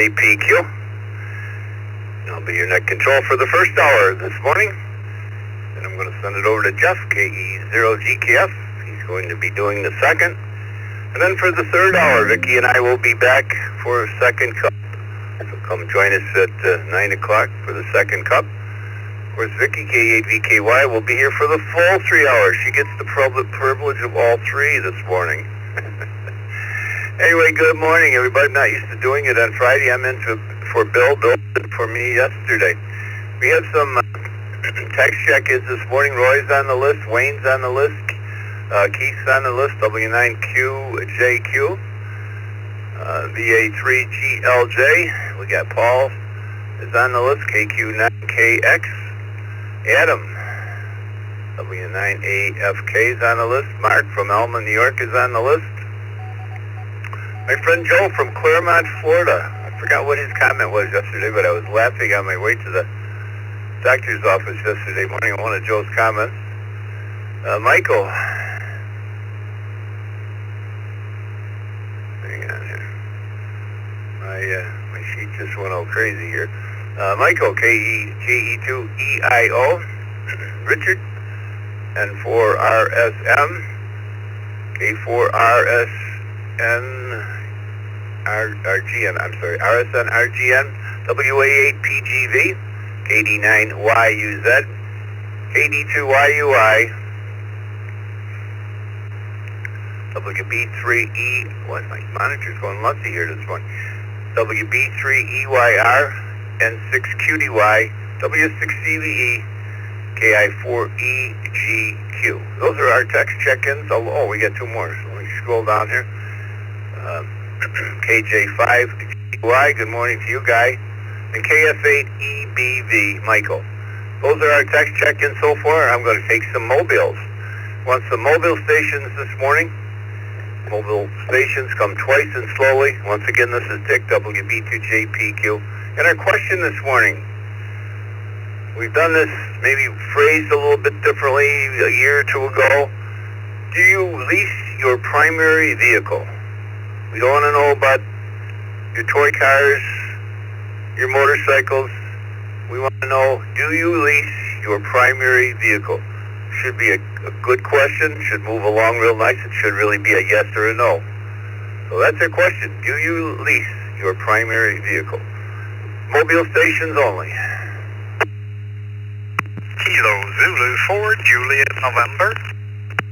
APQ. I'll be your net control for the first hour this morning. And I'm going to send it over to Jeff, KE0GKF. He's going to be doing the second. And then for the third hour, Vicki and I will be back for a second cup. So come join us at 9 o'clock for the second cup. Of course, Vicki, K8VKY, will be here for the full 3 hours. She gets the privilege of all three this morning. Anyway, good morning, everybody. I'm not used to doing it on Friday. I'm in for Bill. Bill did it for me yesterday. We have some text check-ins this morning. Roy's on the list. Wayne's on the list. Keith's on the list. W9QJQ. VA3GLJ. We got Paul is on the list. KQ9KX. Adam. W9AFK is on the list. Mark from Elma, New York is on the list. My friend Joe from Claremont, Florida. I forgot what his comment was yesterday, but I was laughing on my way to the doctor's office yesterday morning on one of Joe's comments. Michael. Hang on here. My sheet just went all crazy here. Michael, KE2EIO. Richard. N4RSM. K4RSN. RSN RGN, WA8PGV, KD9YUZ, KD2YUI, WB3E, what, my monitor's going lunty here this morning, WB3EYR, N6QDY, W6CVE, KI4EGQ. Those are our text check-ins. Oh, we got two more, so let me scroll down here. KJ5GY, good morning to you, Guy. And KF8EBV, Michael. Those are our text check-ins so far. I'm going to take some mobiles. Want some mobile stations this morning. Mobile stations come twice and slowly. Once again, this is Dick, WB2JPQ. And our question this morning, we've done this maybe phrased a little bit differently a year or two ago. Do you lease your primary vehicle? We don't want to know about your toy cars, your motorcycles. We want to know, do you lease your primary vehicle? Should be a good question. Should move along real nice. It should really be a yes or a no. So that's our question. Do you lease your primary vehicle? Mobile stations only. Kilo Zulu 4, Juliet November.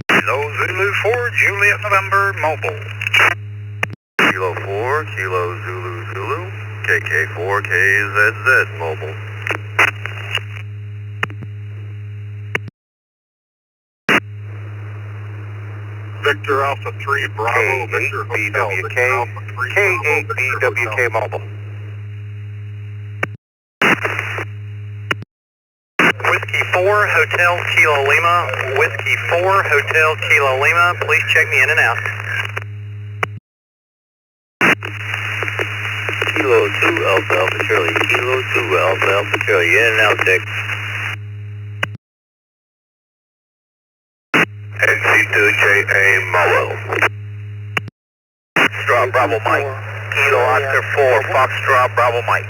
Kilo Zulu 4, Juliet November, mobile. Kilo 4, Kilo Zulu Zulu, KK4, KZZ, mobile. Victor Alpha 3, Bravo, Victor Hotel, Victor Alpha 3, K8BWK, mobile. Whiskey 4, Hotel Kilo Lima, Whiskey 4, Hotel Kilo Lima, please check me in and out. Kilo 2 Alpha Alpha Charlie, Kilo 2 Alpha Alpha Charlie, in and out, Dick. NC2JA Mobile. Foxtrot Bravo Mike, Kilo Oscar 4, Foxtrot Bravo Mike.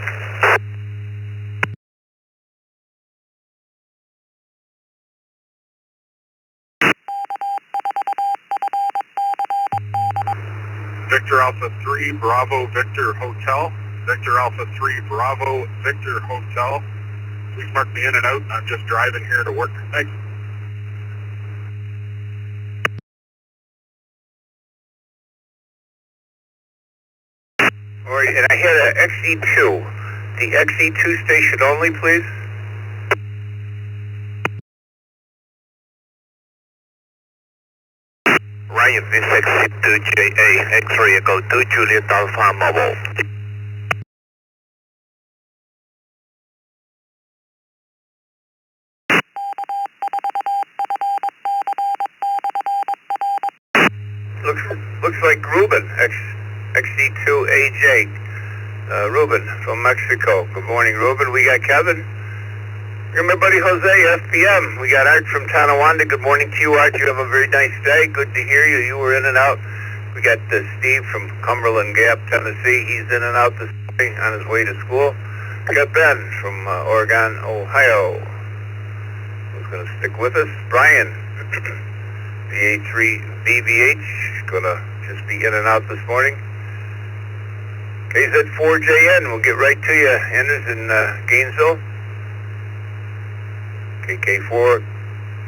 Victor Alpha 3, Bravo, Victor Hotel. Victor Alpha 3, Bravo, Victor Hotel. Please mark me in and out. I'm just driving here to work. Thanks. All right, and I had an XE2. The XE2 station only, please. Ryan, this XE2JA, X-ray, Echo 2, Juliet Alpha Mobile. Looks like Ruben, XE2AJ. Ruben from Mexico. Good morning, Ruben. We got Kevin. You're my buddy Jose, FPM. We got Art from Tonawanda. Good morning to you, Art. You have a very nice day. Good to hear you. You were in and out. We got Steve from Cumberland Gap, Tennessee. He's in and out this on his way to school. We got Ben from Oregon, Ohio, who's going to stick with us. Brian, VA3 BVH, going to just be in and out this morning. KZ4JN, we'll get right to you. Anders in Gainesville.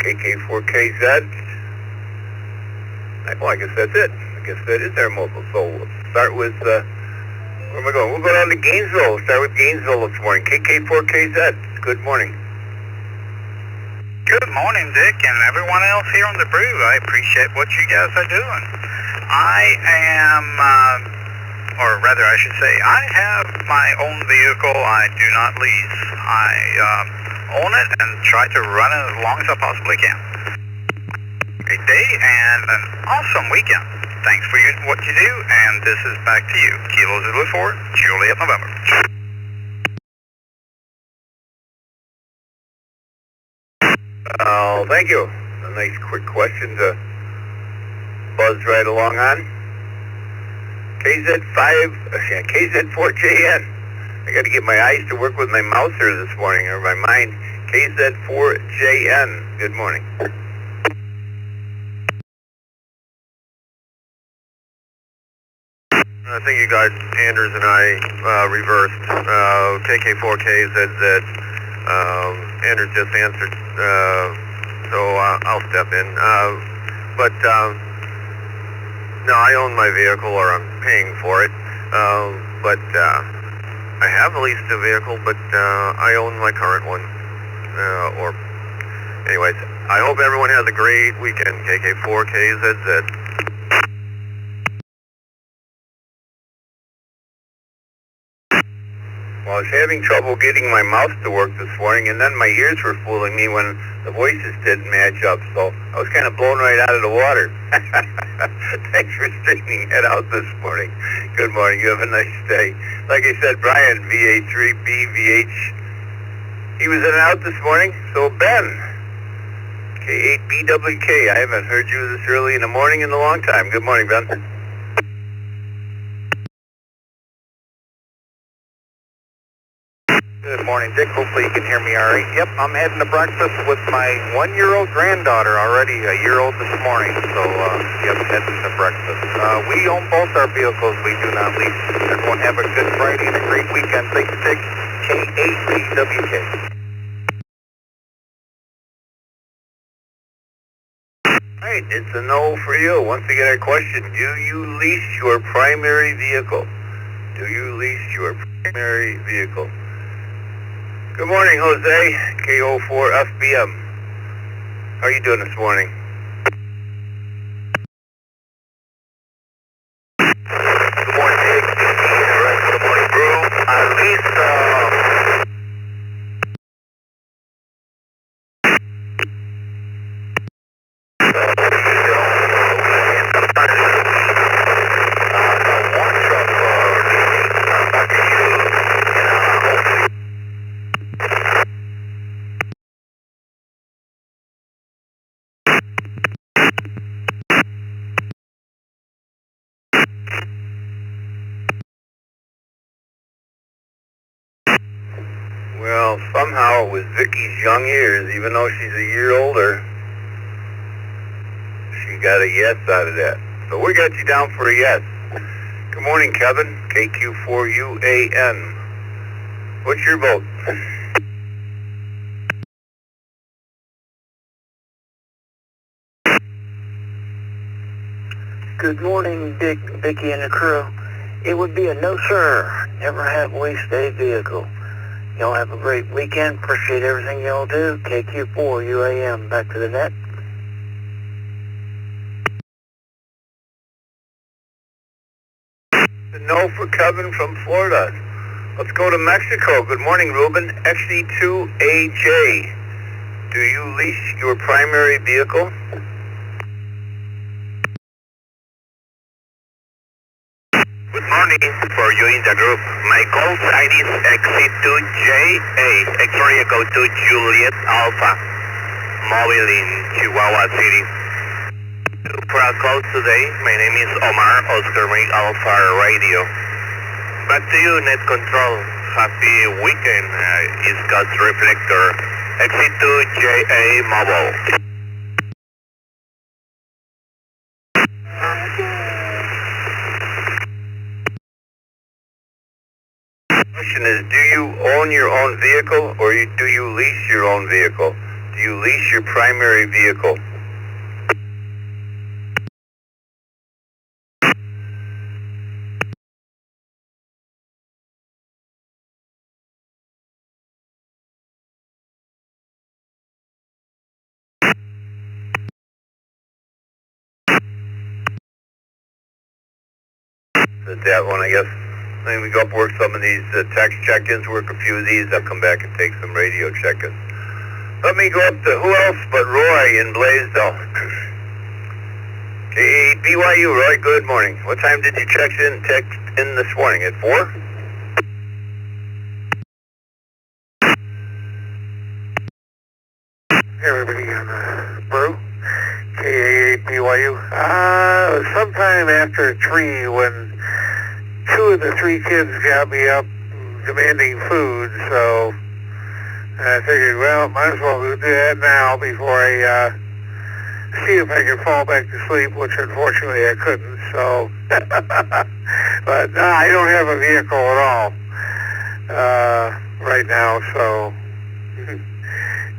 KK4KZ. Well, I guess that's it. I guess that is our mobile. So we'll start with, where am I going? We'll go down to Gainesville. We'll start with Gainesville this morning. KK4KZ, good morning. Good morning, Dick, and everyone else here on the brew. I appreciate what you guys are doing. I am, or rather I should say, I have my own vehicle. I do not lease. I own it and try to run it as long as I possibly can. Great day and an awesome weekend. Thanks for what you do, and this is back to you. Kilo Zulu 4, Juliet, November. Thank you. A nice quick question to buzz right along on. KZ4JN. I got to get my eyes to work with my mouse here this morning, or my mind. KZ4JN. Good morning. I think you guys, Anders and I, reversed. KK4KZZ. Anders just answered, so I'll step in. No, I own my vehicle, or I'm paying for it. I have leased a vehicle, but I own my current one. Anyways, I hope everyone has a great weekend. KK4KZZ. Well, I was having trouble getting my mouse to work this morning, and then my ears were fooling me when the voices didn't match up, so I was kind of blown right out of the water. Thanks for straightening that out this morning. Good morning. You have a nice day. Like I said, Brian, VA3BVH, he was in and out this morning. So Ben, K8BWK, I haven't heard you this early in the morning in a long time. Good morning, Ben. Good morning, Dick. Hopefully you can hear me all right. Yep, I'm heading to breakfast with my one-year-old granddaughter, already a year old this morning. So, yep, heading to breakfast. We own both our vehicles. We do not lease. Everyone have a good Friday and a great weekend. Thanks, Dick. K8BWK. Alright, it's a no for you. Once again, our question, do you lease your primary vehicle? Do you lease your primary vehicle? Good morning, Jose, KO4FBM. How are you doing this morning? Good morning, Dick. Good morning, Brew. At least, Well, somehow it was Vicky's young years, even though she's a year older. She got a yes out of that. So we got you down for a yes. Good morning, Kevin, KQ4UAN. What's your vote? Good morning, Dick, Vicky, and the crew. It would be a no, sir. Never have leased a vehicle. Y'all have a great weekend. Appreciate everything y'all do. KQ4UAM, back to the net. No for Kevin from Florida. Let's go to Mexico. Good morning, Ruben. XE2AJ. Do you lease your primary vehicle? Good morning for you in the group. My call sign is XC2JA, X-ray Echo 2 Juliet Alpha, mobile in Chihuahua City. For a call today, my name is Omar Oscar Mike Alpha Radio. Back to you, net control. Happy weekend. It's got Reflector. Exit2JA Mobile. Question is, do you own your own vehicle or do you lease your own vehicle? Do you lease your primary vehicle? That one, I guess. Then we go up, work some of these text check-ins, work a few of these. I'll come back and take some radio check-ins. Let me go up to who else but Roy in Blaisdell. Okay, BYU, Roy, good morning. What time did you text in this morning? At 4? Hey, everybody on Brew, KA8 BYU. Sometime after 3 when 2 of the 3 kids got me up demanding food, so I figured, well, might as well do that now before I see if I can fall back to sleep, which unfortunately I couldn't, so. But I don't have a vehicle at all right now, so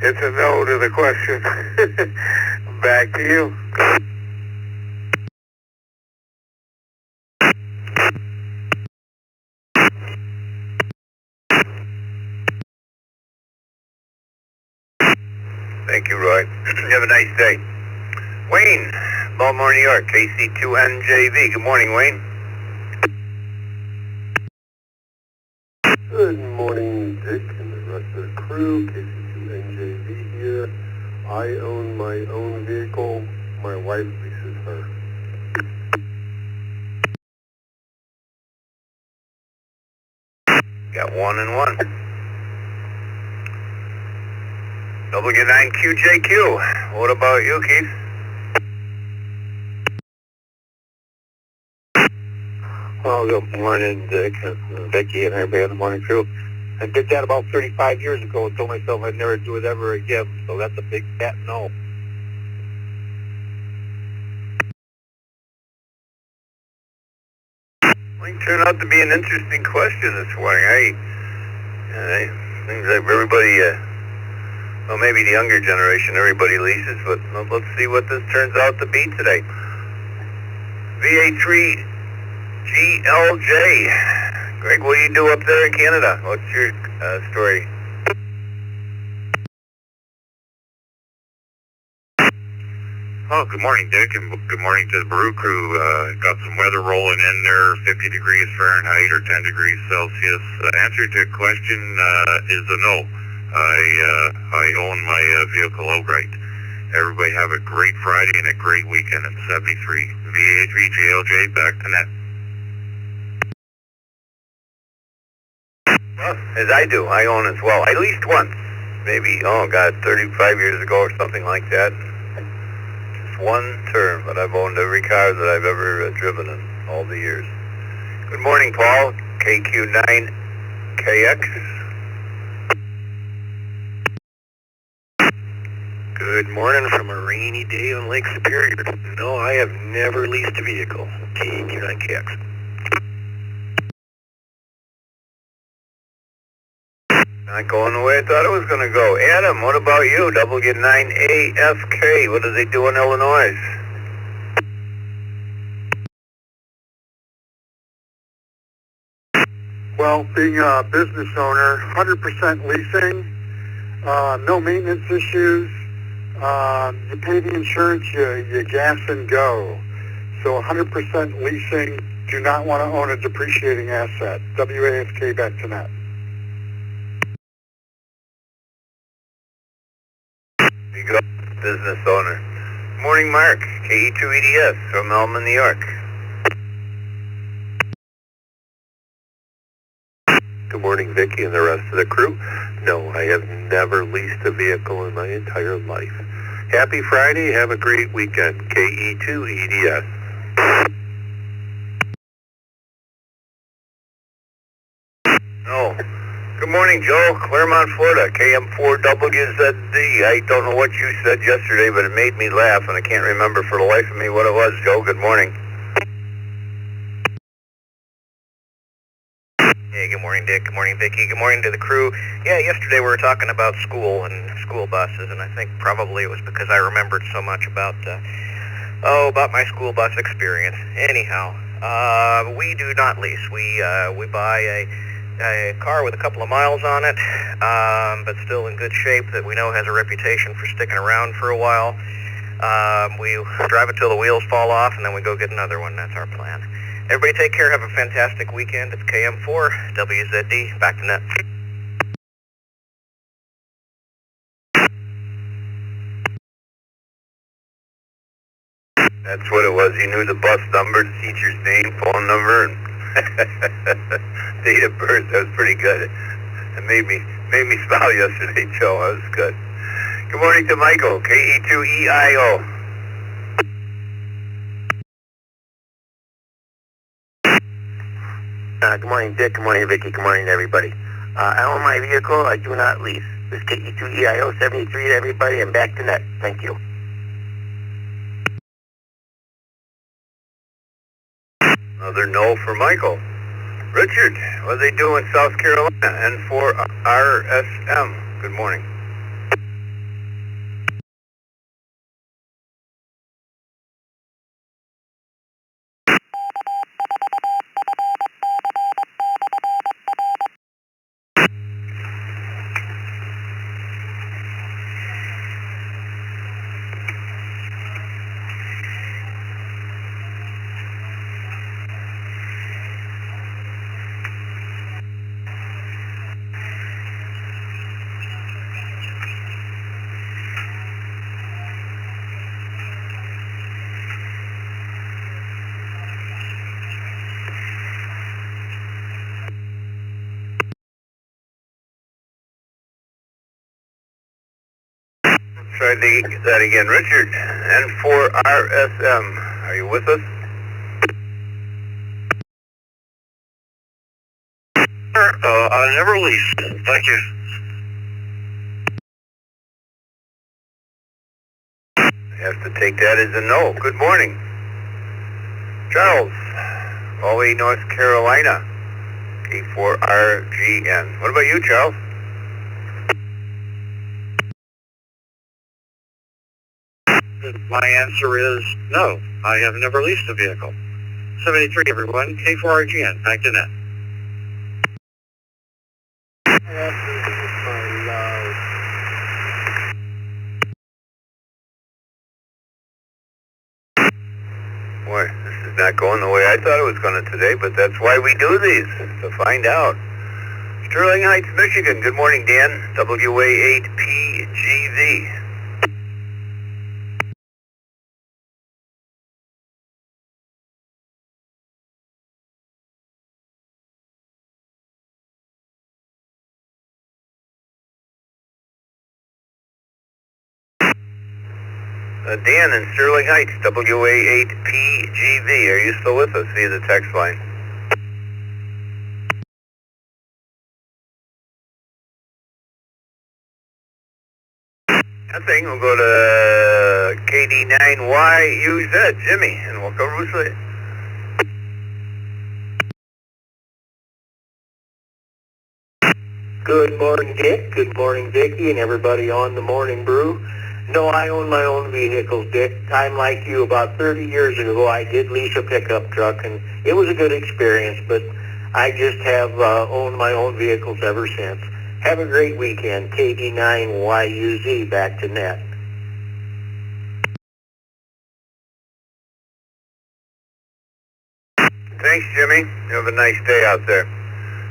it's a no to the question. Back to you. Thank you, Roy. You have a nice day. Wayne, Baltimore, New York, KC2NJV. Good morning, Wayne. Good morning, Dick and the rest of the crew. KC2NJV here. I own my own vehicle. My wife leases her. Got 1 and 1. W9QJQ. What about you, Keith? Well, good morning, Dick, Vicky, and everybody on the morning crew. I did that about 35 years ago and told myself I'd never do it ever again, so that's a big fat no. Might turn out to be an interesting question this morning. Things like everybody, well, maybe the younger generation, everybody leases, but let's see what this turns out to be today. VA3 GLJ. Greg, what do you do up there in Canada? What's your story? Oh, good morning, Dick, and good morning to the Brew crew. Got some weather rolling in there, 50 degrees Fahrenheit or 10 degrees Celsius. Answer to the question is a no. I own my vehicle outright. Everybody have a great Friday and a great weekend at 73. VA3JLJ, back to net. Well, as I do, I own as well. At least once. Maybe, 35 years ago or something like that. One term, but I've owned every car that I've ever driven in all the years. Good morning, Paul. KQ9KX. Good morning from a rainy day on Lake Superior. No, I have never leased a vehicle. KQ9KX. Not going the way I thought it was going to go. Adam, what about you? W9AFK. What do they do in Illinois? Well, being a business owner, 100% leasing, no maintenance issues. You pay the insurance, you gas and go. So 100% leasing, do not want to own a depreciating asset. WAFK, back to net. There you go, business owner. Morning, Mark. KE2EDS from Elma, New York. Good morning, Vicky and the rest of the crew. No, I have never leased a vehicle in my entire life. Happy Friday. Have a great weekend. KE2EDS. Joe. Good morning, Joe. Claremont, Florida, KM4WZD. I don't know what you said yesterday, but it made me laugh, and I can't remember for the life of me what it was, Joe. Good morning. Hey, good morning, Dick. Good morning, Vicki. Good morning to the crew. Yeah, yesterday we were talking about school and school buses, and I think probably it was because I remembered so much about my school bus experience. Anyhow, we do not lease. We buy a car with a couple of miles on it, but still in good shape that we know has a reputation for sticking around for a while. We drive it till the wheels fall off, and then we go get another one. That's our plan. Everybody take care. Have a fantastic weekend. It's KM4 WZD. Back to net. That's what it was. He knew the bus number, the teacher's name, phone number, and date of birth. That was pretty good. It made me smile yesterday, Joe. That was good. Good morning to Michael, KE2EIO. Good morning, Dick. Good morning, Vicki. Good morning, everybody. I own my vehicle. I do not lease. This is KE2EIO 73 to everybody, and back to net. Thank you. Another no for Michael. Richard, what are they doing in South Carolina? N4 RSM. Good morning. Try that again. Richard, N4RSM. Are you with us? I never leased. Thank you. I have to take that as a no. Good morning. Charles, Raleigh, North Carolina, K4RGN. What about you, Charles? My answer is no. I have never leased a vehicle. 73, everyone. K4RGN. Back to net. Boy, this is not going the way I thought it was going to today, but that's why we do these, to find out. Sterling Heights, Michigan. Good morning, Dan. WA8PGV. Dan in Sterling Heights, WA8PGV. Are you still with us via the text line? Nothing. We'll go to KD9YUZ, Jimmy, and we'll go Roosevelt. Good morning, Dick. Good morning, Vicki, and everybody on the Morning Brew. No, I own my own vehicles, Dick. Time like you, about 30 years ago, I did lease a pickup truck, and it was a good experience, but I just have owned my own vehicles ever since. Have a great weekend. KD9YUZ, back to net. Thanks, Jimmy. You have a nice day out there.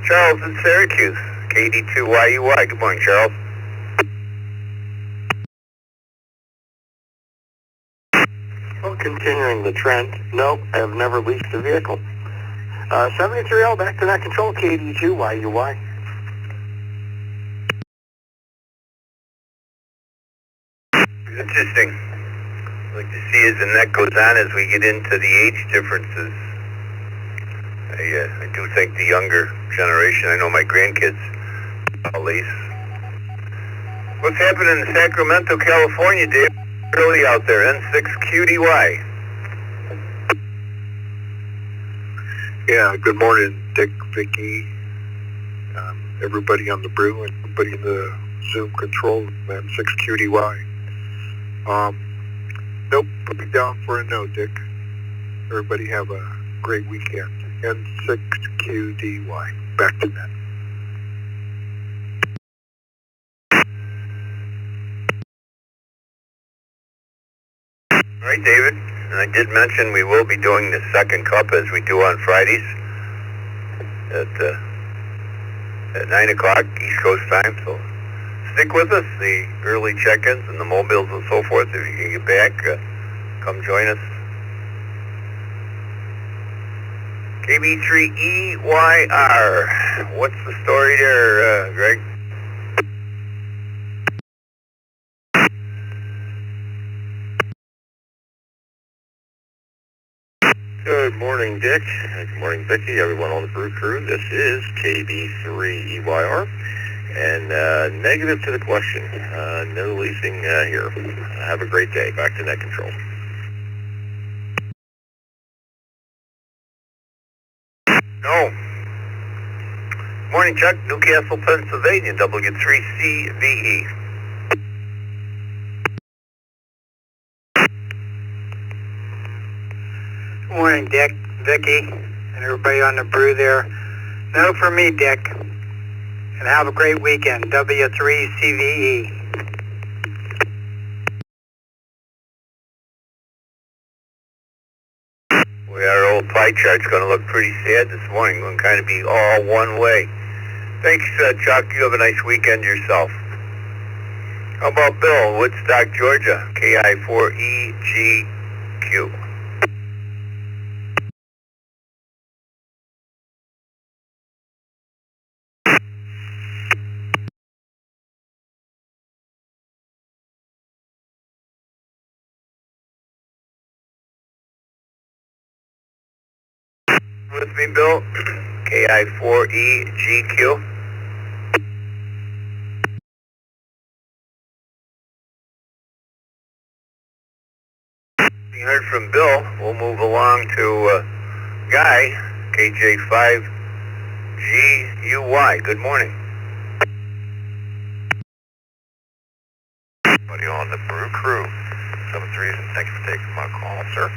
Charles in Syracuse, KD2YUY. Good morning, Charles. Well, continuing the trend, no, I have never leased a vehicle. 73L, back to net control, KD2YUY. Interesting. I'd like to see as the net goes on as we get into the age differences. I do think the younger generation, I know my grandkids lease. What's happening in Sacramento, California, Dave? Early out there, N6QDY. Yeah, good morning, Dick, Vicky, everybody on the brew, and everybody in the Zoom control, man, 6QDY. Nope, put me down for a no, Dick. Everybody have a great weekend. N6QDY. Back to that. All right, David. And I did mention we will be doing the second cup as we do on Fridays at 9 o'clock East Coast time. So stick with us. The early check-ins and the mobiles and so forth. If you can get back, come join us. KB3EYR. What's the story there, Greg? Good morning, Dick. Good morning, Vicky, everyone on the Brew Crew. This is KB3EYR. And negative to the question. No leasing here. Have a great day. Back to net control. No. Morning, Chuck. Newcastle, Pennsylvania. W3CVE. Good morning, Dick, Vicky, and everybody on the brew there. No for me, Dick. And have a great weekend. W3CVE. Well, our old pie chart's going to look pretty sad this morning. Going to kind of be all one way. Thanks, Chuck. You have a nice weekend yourself. How about Bill, Woodstock, Georgia, KI4EGQ. With me, Bill, KI4EGQ. You heard from Bill. We'll move along to Guy, KJ5GUY. Good morning. Everybody on the Brew Crew. 7-3, and thank you for taking my call, sir.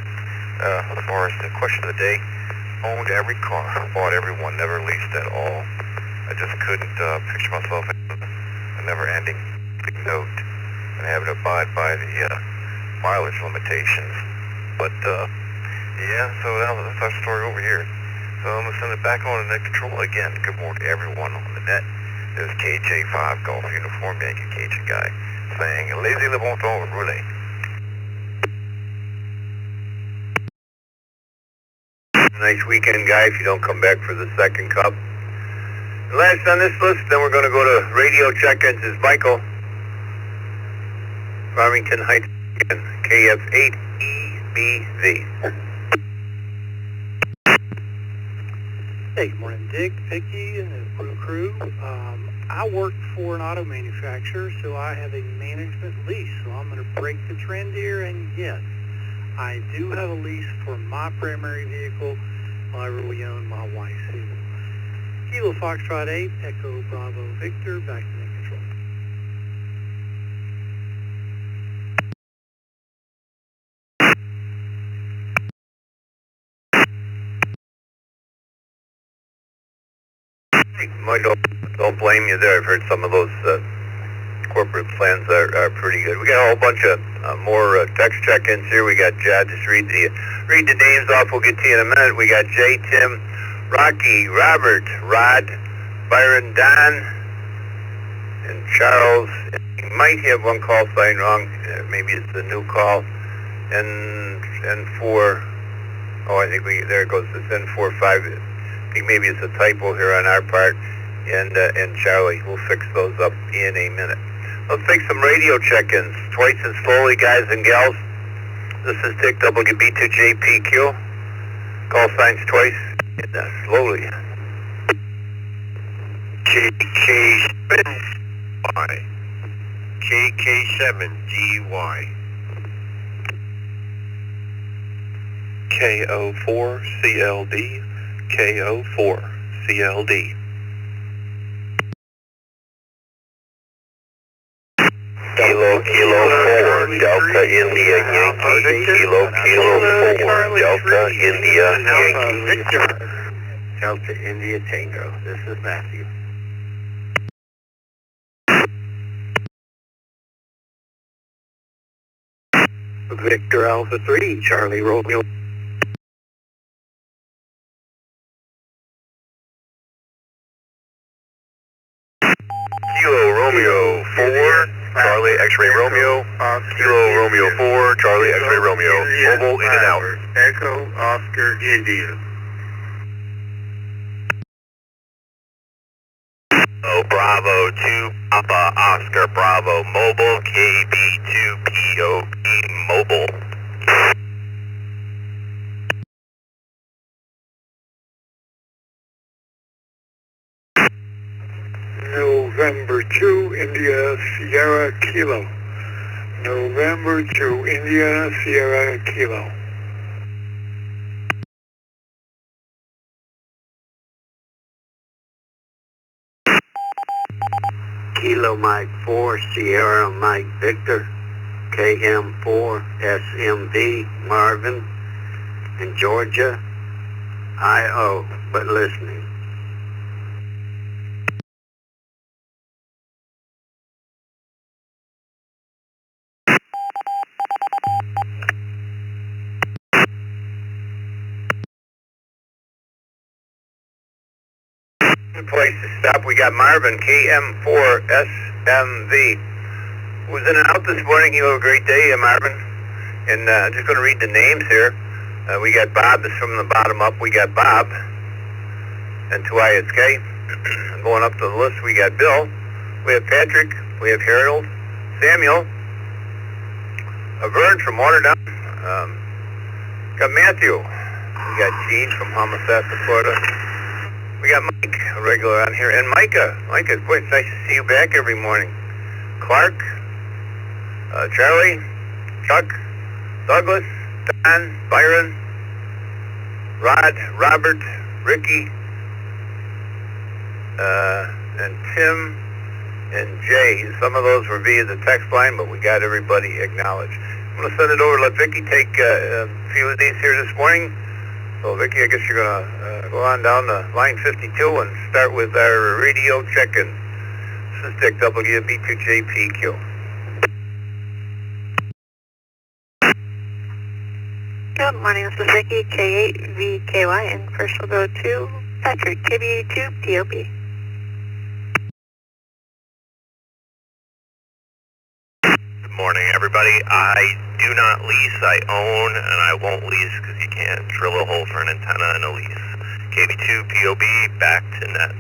As far as the question of the day, owned every car, bought every one, never leased at all. I just couldn't picture myself in a never-ending note and having to abide by the mileage limitations. But yeah, so that's our story over here. So I'm gonna send it back on to net control again. Good morning to everyone on the net. This is KJ5 Golf Uniform Yankee Cajun guy saying, lazy le bon temps roulé. Nice weekend, Guy, if you don't come back for the second cup. And last on this list, then we're going to go to radio check-ins, is Michael. Farmington Heights, KF8EBV. Hey, good morning, Dick, Vicky, and the Brew Crew. I work for an auto manufacturer, so I have a management lease. So I'm going to break the trend here, and yes, I do have a lease for my primary vehicle. I really own my wife's vehicle. Kilo Foxtrot 8, Echo Bravo Victor, back to net control. Michael, don't blame you there. I've heard some of those corporate plans are pretty good. We got a whole bunch of more text check-ins here. We got just read the names off. We'll get to you in a minute. We got Jay, Tim, Rocky, Robert, Rod, Byron, Don, and Charles. You might have one call sign wrong. Maybe it's a new call. N4. Oh, I think there it goes. It's N45. I think maybe it's a typo here on our part. And Charlie, we'll fix those up in a minute. Let's take some radio check-ins. Twice as slowly, guys and gals. This is Dick WB2JPQ. Call signs twice. Hit that slowly. KK7DY. KK7DY. KO4CLD. KO4CLD. Kilo 4, Delta India Yankee. Kilo 4, Delta India Yankee. Delta India Tango. This is Matthew. Victor Alpha 3, Charlie Romeo. Kilo Romeo 4, Charlie X-Ray Romeo. Kilo Romeo 4, Charlie X-Ray Romeo. Mobile in and out. Echo Oscar India. Oh, Bravo 2, Papa Oscar Bravo Mobile, KB2 POP Mobile. November 2, India Sierra Kilo. November 2, India Sierra Kilo. Kilo Mike 4, Sierra Mike Victor, KM4, SMV, Marvin, in Georgia, IO, but listening. Good place to stop. We got Marvin, KM4 SMV. Was in and out this morning. You have a great day, Marvin. And I'm just going to read the names here. We got Bob. This is from the bottom up. We got Bob and 2ISK. Going up to the list, we got Bill. We have Patrick. We have Harold. Samuel. Vern from Waterdown. Got Matthew. We got Gene from Homosassa, Florida. We got Mike, a regular on here. And Micah. Micah, boy, it's nice to see you back every morning. Clark. Charlie. Chuck. Douglas. Don. Byron. Rod. Robert. Ricky. And Tim. And Jay. Some of those were via the text line, but we got everybody acknowledged. I'm going to send it over. Let Vicky take a few of these here this morning. So, Vicky, I guess you're going to go on down to line 52 and start with our radio check-in. This is Dick WB2JPQ. Good morning, this is Vicky, K8VKY, and first we'll go to Patrick, KB2POP. Good morning, everybody. I do not lease, I own, and I won't lease because you can't drill a hole for an antenna in a lease. KB2 POB, back to net.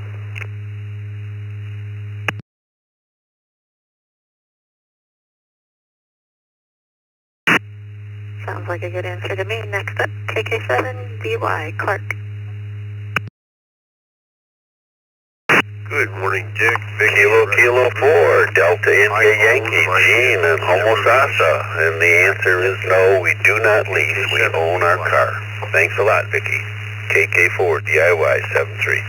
Sounds like a good answer to me. Next up, KK7DY, Clark. Good morning, Dick. Kilo 4, Delta India Yankee, Gene, and Homosassa. And the answer is no, we do not lease, we own our car. Thanks a lot, Vicky. KK4, DIY 73.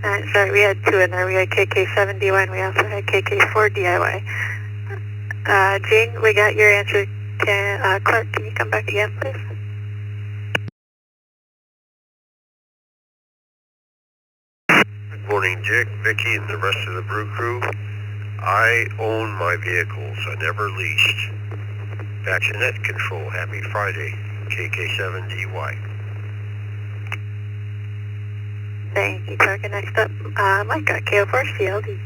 Alright, sorry, we had two in there. We had KK7DY and we also had KK4DIY. Gene, we got your answer. Clark, can you come back again, please? Good morning, Dick, Vicky, and the rest of the Brew Crew. I own my vehicles. I never leased. Back to net control. Happy Friday. KK7DY. Thank you, Clark. And next up, Micah, KO4CLD.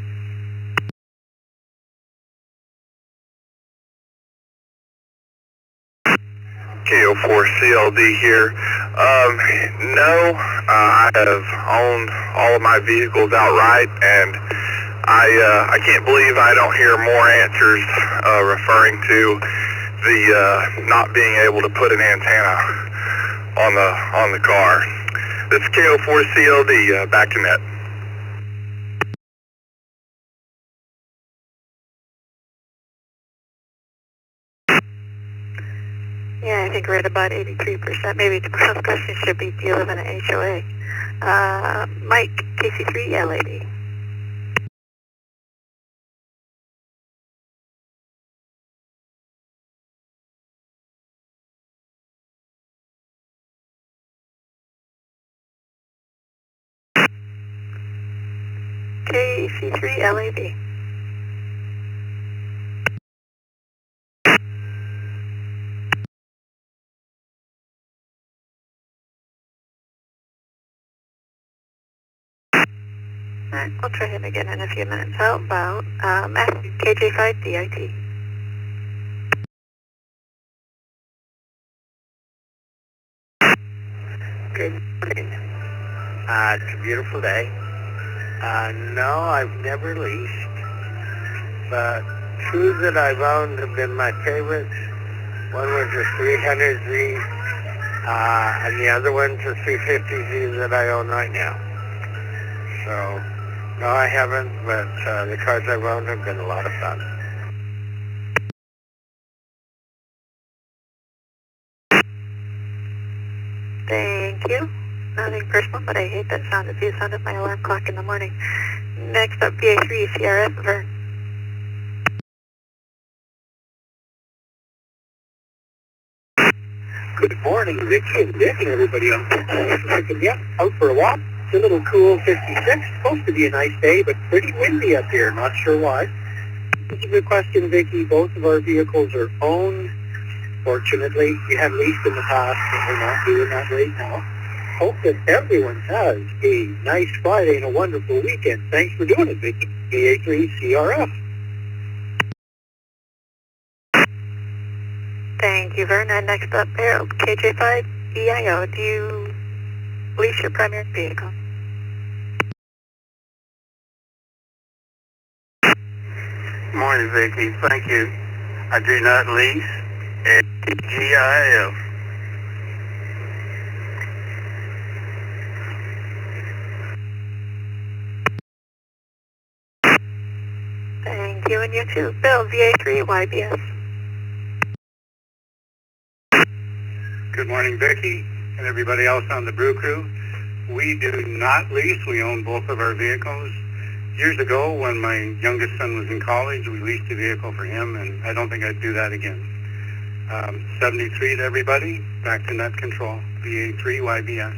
KO4CLD here. No, I have owned all of my vehicles outright, and I can't believe I don't hear more answers referring to the not being able to put an antenna on the car. This is KO4CLD, back to net. Yeah, I think we're at about 83%. Maybe tomorrow's question should be, do you live in an HOA? Mike, KC3, yeah, lady. KC3, LAB. Alright, I'll try him again in a few minutes. How about Matthew, KJ5, DIT. Good morning. It's a beautiful day. No, I've never leased, but two that I've owned have been my favorites. One was a 300Z, and the other one's a 350Z that I own right now. So, no, I haven't, but the cars I've owned have been a lot of fun. Thank you. Nothing personal, but I hate that sound. It's the sound of my alarm clock in the morning. Next up, VA3 CRF, Vern. Good morning, Vicky and Dick and everybody else. Yeah, out for a walk. It's a little cool 56. Supposed to be a nice day, but pretty windy up here. Not sure why. This is a good question, Vicky. Both of our vehicles are owned. Fortunately, we have leased in the past, but we're not doing that right now. Hope that everyone has a nice Friday and a wonderful weekend. Thanks for doing it, Vicky. VA3 CRF. Thank you, Vern. And next up, Harold, KJ5 EIO. Do you lease your primary vehicle? Morning, Vicky. Thank you. I do not lease at GIL. Thank you, and you too. Bill, VA3 YBS. Good morning, Becky, and everybody else on the Brew Crew. We do not lease. We own both of our vehicles. Years ago, when my youngest son was in college, we leased a vehicle for him, and I don't think I'd do that again. 73 to everybody. Back to net control. VA3 YBS.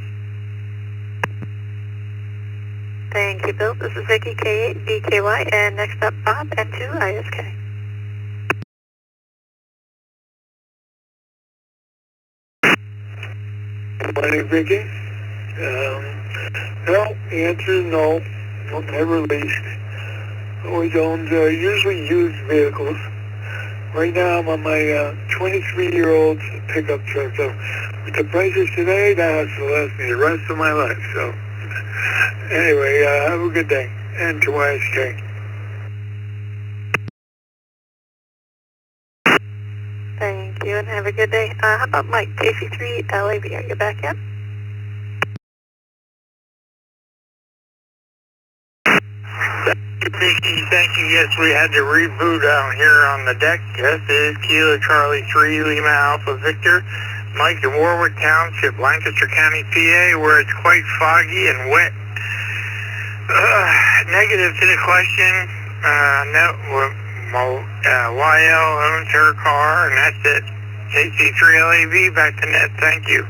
Thank you, Bill. This is Vicky, K8 DKY, and next up, Bob, N2 ISK. Good morning, Vicky. No, the answer is no. Never leased. Always owned, usually used vehicles. Right now I'm on my 23-year-old pickup truck, so with the prices today, that has to last me the rest of my life. So anyway, have a good day, and to YSK. Thank you, and have a good day. How about Mike, KC3 LAV? Are you back yet? Thank you. Yes, we had to reboot out here on the deck. This is Kilo Charlie 3 Lima Alpha Victor. Mike in Warwick Township, Lancaster County, PA, where it's quite foggy and wet. Negative to the question. YL owns her car, and that's it. KC3 LAV, back to net. Thank you.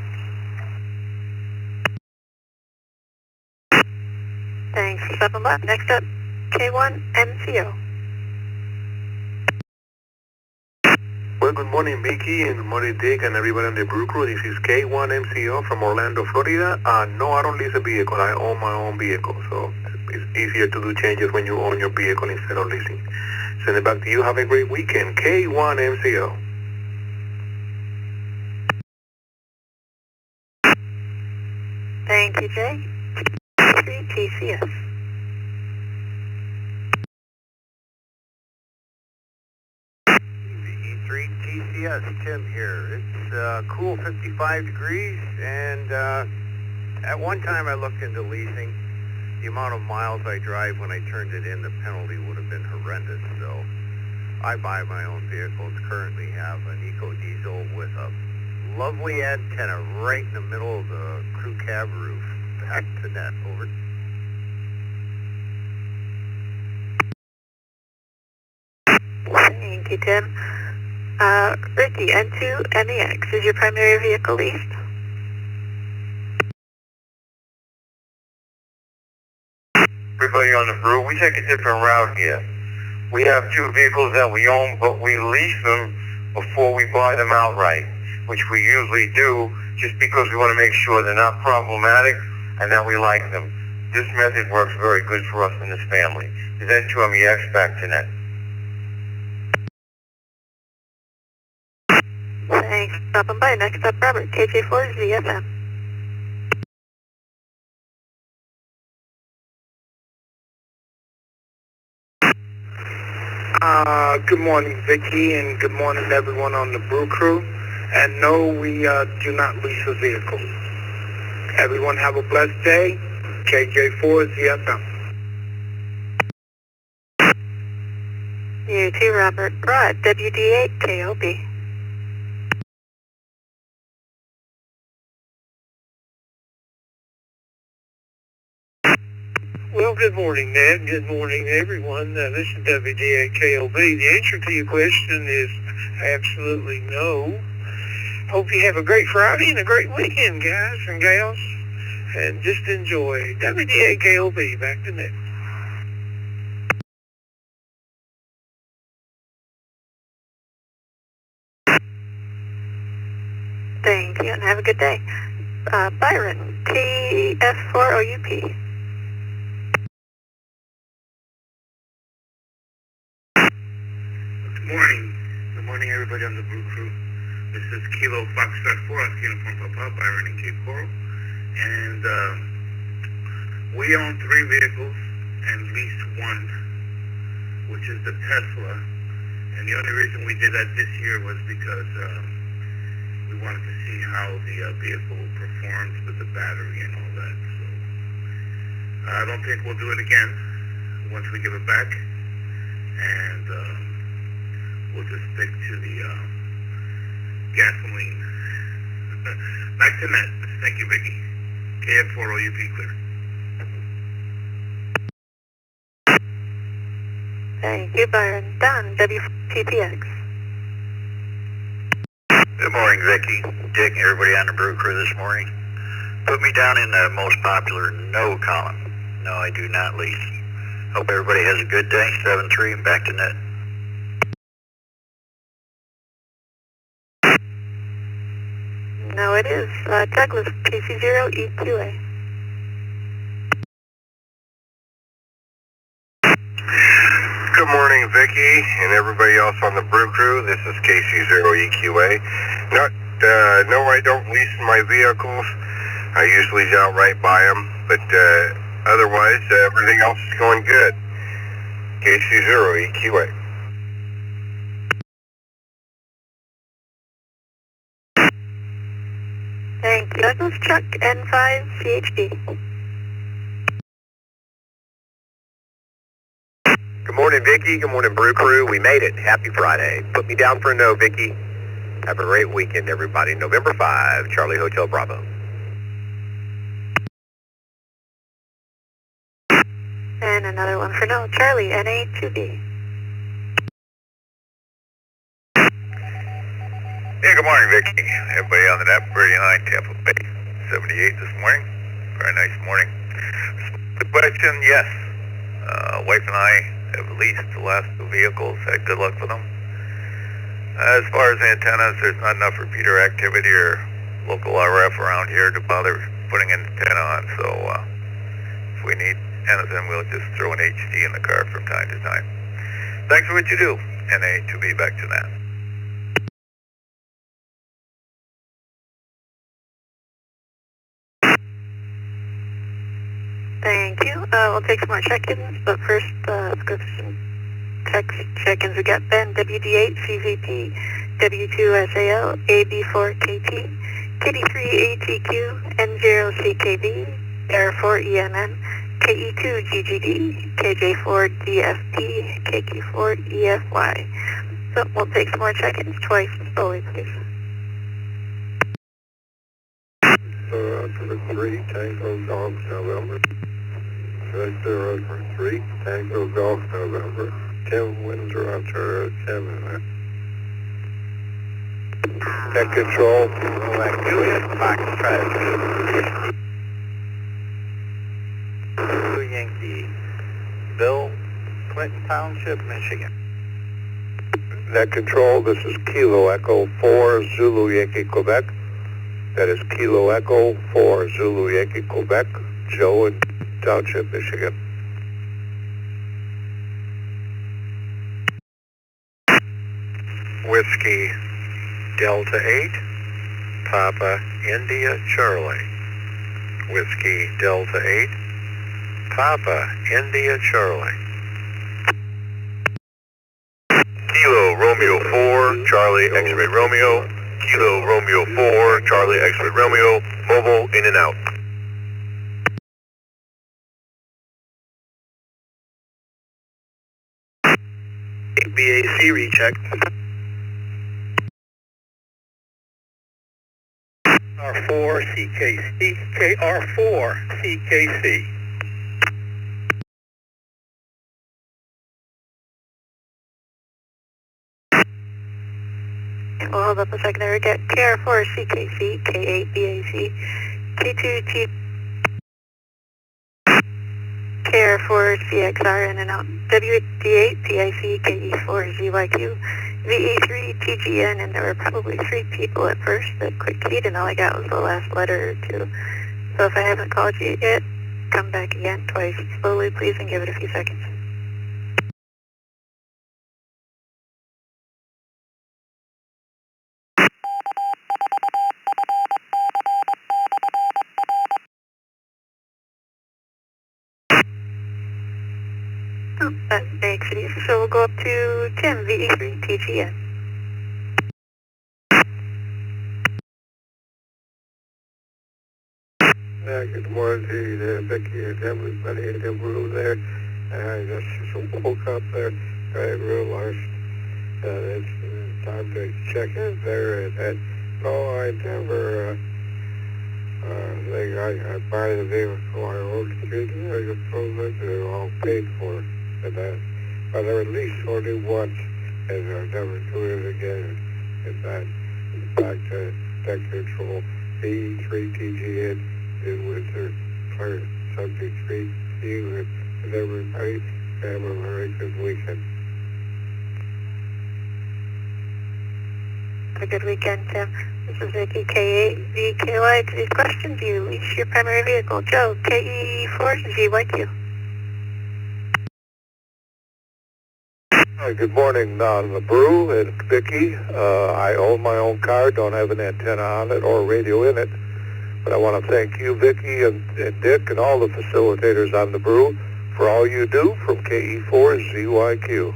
Thanks for stopping by. Next up, K1 MCO. Well, good morning, Vicky, and good morning, Dick, and everybody on the Brew Crew. This is K1 MCO from Orlando, Florida. No, I don't lease a vehicle. I own my own vehicle, so it's easier to do changes when you own your vehicle instead of leasing. Send it back to you. Have a great weekend. K1 MCO. TJ, E3TCS. E3TCS, Tim here. It's cool 55 degrees, and at one time I looked into leasing. The amount of miles I drive when I turned it in, the penalty would have been horrendous, so I buy my own vehicles. Currently have an eco diesel with a lovely antenna right in the middle of the crew cab roof. Back to that, over. Thank you, Tim. Ricky, N2 MEX, is your primary vehicle leased? Everybody on the brew, we take a different route here. We have 2 vehicles that we own, but we lease them before we buy them outright, which we usually do just because we want to make sure they're not problematic and that we like them. This method works very good for us in this family. Is that true? MEX back to net. Thanks. Stopping by. Next up, Robert, KJ4 ZFM. Good morning, Vicky, and good morning, everyone on the Brew Crew. And no, we do not lease a vehicle. Everyone have a blessed day. KJ4 ZFM. You too, Robert. Rod, WD8 KOB. Well, good morning, Ned. Good morning, everyone. This is WDAKOB. The answer to your question is absolutely no. Hope you have a great Friday and a great weekend, guys and gals. And just enjoy. WDAKOB, back to Ned. Thank you, and have a good day. Byron, TS4OUP. Good morning. Good morning, everybody on the Brew Crew. This is Kilo Foxtrot 4, Oscar from Papa, Byron and Cape Coral. And we own 3 vehicles and lease 1, which is the Tesla. And the only reason we did that this year was because we wanted to see how the vehicle performs with the battery and all that. So I don't think we'll do it again once we give it back. And we'll just stick to the gasoline. Back to net. Thank you, Vicky. KF4OUP clear. Thank you, Byron. Don, WPPX. Good morning, Vicky, Dick, and everybody on the Brew Crew this morning. Put me down in the most popular no column. No, I do not lease. Hope everybody has a good day. 7-3 and back to net. No, it is. Douglas, PC0 EQA. Good morning, Vicky, and everybody else on the Brew Crew. This is KC0EQA. No, I don't lease my vehicles. I usually outright buy them, but otherwise, everything else is going good. KC0EQA. Thank you. Douglas Truck N5 CHD. Good morning, Vicky. Good morning, Brew Crew. We made it. Happy Friday. Put me down for a no, Vicky. Have a great weekend, everybody. November 5, Charlie Hotel Bravo. And another one for no. Charlie, NA2B. Yeah, good morning, Vicky. Everybody on the net, 39 Tampa Bay, 78 this morning. Very nice morning. The question, yes. Wife and I have leased the last 2 vehicles, had good luck with them. As far as antennas, there's not enough repeater activity or local RF around here to bother putting an antenna on, so if we need anything, we'll just throw an HD in the car from time to time. Thanks for what you do. NA2B, back to that. you. We'll take some more check-ins, but first, let's go through some text check-ins. We got Ben, WD8, CVP, W2SAL, AB4KT, KD3ATQ, N0CKB, R4EMM, KE2GGD, KJ4DFP, KQ4EFY. So we'll take some more check-ins twice slowly, please. For 3, Tango Golf November. Reflector for 3, Tango Golf November. 10 Windsor Ontario 7. Net control. Juliet, Foxtrot. Yankee, Bill, Clinton Township, Michigan. Net control, this is Kilo Echo 4 Zulu Yankee Quebec. That is Kilo Echo 4 Zulu Yankee Quebec, Joe in Township, Michigan. Whiskey Delta 8, Papa India Charlie. Whiskey Delta 8, Papa India Charlie. Kilo Romeo 4, Charlie X-Ray Romeo. Kilo Romeo 4, Charlie X-Ray Romeo. Mobile in and out. BAC recheck. R4 CKC, KR4 CKC. We'll hold up a second there. We get KR4 CKC, K8 BAC, K2T, KR4 CXR in and out, WD8 TIC, KE4 ZYQ, VE3 TGN, and there were probably 3 people at first that quick keyed, and all I got was the last letter or 2. So if I haven't called you yet, come back again twice slowly, please, and give it a few seconds. Oh, that makes it easy. So we'll go up to Tim, VE3 TGN. Good morning to you, Vicky and everybody in the room there. I just woke up there. I realized that it's time to check in there. And no, I never think I buy the vehicle I own. I just told them they're all paid for. And but I at least only once, and I never do it again. And that, in fact, that control B3TGN in winter, clear subject 3, see you and everybody. Have a very good weekend. Have a good weekend, Tim. This is Vicky, K8 VKY. To these questions, you lease your primary vehicle. Joe, KE4 GYQ. Hi, good morning, Don the Brew and Vicky. I own my own car, don't have an antenna on it or radio in it. But I want to thank you, Vicky, and Dick, and all the facilitators on the Brew for all you do from KE4 ZYQ.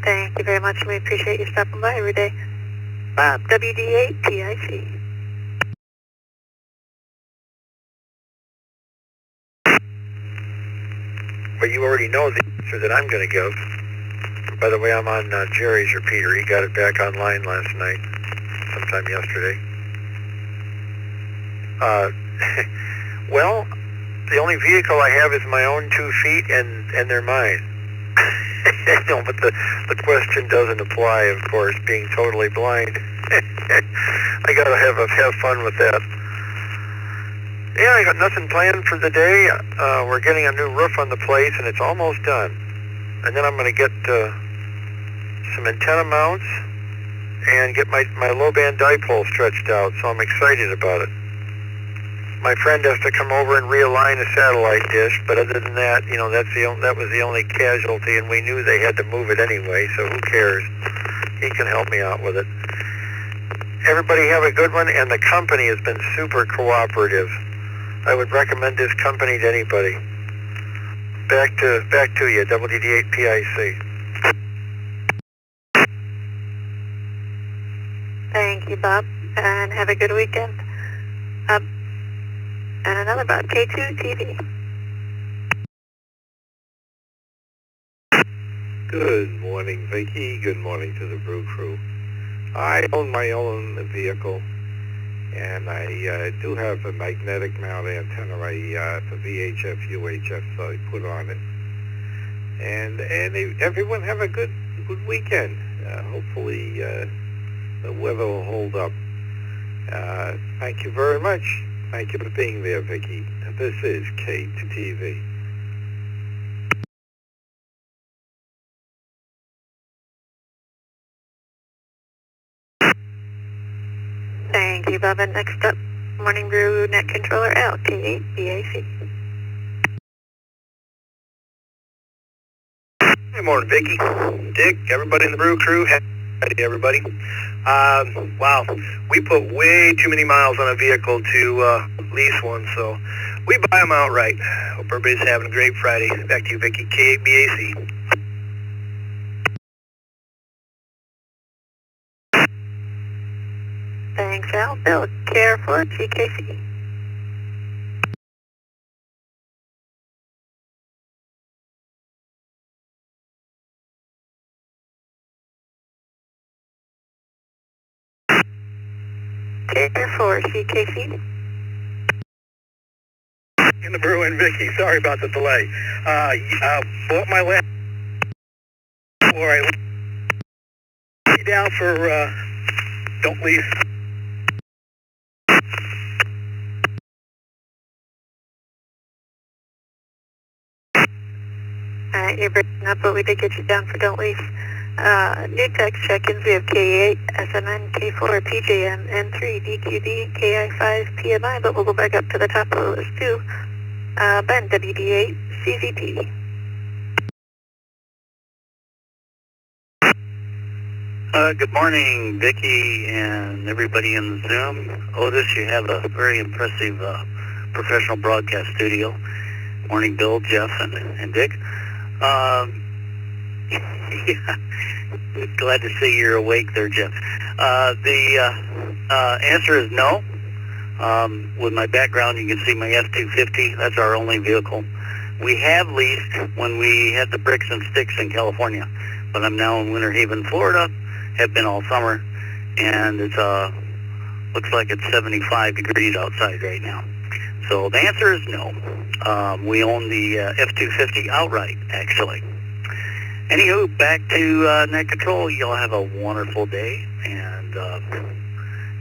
Thank you very much. We appreciate you stopping by every day. Bob, WD8 TIC. Well, you already know the answer that I'm going to give. By the way, I'm on Jerry's repeater. He got it back online last night, sometime yesterday. Well, the only vehicle I have is my own 2 feet, and they're mine. No, but the question doesn't apply, of course, being totally blind. I got to have fun with that. Yeah, I got nothing planned for the day. We're getting a new roof on the place, and it's almost done. And then I'm going to get some antenna mounts and get my low-band dipole stretched out, so I'm excited about it. My friend has to come over and realign a satellite dish, but other than that, you know, that was the only casualty, and we knew they had to move it anyway, so who cares? He can help me out with it. Everybody have a good one, and the company has been super cooperative. I would recommend this company to anybody. Back to you, WD8PIC. Thank you, Bob, and have a good weekend. And another Bob, K2 TV. Good morning, Vicky. Good morning to the Brew Crew. I own my own vehicle, and I do have a magnetic mount antenna for VHF, UHF, so I put on it. And everyone have a good weekend. Hopefully the weather will hold up. Thank you very much. Thank you for being there, Vicky. This is K2TV. Thank you, Bob. And next up, Morning Brew Net Controller L, K8BAC. Good morning, Vicky, Dick, everybody in the Brew Crew. Howdy, everybody. Wow, we put way too many miles on a vehicle to lease one, so we buy them outright. Hope everybody's having a great Friday. Back to you, Vicky, K8BAC. Thanks, Al. Bill, K4, GKC. K4, CKC. In the Brew and Vicky, sorry about the delay. Bought my last before I laid down for don't lease. Alright, you're breaking up, but we did get you down for don't lease. New text check-ins, we have K8, SMN, K4, PJM, N3, DQD, KI5, PMI, but we'll go back up to the top of the list too. Ben, WD8, CZP. Good morning, Vicky and everybody in the Zoom. Otis, you have a very impressive professional broadcast studio. Morning, Bill, Jeff, and Dick. Yeah, glad to see you're awake there, Jeff. The answer is no. With my background, you can see my F-250. That's our only vehicle. We have leased when we had the bricks and sticks in California, but I'm now in Winter Haven, Florida. Have been all summer, and it's looks like it's 75 degrees outside right now. So the answer is no. We own the F-250 outright, actually. Anywho, back to net control. Y'all have a wonderful day, and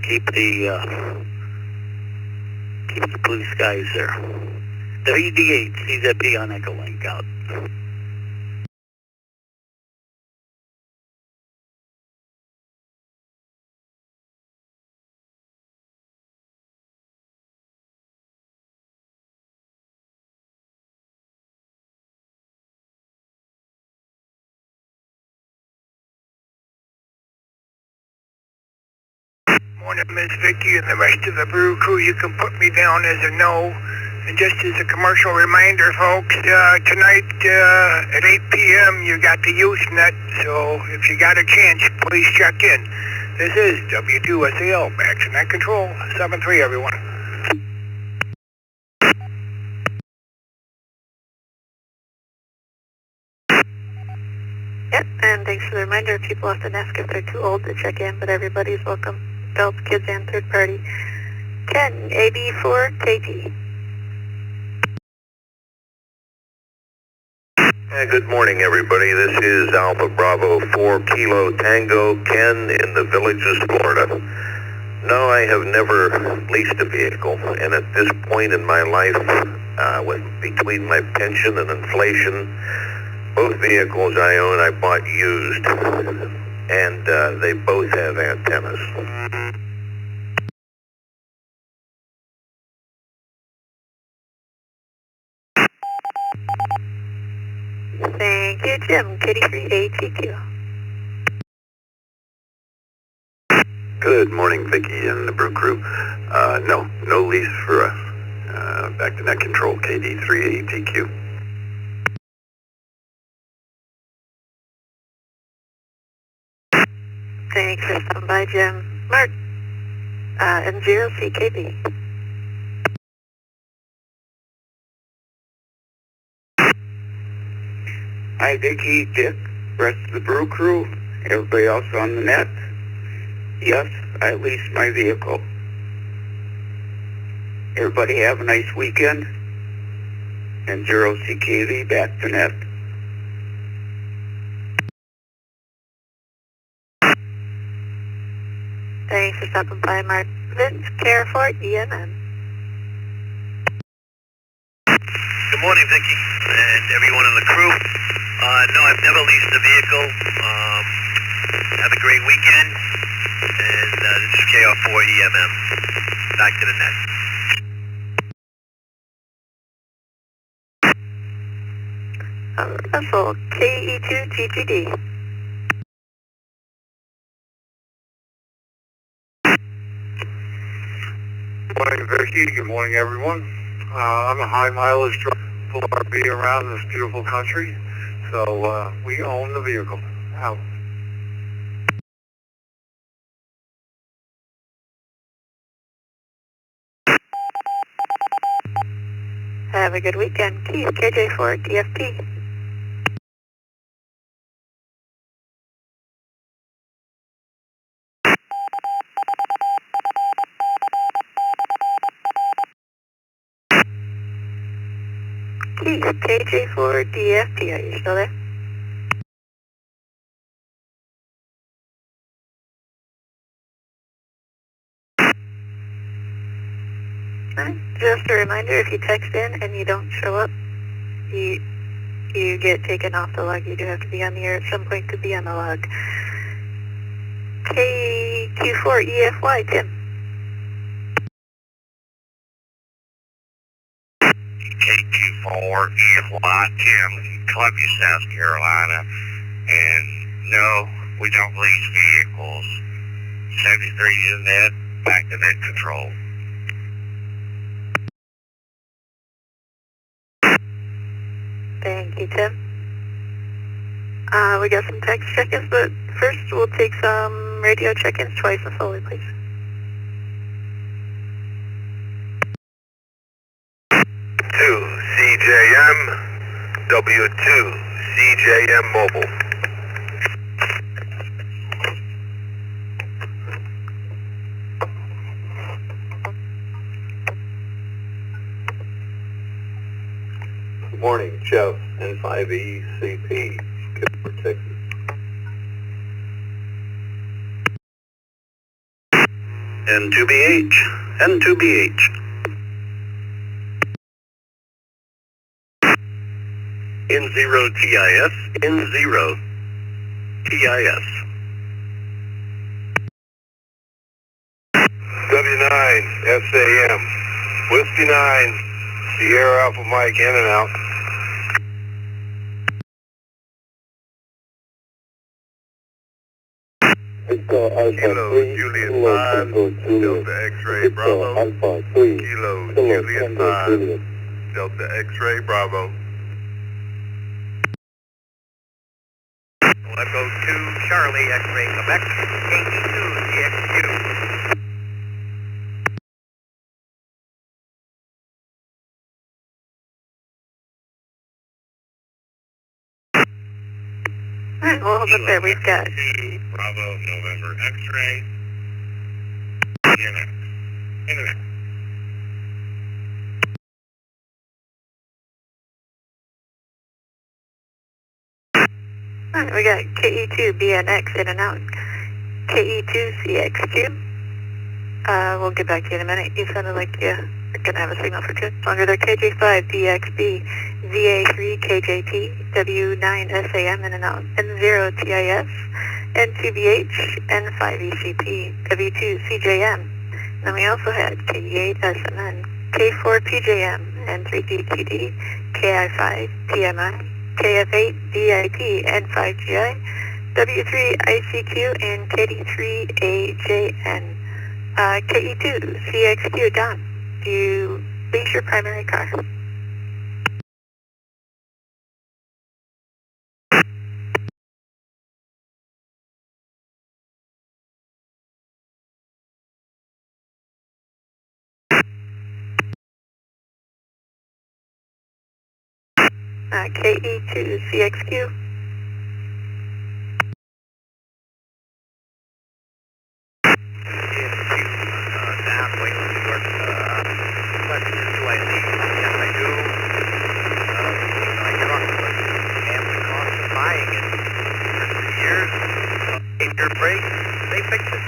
keep the blue skies there. WD8, CZP on Echo Link out. Morning, Miss Vicky and the rest of the Brew Crew. You can put me down as a no. And just as a commercial reminder, folks, tonight at 8 p.m. you got the Usenet, so if you got a chance, please check in. This is W2SAL, back to net control, 7-3, everyone. Yep, and thanks for the reminder. People often ask if they're too old to check in, but everybody's welcome. Adults, kids, and third party. Ken, AB4KT. Good morning, everybody. This is Alpha Bravo 4 Kilo Tango Ken in the Villages, Florida. No, I have never leased a vehicle, and at this point in my life, between my pension and inflation, both vehicles I own I bought used, and they both have antennas. Thank you, Jim. Kitty 3 ATQ. Good morning, Vicky and the Brew Crew. No lease for us. Back to net control, KD3ATQ. Thanks for stopping by, Jim. Mark, M0CKB. Hi, Vicky, Dick, rest of the Brew Crew, everybody else on the net. Yes, I leased my vehicle. Everybody have a nice weekend. And 0CKV back to net. Thanks for stopping by, Mark. Vince, Care4, EMM. Good morning, Vicky, and everyone on the crew. No, I've never leased a vehicle. Have a great weekend. And this is KR4 EMM. Back to the net. Russell, KE2GTD. Good morning, Vicky. Good morning, everyone. I'm a high mileage driver, RV around this beautiful country, so we own the vehicle. Out. Have a good weekend. Keith, KJ4, DFP. Keith, KJ4, DFP. Are you still there? Alright, just a reminder, if you text in and you don't show up, you get taken off the log. You do have to be on the air at some point to be on the log. KQ4EFY, Tim. KQ4EFY, Tim, Columbia, South Carolina. And no, we don't lease vehicles. 73 is net, back to net control. Thank you, Tim. We got some text check-ins, but first we'll take some radio check-ins twice and slowly, please. CJM, W2, CJM Mobile. Good morning, Jeff, N5ECP, Kipper, Texas. N2BH, N2BH. N0TIS, N0TIS. W9, SAM, Whiskey 9, Sierra Alpha Mike, in and out. Kilo Juliet 5, Delta X-Ray Bravo. Kilo Juliet 5, Delta X-Ray Bravo. Echo 2, Charlie, X-ray, Quebec, KE2, CXQ. Alright, we'll hold up there. We've got... Bravo, November, X-ray. Internet. Alright, we got KE2, BNX, in and out. KE2, CXQ. We'll get back to you in a minute. You sounded like you're going to have a signal for two longer there. KJ5, DXB, VA3, KJT, W9, SAM, in and out. N0TIS, N2BH, N5ECP, W2, CJM. Then we also had KE8, SMN, K4, PJM, N3DTD, KI5, TMI, KF8, DIP, N5GI, W3ICQ and KD3AJN. KE2CXQ, Don, do you lease your primary car? KE2CXQ. Your brake, they fixed it. I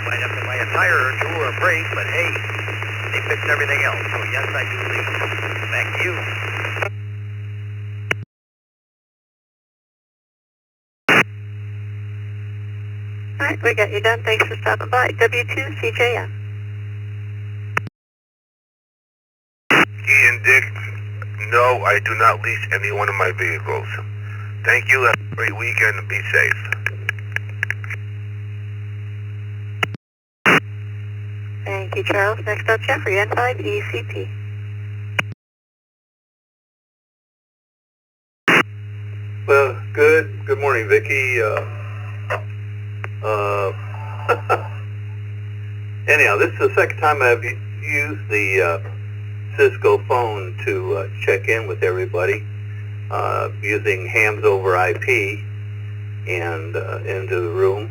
might have to buy a tire or two or a brake, but hey, they fixed everything else. So yes, I do lease. Back to you. Alright, we got you done. Thanks for stopping by. W2CJM. Ian, Dick, no, I do not lease any one of my vehicles. Thank you. Have a great weekend and be safe. Thank you, Charles. Next up, Jeffrey, N5ECP. Well, good morning, Vicky. Anyhow, this is the second time I've used the Cisco phone to check in with everybody, using hams over IP and into the room,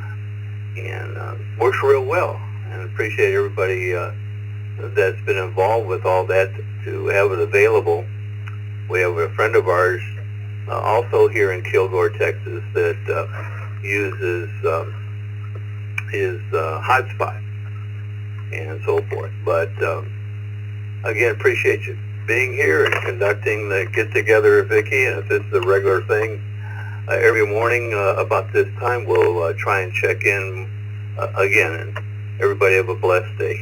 and works real well. And appreciate everybody that's been involved with all that to have it available. We have a friend of ours also here in Kilgore, Texas, that uses his hotspot and so forth. But again, appreciate you being here and conducting the get-together, Vicky. And if this is a regular thing, every morning about this time, we'll try and check in again. And everybody have a blessed day.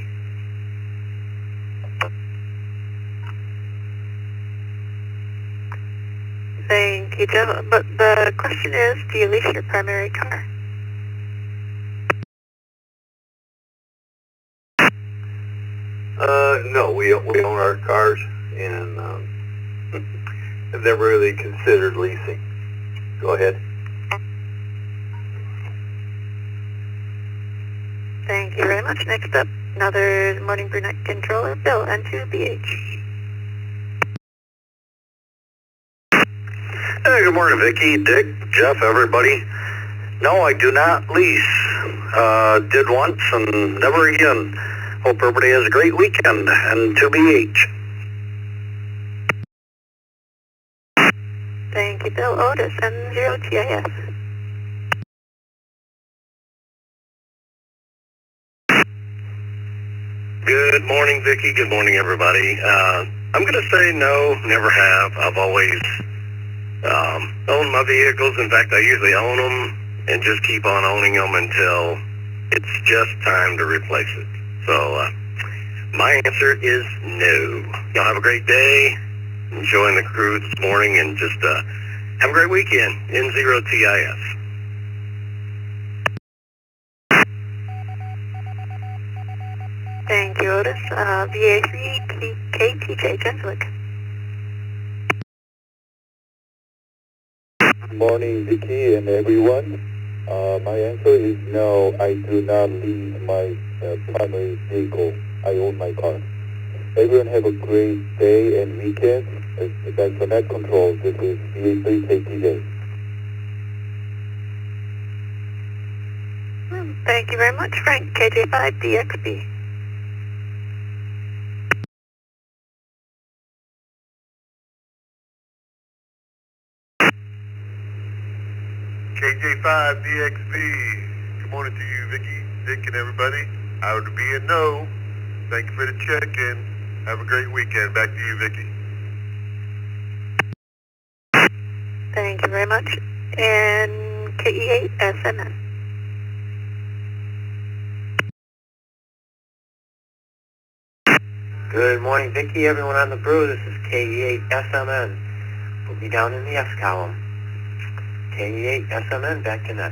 Thank you, Jeff. But the question is, do you lease your primary car? No, we own our cars, and have never really considered leasing. Go ahead. Thank you very much. Next up, another Morning Brew Night Controller, Bill, N2BH. Hey, good morning, Vicky, Dick, Jeff, everybody. No, I do not lease. Did once and never again. Hope everybody has a great weekend, and 2BH. Thank you, Bill. Otis, N0TIS. Good morning, Vicky. Good morning, everybody. I'm going to say no, never have. I've always owned my vehicles. In fact, I usually own them and just keep on owning them until it's just time to replace it. So my answer is no. Y'all have a great day. Enjoying the crew this morning, and just have a great weekend. N0TIS. Thank you, Otis. VA3KTJ, Jenswick. Good morning, Vicky and everyone. My answer is no. I do not lease my primary vehicle. I own my car. Everyone have a great day and weekend. That's the net control. This is VA3KTJ. Thank you very much, Frank. KJ5DXB. KJ5DXB. Good morning to you, Vicky, Dick, and everybody. I would be a no. Thank you for the check-in. Have a great weekend. Back to you, Vicky. Thank you very much. And KE8SMN. Good morning, Vicky, everyone on the brew. This is KE8SMN. We'll be down in the S column. K8SMN, back to net.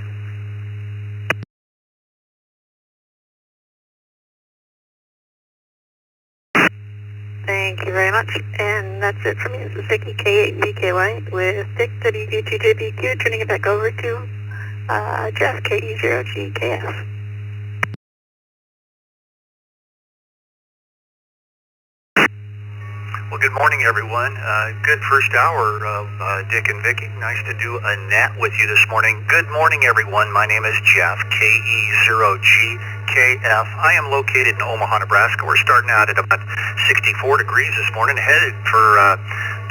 Thank you very much. And that's it for me. This is Vicky, K8BKY, with Dick, WD2JBQ, turning it back over to Jeff, KE0GKF. Well, good morning, everyone. Good first hour of Dick and Vicky. Nice to do a nat with you this morning. Good morning, everyone. My name is Jeff, KE0GKF. I am located in Omaha, Nebraska. We're starting out at about 64 degrees this morning, headed for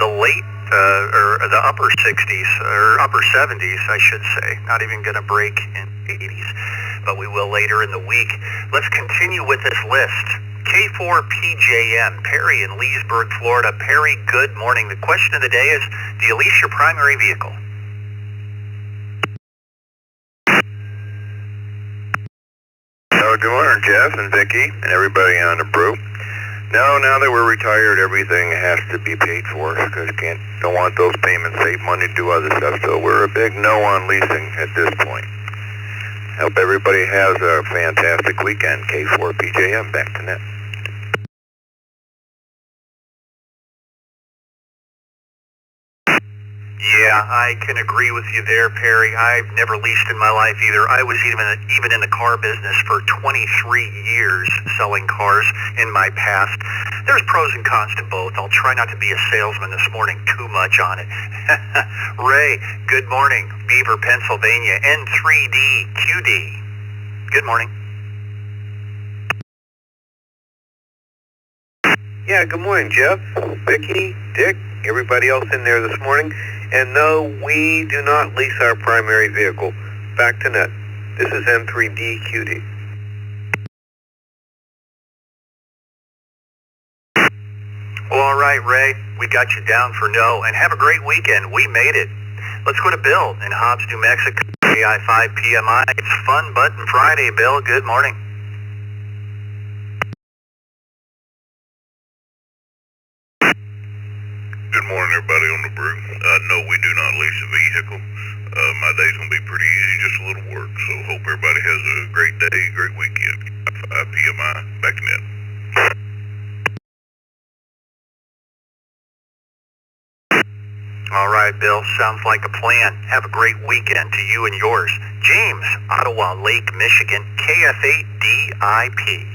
the late or the upper 60s, or upper 70s, I should say. Not even going to break in 80s, but we will later in the week. Let's continue with this list. K4PJM, Perry in Leesburg, Florida. Perry, good morning. The question of the day is, do you lease your primary vehicle? Good morning, Jeff and Vicky and everybody on the brew. No, now that we're retired, everything has to be paid for because don't want those payments, save money, do other stuff. So we're a big no on leasing at this point. Hope everybody has a fantastic weekend. K4PJM, back to net. Yeah, I can agree with you there, Perry. I've never leased in my life either. I was even in the car business for 23 years selling cars in my past. There's pros and cons to both. I'll try not to be a salesman this morning too much on it. Ray, good morning. Beaver, Pennsylvania, N3DQD. Good morning. Yeah, good morning, Jeff, Vicky, Dick, everybody else in there this morning. And no, we do not lease our primary vehicle. Back to net. This is N3DQD. Well, all right, Ray, we got you down for no, and have a great weekend. We made it. Let's go to Bill in Hobbs, New Mexico, AI5 PMI. It's Fun Button Friday, Bill. Good morning. Good morning, everybody on the brew. No, we do not lease a vehicle. My day's going to be pretty easy, just a little work. So hope everybody has a great day, great weekend. 5 PMI, back to net. All right, Bill. Sounds like a plan. Have a great weekend to you and yours. James, Ottawa, Lake, Michigan, KF8DIP.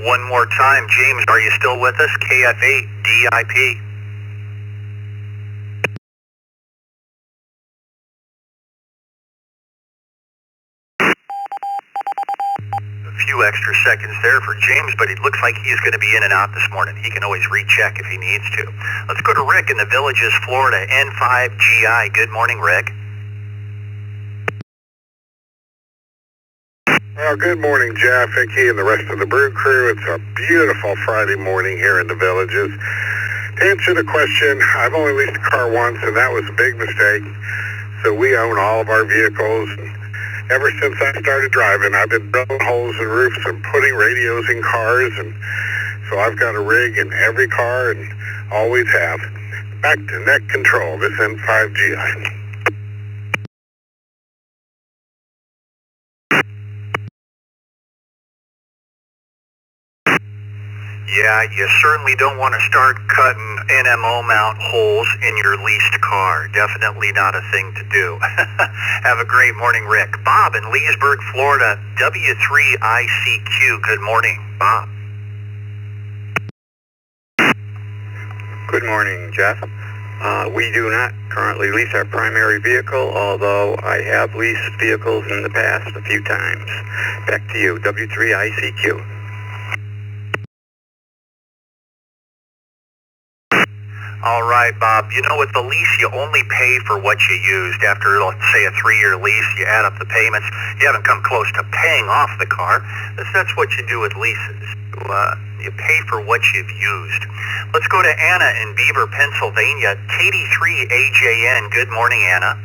One more time, James, are you still with us? KF8DIP. A few extra seconds there for James, but it looks like he's going to be in and out this morning. He can always recheck if he needs to. Let's go to Rick in the Villages, Florida, N5GI. Good morning, Rick. Well, good morning, Jeff, Vicky, and the rest of the brew crew. It's a beautiful Friday morning here in the Villages. To answer the question, I've only leased a car once, and that was a big mistake. So we own all of our vehicles. Ever since I started driving, I've been drilling holes in roofs and putting radios in cars, and so I've got a rig in every car and always have. Back to net control, this N5GI. Yeah, you certainly don't want to start cutting NMO mount holes in your leased car. Definitely not a thing to do. Have a great morning, Rick. Bob in Leesburg, Florida, W3ICQ. Good morning, Bob. Good morning, Jeff. We do not currently lease our primary vehicle, although I have leased vehicles in the past a few times. Back to you, W3ICQ. All right, Bob. You know, with the lease, you only pay for what you used. After, let's say, a 3-year lease, you add up the payments. You haven't come close to paying off the car. That's what you do with leases. You pay for what you've used. Let's go to Anna in Beaver, Pennsylvania, KD3AJN. Good morning, Anna.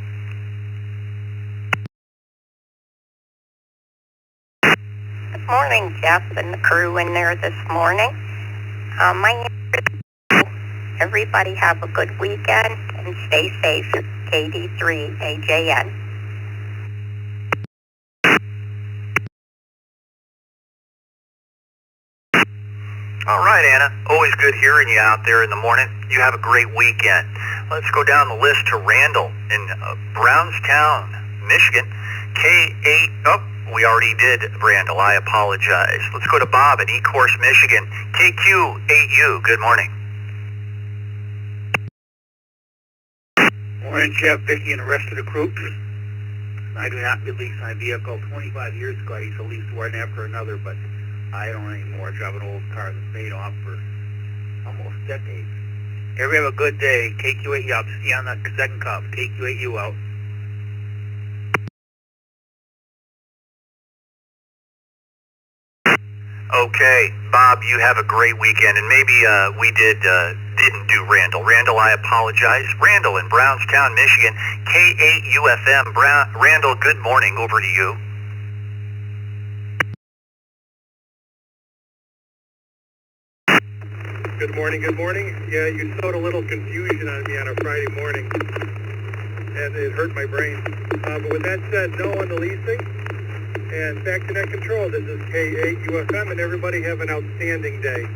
Good morning, Jeff and the crew in there this morning. My everybody have a good weekend and stay safe. KD3AJN. All right, Anna. Always good hearing you out there in the morning. You have a great weekend. Let's go down the list to Randall in Brownstown, Michigan. K8. Oh, we already did Randall. I apologize. Let's go to Bob in Ecorse, Michigan. KQ8U. Good morning. Morning, Jeff, Vicky, and the rest of the crew. I do not release my vehicle. 25 years ago, I used to lease one after another, but I don't anymore. I drive an old car that's paid off for almost decades. Everybody have a good day. KQ8U, I'll see you on the second cup. KQ8U out. Okay, Bob, you have a great weekend, and maybe we didn't do Randall. Randall, I apologize. Randall in Brownstown, Michigan, K8UFM. Randall, good morning. Over to you. Good morning, good morning. Yeah, you sowed a little confusion on me on a Friday morning, and it hurt my brain. But with that said, no on the leasing, and back to net control. This is K8UFM, and everybody have an outstanding day.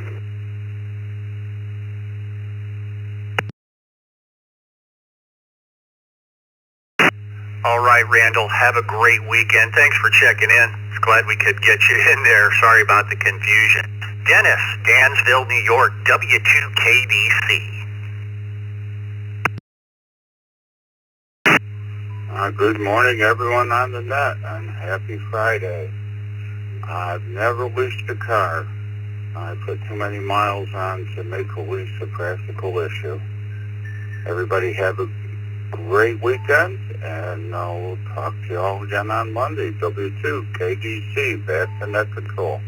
All right, Randall, have a great weekend. Thanks for checking in. It's glad we could get you in there. Sorry about the confusion. Dennis, Dansville, New York, W2KBC. Good morning, everyone on the net, and happy Friday. I've never leased a car. I put too many miles on to make a lease a practical issue. Everybody have a great weekend, and we'll talk to you all again on Monday. W2KDC, back to net control.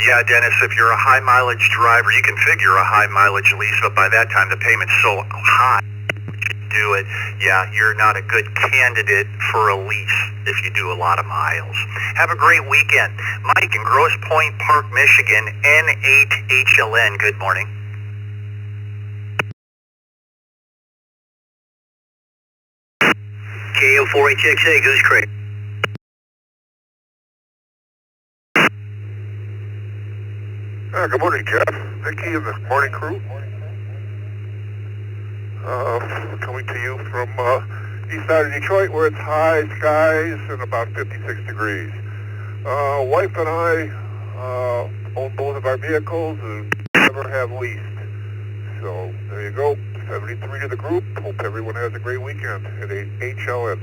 Yeah, Dennis, if you're a high mileage driver, you can figure a high mileage lease, but by that time the payment's so high to do it, yeah, you're not a good candidate for a lease if you do a lot of miles. Have a great weekend. Mike in Grosse Pointe Park, Michigan, N8HLN, good morning. KO4HXA, Goose Creek. Good morning, Jeff, Vicky, and the morning crew. Coming to you from east side of Detroit, where it's high skies and about 56 degrees. Wife and I own both of our vehicles and never have leased. So there you go, 73 to the group. Hope everyone has a great weekend at HLN.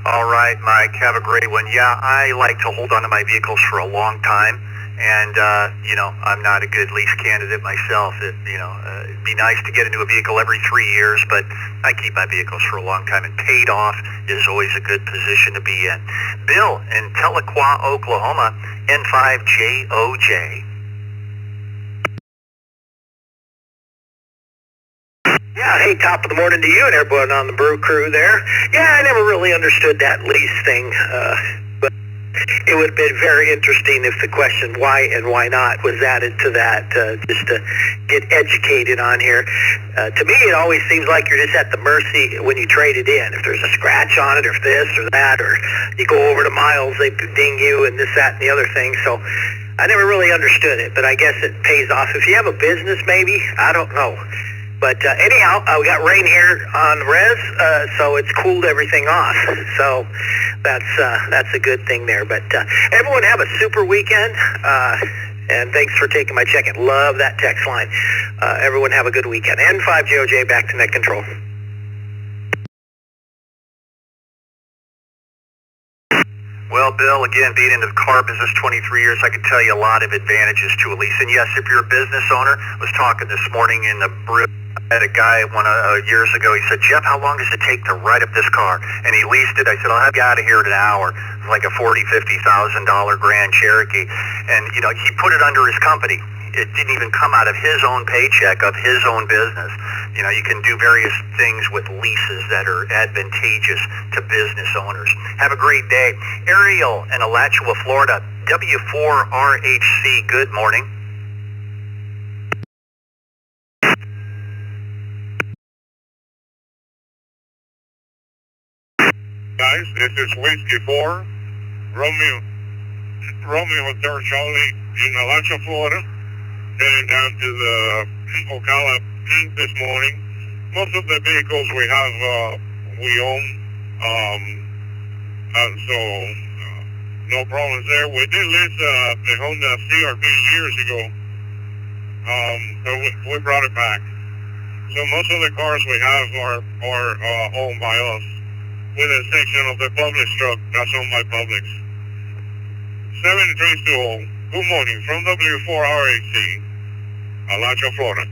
All right, Mike, have a great one. Yeah, I like to hold on to my vehicles for a long time, and, I'm not a good lease candidate myself. It'd be nice to get into a vehicle every 3 years, but I keep my vehicles for a long time, and paid off is always a good position to be in. Bill in Tahlequah, Oklahoma, N5JOJ. Yeah, hey, top of the morning to you and everyone on the brew crew there. Yeah, I never really understood that lease thing, but it would have been very interesting if the question why and why not was added to that, just to get educated on here. To me, it always seems like you're just at the mercy when you trade it in. If there's a scratch on it, or if this or that, or you go over the miles, they ding you and this, that, and the other thing. So I never really understood it, but I guess it pays off. If you have a business, maybe, I don't know. But anyhow, we got rain here on the res, so it's cooled everything off. So that's a good thing there. But everyone have a super weekend, and thanks for taking my check-in. Love that text line. Everyone have a good weekend. N5JOJ, back to net control. Well, Bill, again, being in the car business 23 years, I can tell you a lot of advantages to a lease. And yes, if you're a business owner, I was talking this morning in the brew. I had a guy years ago, he said, Jeff, how long does it take to write up this car? And he leased it. I said, I'll have you out of here in an hour. It's like a $40,000, $50,000 Grand Cherokee. And, he put it under his company. it didn't even come out of his own paycheck of his own business. You know, you can do various things with leases that are advantageous to business owners. Have a great day. Ariel in Alachua, Florida, W4RHC, good morning. Guys, this is Whiskey 4, Romeo Hotel Charlie in Alachua, Florida, heading down to the Ocala Pink this morning. Most of the vehicles we have, we own, so no problems there. We did lease the Honda CRV years ago, but we brought it back. So most of the cars we have are owned by us, with a section of the Publix truck that's owned by Publix. 7320, good morning from W4RHC, Alachua, Florida.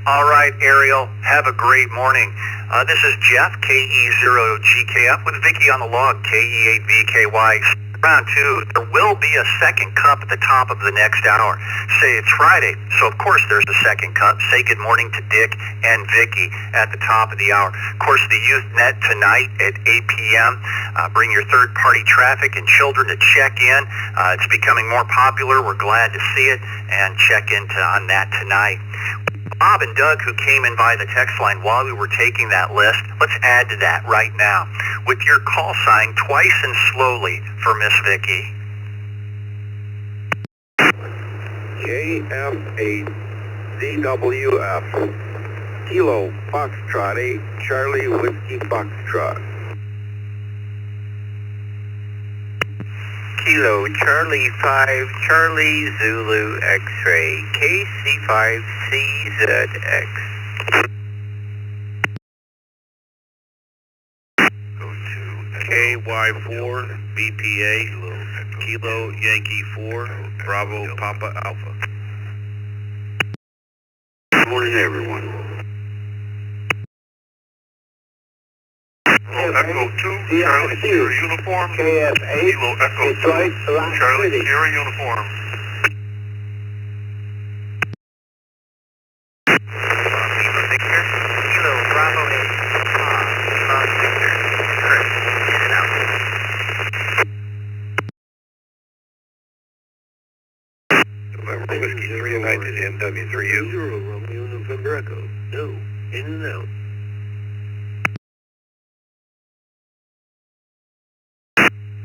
All right, Ariel, have a great morning. This is Jeff, KE0GKF, with Vicky on the log, KE8VKY. Round 2, there will be a second cup at the top of the next hour. Say it's Friday, so of course there's a second cup. Say good morning to Dick and Vicky at the top of the hour. Of course, the Youth Net tonight at 8 p.m. Bring your third-party traffic and children to check in. It's becoming more popular. We're glad to see it, and check in on that tonight. Bob and Doug, who came in via the text line while we were taking that list, let's add to that right now with your call sign twice and slowly for Miss Vicky. JF8ZWF, Kilo Foxtrot 8, Charlie Whiskey Foxtrot. Kilo Charlie 5, Charlie Zulu X-Ray, KC5CZX. KY4, BPA, Kilo Yankee 4, Bravo Papa Alpha. Good morning, everyone. Echo 2, Charlie Sierra Uniform. KF8, Kilo Echo 2, Charlie Sierra Uniform. Kilo Bravo 8, Victor, Chris, in and out. November Whiskey 3 United NW3U. 0 Romeo November Echo. No, in and out.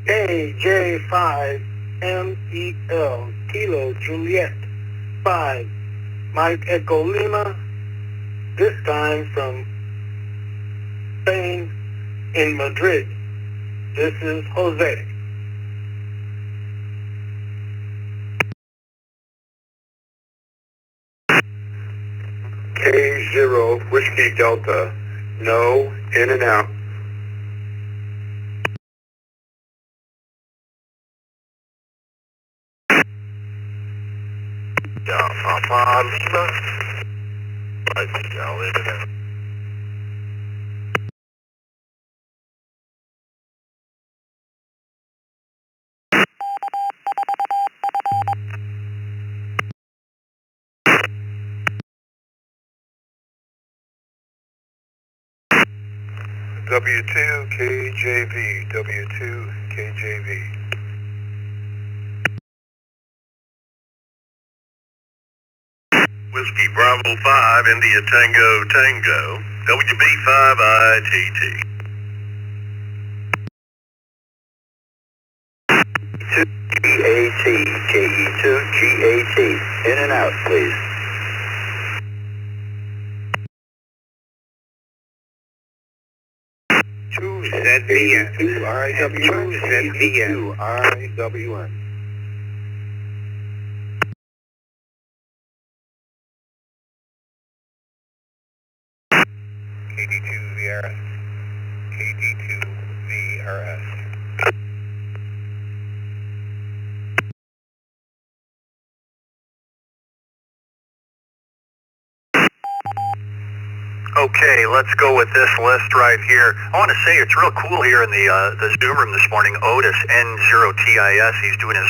AJ5MEL, Kilo Juliet 5, Mike Echo Lima, this time from Spain in Madrid. This is Jose. K0 Whiskey Delta, no, in and out. Papa Lima, let's go in and out. W2 KJV, W2 KJV. Whiskey Bravo 5, India Tango Tango, WB5ITT. GAT, KE2 GAT, in and out, please. ZBN, 2RIWN, ZBN, 2RIWN. KD2VRS, KD2VRS. Okay, let's go with this list right here. I want to say it's real cool here in the Zoom room this morning. Otis, N0TIS, he's doing his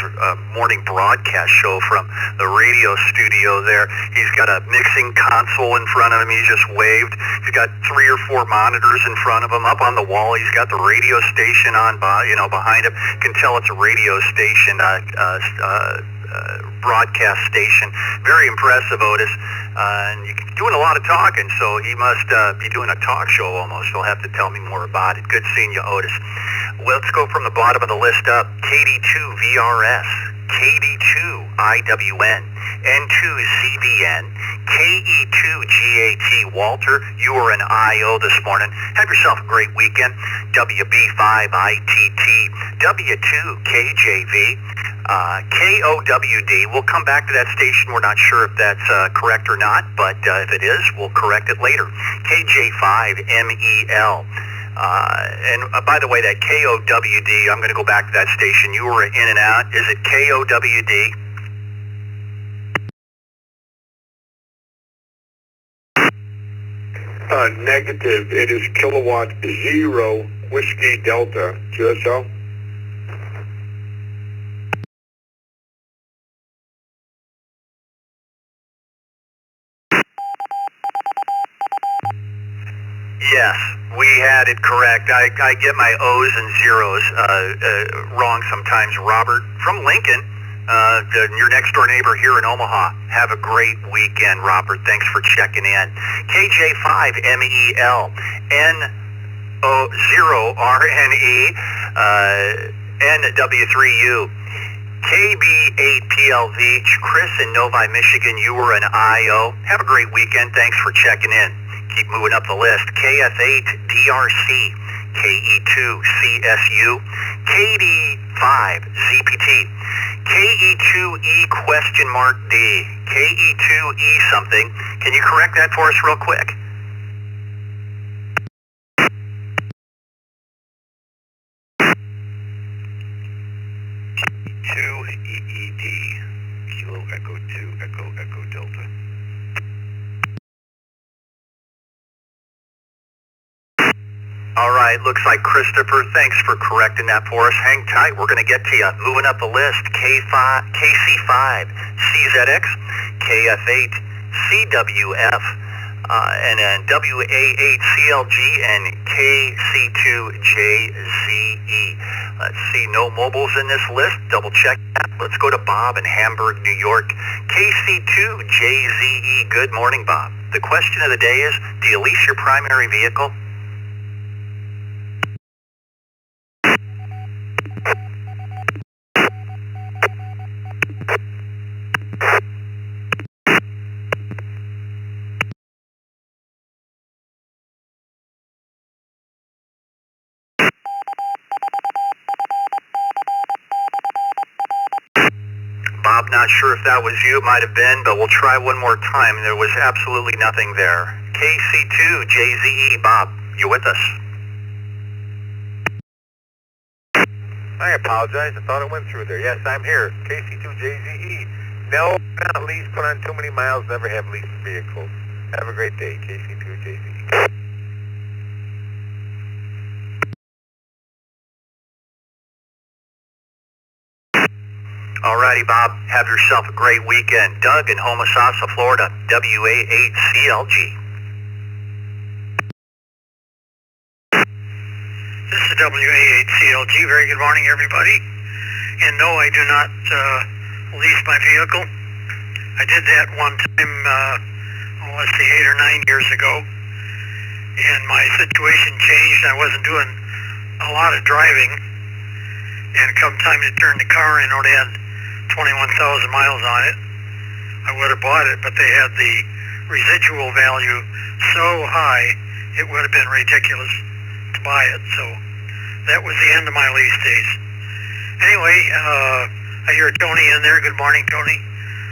morning broadcast show from the radio studio there. He's got a mixing console in front of him. He just waved. He's got 3 or 4 monitors in front of him. Up on the wall, he's got the radio station on, behind him. You can tell it's a radio station, broadcast station. Very impressive, Otis. And you're doing a lot of talking, so he must be doing a talk show almost. He'll have to tell me more about it. Good seeing you, Otis. Let's go from the bottom of the list up. KD2VRS, KD2IWN, N2CBN, KE2GAT. Walter, you were an IO this morning. Have yourself a great weekend. WB5ITT, W2KJV, KOWD. We'll come back to that station. We're not sure if that's correct or not, but if it is, we'll correct it later. KJ5MEL. And by the way, that KOWD, I'm going to go back to that station. You were in and out. Is it KOWD? Negative. It is kilowatt 0 Whiskey Delta QSL. Yes, we had it correct. I get my O's and zeros wrong sometimes. Robert from Lincoln, your next door neighbor here in Omaha. Have a great weekend, Robert. Thanks for checking in. KJ5MEL, N0RNE, NW3U. KB8PLV, Chris in Novi, Michigan, you were an IO. Have a great weekend. Thanks for checking in. Keep moving up the list. KF8DRC, KE2CSU, KD5ZPT, KE2E question mark D, KE2E something. Can you correct that for us real quick? EED, Kilo Echo 2, Echo Delta. All right, looks like Christopher, thanks for correcting that for us. Hang tight, we're going to get to you. Moving up the list, KC5, CZX, KF8, CWF, and then WA8, CLG, and KC2JZE. Let's see, no mobiles in this list. Double check that. Let's go to Bob in Hamburg, New York. KC2JZE, good morning, Bob. The question of the day is, do you lease your primary vehicle? Bob, not sure if that was you. It might have been, but we'll try one more time. There was absolutely nothing there. KC2JZE, Bob, you with us? I apologize. I thought it went through there. Yes, I'm here. KC2JZE. No, not lease. Put on too many miles. Never have leased vehicles. Have a great day. KC2JZE. Alrighty, Bob. Have yourself a great weekend. Doug in Homosassa, Florida. WA8CLG. This is WA8CLG. Very good morning, everybody. And no, I do not lease my vehicle. I did that one time, let's see, 8 or 9 years ago. And my situation changed. I wasn't doing a lot of driving. And come time to turn the car in, it had 21,000 miles on it. I would have bought it, but they had the residual value so high, it would have been ridiculous to buy it. So that was the end of my lease days. Anyway, I hear Tony in there. Good morning, Tony.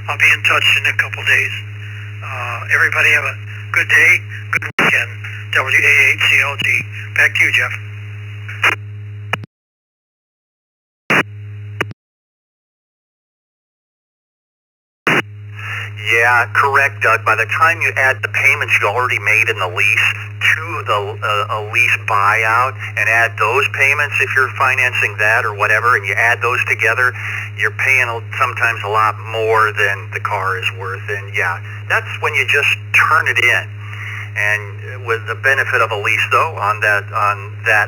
I'll be in touch in a couple days. Everybody have a good day, good weekend. WA8CLG. Back to you, Jeff. Yeah, correct, Doug. By the time you add the payments you already made in the lease to the lease buyout and add those payments, if you're financing that or whatever, and you add those together, you're paying sometimes a lot more than the car is worth. And yeah, that's when you just turn it in. And with the benefit of a lease, though, on that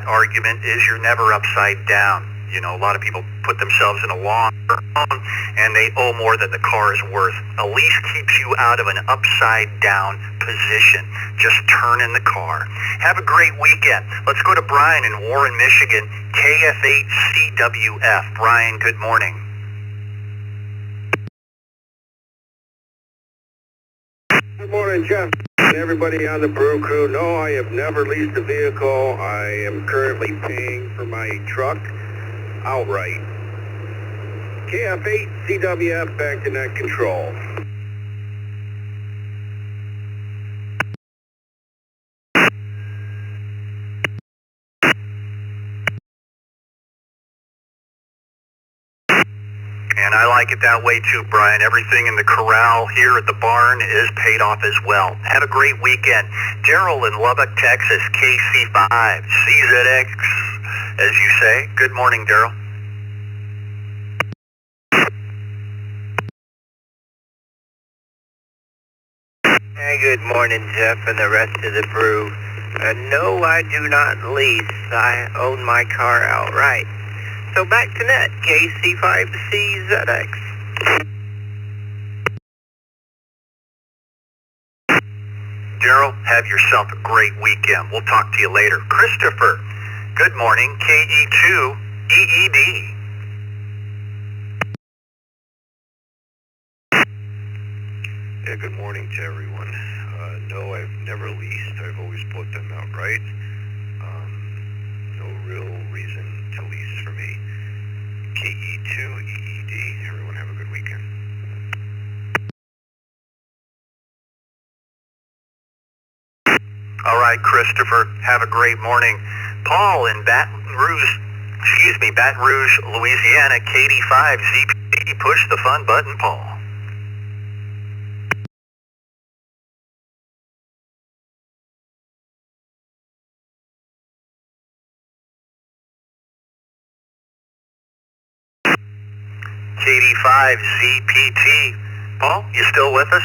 argument is you're never upside down. You know, a lot of people put themselves in a long loan and they owe more than the car is worth. A lease keeps you out of an upside down position. Just turn in the car. Have a great weekend. Let's go to Brian in Warren, Michigan, KF8CWF. Brian, good morning. Good morning, Jeff. And everybody on the Brew Crew. No, I have never leased a vehicle. I am currently paying for my truck outright. KF8CWF, back to net control. And I like it that way too, Brian. Everything in the corral here at the barn is paid off as well. Have a great weekend. Daryl in Lubbock, Texas, KC5, CZX, as you say. Good morning, Daryl. Hey, good morning, Jeff, and the rest of the brew. No, I do not lease. I own my car outright. So back to net, KC5CZX. Daryl, have yourself a great weekend. We'll talk to you later. Christopher, good morning, KE2EED. Yeah, good morning to everyone. No, I've never leased. I've always bought them outright. No real reason to lease for me. KE2EED. Everyone have a good weekend. All right, Christopher, have a great morning. Paul in Baton Rouge, Louisiana, KD5ZP. Push the fun button, Paul. KD5ZPT. Paul, you still with us?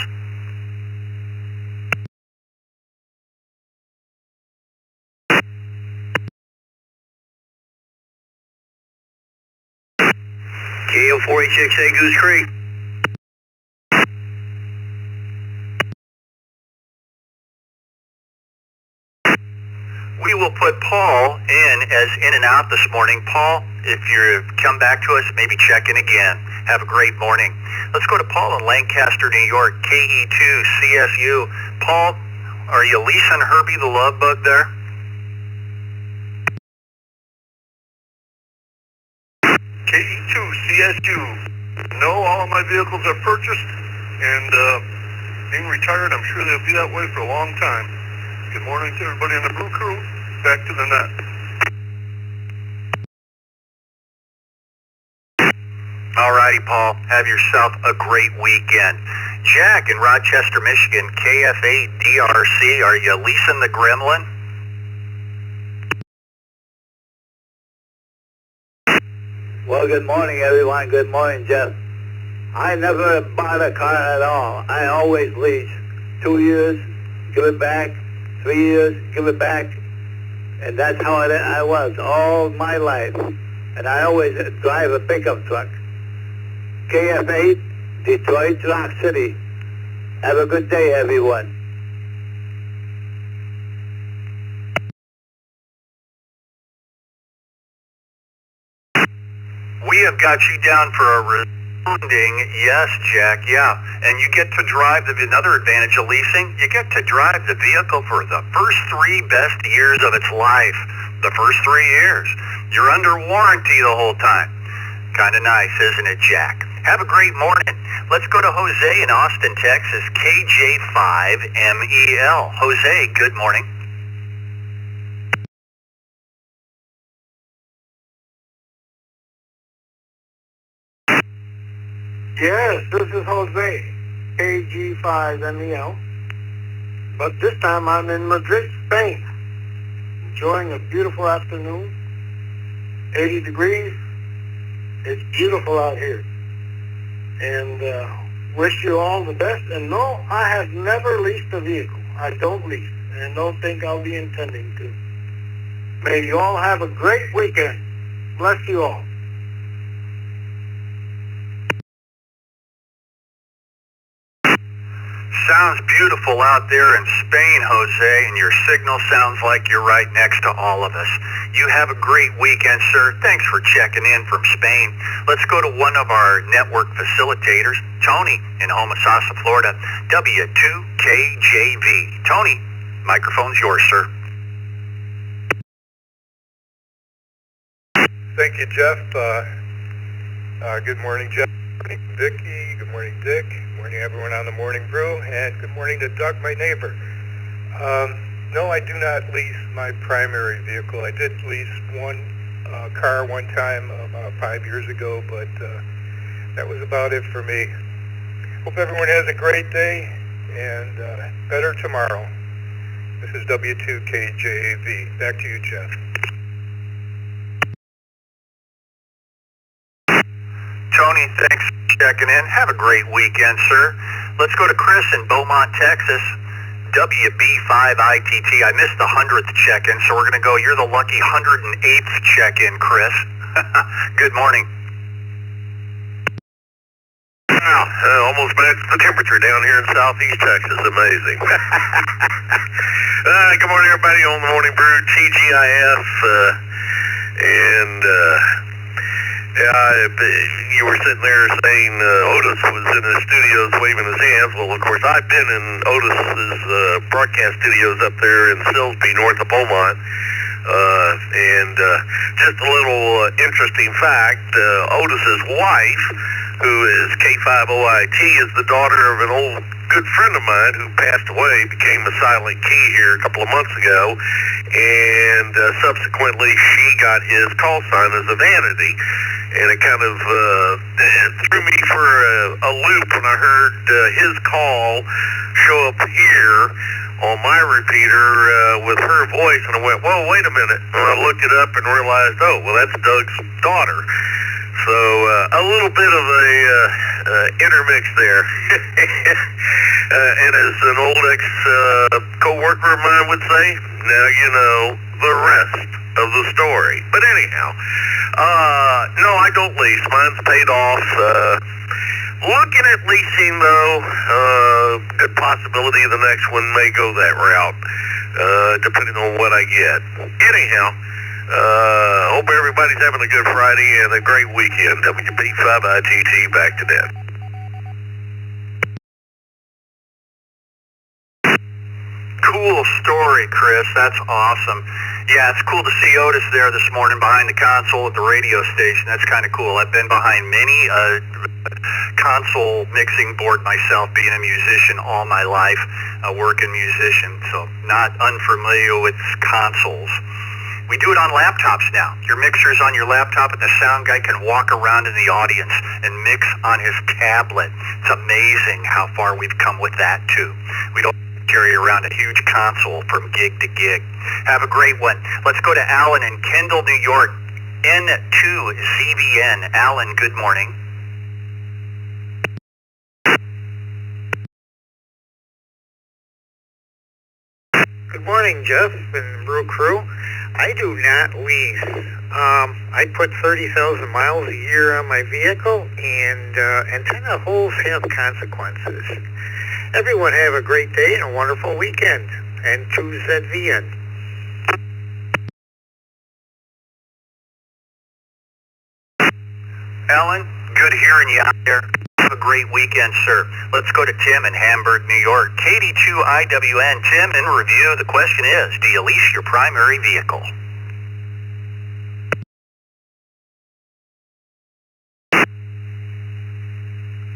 KO4HXA Goose Creek. We will put Paul in as in and out this morning. Paul, if you come back to us, maybe check in again. Have a great morning. Let's go to Paul in Lancaster, New York, KE2CSU. Paul, are you leasing Herbie the Love Bug there? KE2CSU. No, all of my vehicles are purchased, and being retired, I'm sure they'll be that way for a long time. Good morning to everybody in the Brew Crew. Back to the net. All righty, Paul. Have yourself a great weekend. Jack in Rochester, Michigan, KF8DRC. Are you leasing the Gremlin? Well, good morning, everyone. Good morning, Jeff. I never bought a car at all. I always lease. 2 years, give it back. 3 years, give it back. And that's how I was all my life. And I always drive a pickup truck. KF8, Detroit, Rock City. Have a good day, everyone. We have got you down for a resounding yes, Jack, yeah. And you get to drive, another advantage of leasing, you get to drive the vehicle for the first 3 best years of its life. The first 3 years. You're under warranty the whole time. Kind of nice, isn't it, Jack? Have a great morning. Let's go to Jose in Austin, Texas, KJ5MEL. Jose, good morning. Yes, this is Jose. KG5MEL. But this time I'm in Madrid, Spain. Enjoying a beautiful afternoon. 80 degrees. It's beautiful out here. And wish you all the best. And no, I have never leased a vehicle. I don't lease. And don't think I'll be intending to. May you all have a great weekend. Bless you all. Sounds beautiful out there in Spain, Jose, and your signal sounds like you're right next to all of us. You have a great weekend, sir. Thanks for checking in from Spain. Let's go to one of our network facilitators, Tony in Homosassa, Florida, W2KJV. Tony, microphone's yours, sir. Thank you, Jeff. Good morning, Jeff. Good morning, Vicki. Good morning, Dick. Good morning, everyone on the Morning Brew. And good morning to Doug, my neighbor. No, I do not lease my primary vehicle. I did lease one car one time about 5 years ago, but that was about it for me. Hope everyone has a great day and better tomorrow. This is W2KJAV. Back to you, Jeff. Tony, thanks for checking in. Have a great weekend, sir. Let's go to Chris in Beaumont, Texas, WB5ITT. I missed the 100th check-in, so we're going to go. You're the lucky 108th check-in, Chris. Good morning. Wow, almost back to the temperature down here in southeast Texas. Amazing. Good morning, everybody on the Morning Brew, TGIF, and you were sitting there saying Otis was in the studios waving his hands. Well, of course, I've been in Otis's broadcast studios up there in Silsbee, north of Beaumont. And just a little interesting fact, Otis's wife, who is K5OIT, is the daughter of an old good friend of mine who passed away, became a silent key here a couple of months ago, and subsequently she got his call sign as a vanity. And it kind of threw me for a loop when I heard his call show up here on my repeater with her voice, and I went, whoa, wait a minute. And I looked it up and realized, oh, well, that's Doug's daughter. So a little bit of a intermix there. And as an old co-worker of mine would say, now you know the rest of the story. But anyhow, no, I don't lease. Mine's paid off. Looking at leasing, though, good possibility the next one may go that route, depending on what I get. Anyhow, hope everybody's having a good Friday and a great weekend. WB5ITT, back to that. Cool story, Chris. That's awesome. Yeah, it's cool to see Otis there this morning behind the console at the radio station. That's kind of cool. I've been behind many console mixing board myself, being a musician all my life, a working musician, so not unfamiliar with consoles. We do it on laptops now. Your mixer's on your laptop, and the sound guy can walk around in the audience and mix on his tablet. It's amazing how far we've come with that, too. We don't carry around a huge console from gig to gig. Have a great one. Let's go to Alan in Kendall, New York. N2ZBN. Alan, good morning. Good morning, Jeff and Brew Crew. I do not lease. I put 30,000 miles a year on my vehicle, and antenna holes have consequences. Everyone have a great day and a wonderful weekend. And N2ZVN. Alan, good hearing you out there. Have a great weekend, sir. Let's go to Tim in Hamburg, New York. KD2IWN. Tim, in review, the question is, do you lease your primary vehicle?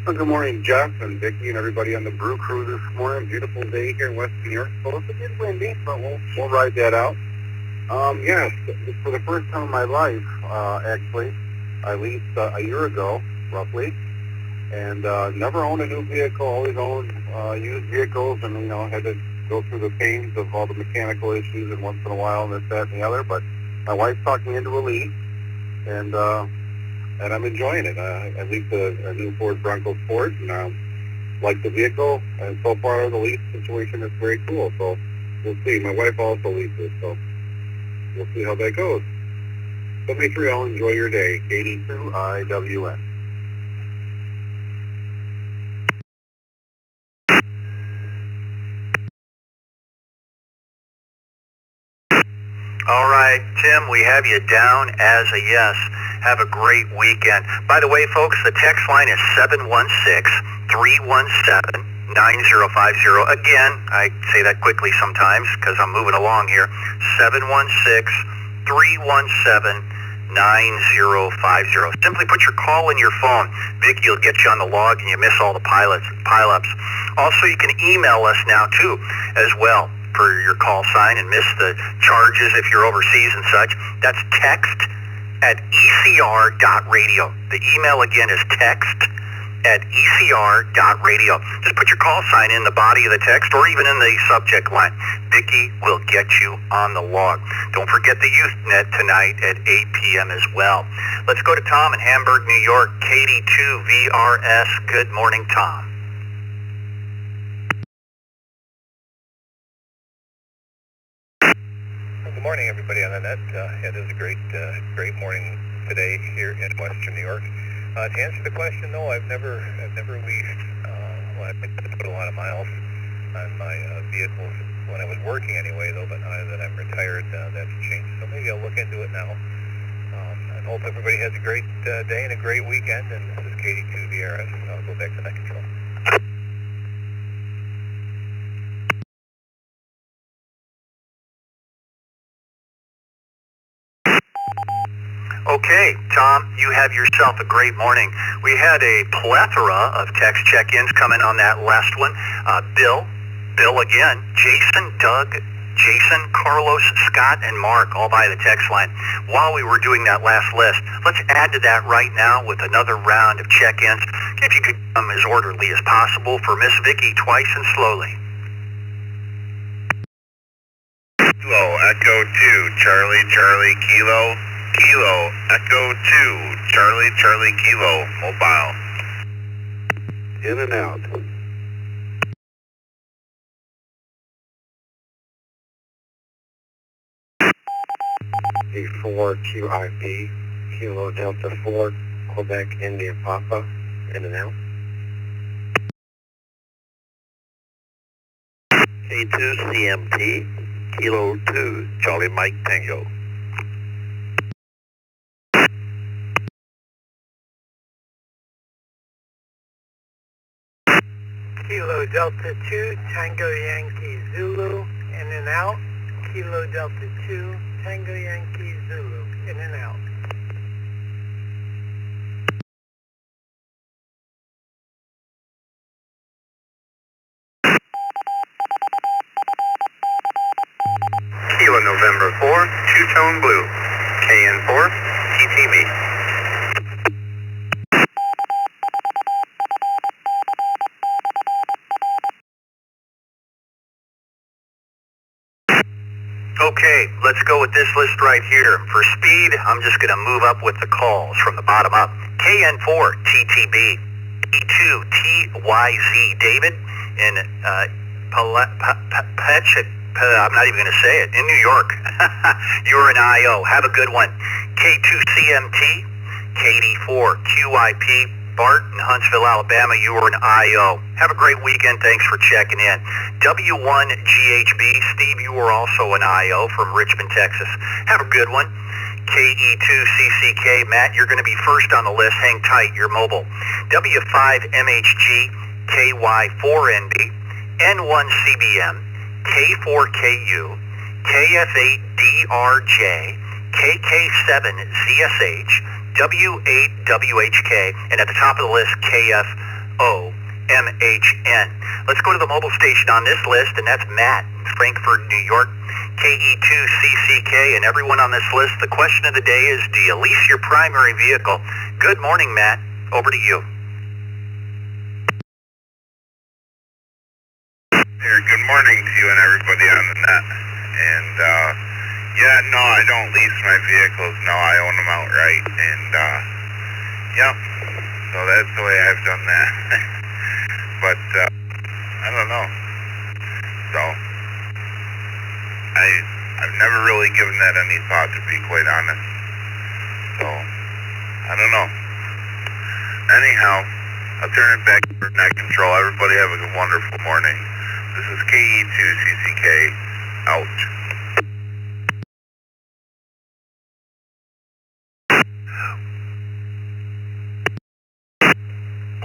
Well, good morning, Jeff and Vicki and everybody on the Brew Crew this morning. Beautiful day here in West New York. So it's a bit windy, but we'll ride that out. Yes, for the first time in my life, actually, I leased a year ago, roughly. and never owned a new vehicle, always owned used vehicles, and, had to go through the pains of all the mechanical issues and once in a while this, that, and the other, but my wife talked me into a lease, and I'm enjoying it. I leased a new Ford Bronco Sport, and like the vehicle, and so far the lease situation is very cool, so we'll see. My wife also leases, so we'll see how that goes. 73L, enjoy your day. 82 IWN. All right, Tim, we have you down as a yes. Have a great weekend. By the way, folks, the text line is 716-317-9050. Again, I say that quickly sometimes because I'm moving along here. 716-317-9050. Simply put your call in your phone. Vicky will get you on the log and you miss all the pileups. Also, you can email us now, too, as well, for your call sign and miss the charges if you're overseas and such. That's text@ecr.radio. The email again is text@ecr.radio. Just put your call sign in the body of the text or even in the subject line. Vicky will get you on the log. Don't forget the Youth Net tonight at 8 p.m. as well. Let's go to Tom in Hamburg, New York, KD2 VRS. Good morning, Tom. Good morning, everybody on the net. It is a great morning today here in Western New York. To answer the question, no, I've never leased. Well, I think I put a lot of miles on my vehicles when I was working anyway, though. But now that I'm retired, that's changed. So maybe I'll look into it now. I hope everybody has a great day and a great weekend. And this is KD2 VRS. I'll go back to that control. Okay, Tom, you have yourself a great morning. We had a plethora of text check-ins coming on that last one. Bill again, Jason, Doug, Jason, Carlos, Scott, and Mark, all by the text line. While we were doing that last list, let's add to that right now with another round of check-ins. If you could come as orderly as possible for Miss Vicky twice and slowly. Kilo, Echo 2, Charlie, Charlie, Kilo. Kilo, Echo 2, Charlie, Charlie, Kilo, mobile. In and out. E4 QIP, Kilo Delta 4, Quebec, India, Papa, in and out. K2 CMT, Kilo 2, Charlie Mike Tango. Kilo Delta 2, Tango Yankee Zulu, in and out. Kilo Delta 2, Tango Yankee Zulu, in and out. Kilo November 4, two-tone blue. KN4, TTB. Okay, let's go with this list right here. For speed, I'm just going to move up with the calls from the bottom up. KN4, TTB. E2, TYZ, David, in I'm not even going to say it, in New York. You're an IO. Have a good one. K2, CMT, KD4, QIP, Bart in Huntsville, Alabama, you were an IO. Have a great weekend. Thanks for checking in. W1GHB, Steve, you were also an IO from Richmond, Texas. Have a good one. KE2CCK, Matt, you're going to be first on the list. Hang tight. You're mobile. W5MHG, KY4NB, N1CBM, K4KU, KF8DRJ, KK7ZSH, W8WHK, and at the top of the list, KFOMHN. Let's go to the mobile station on this list, and that's Matt in Frankfurt, New York, KE2CCK, and everyone on this list. The question of the day is, do you lease your primary vehicle? Good morning, Matt. Over to you. Good morning to you and everybody on the net. And, yeah, no, I don't lease my vehicles. No, I own them outright. And, yeah, so that's the way I've done that. But, I don't know. So, I've never really given that any thought, to be quite honest. So, I don't know. Anyhow, I'll turn it back to net control. Everybody have a wonderful morning. This is KE2CCK out.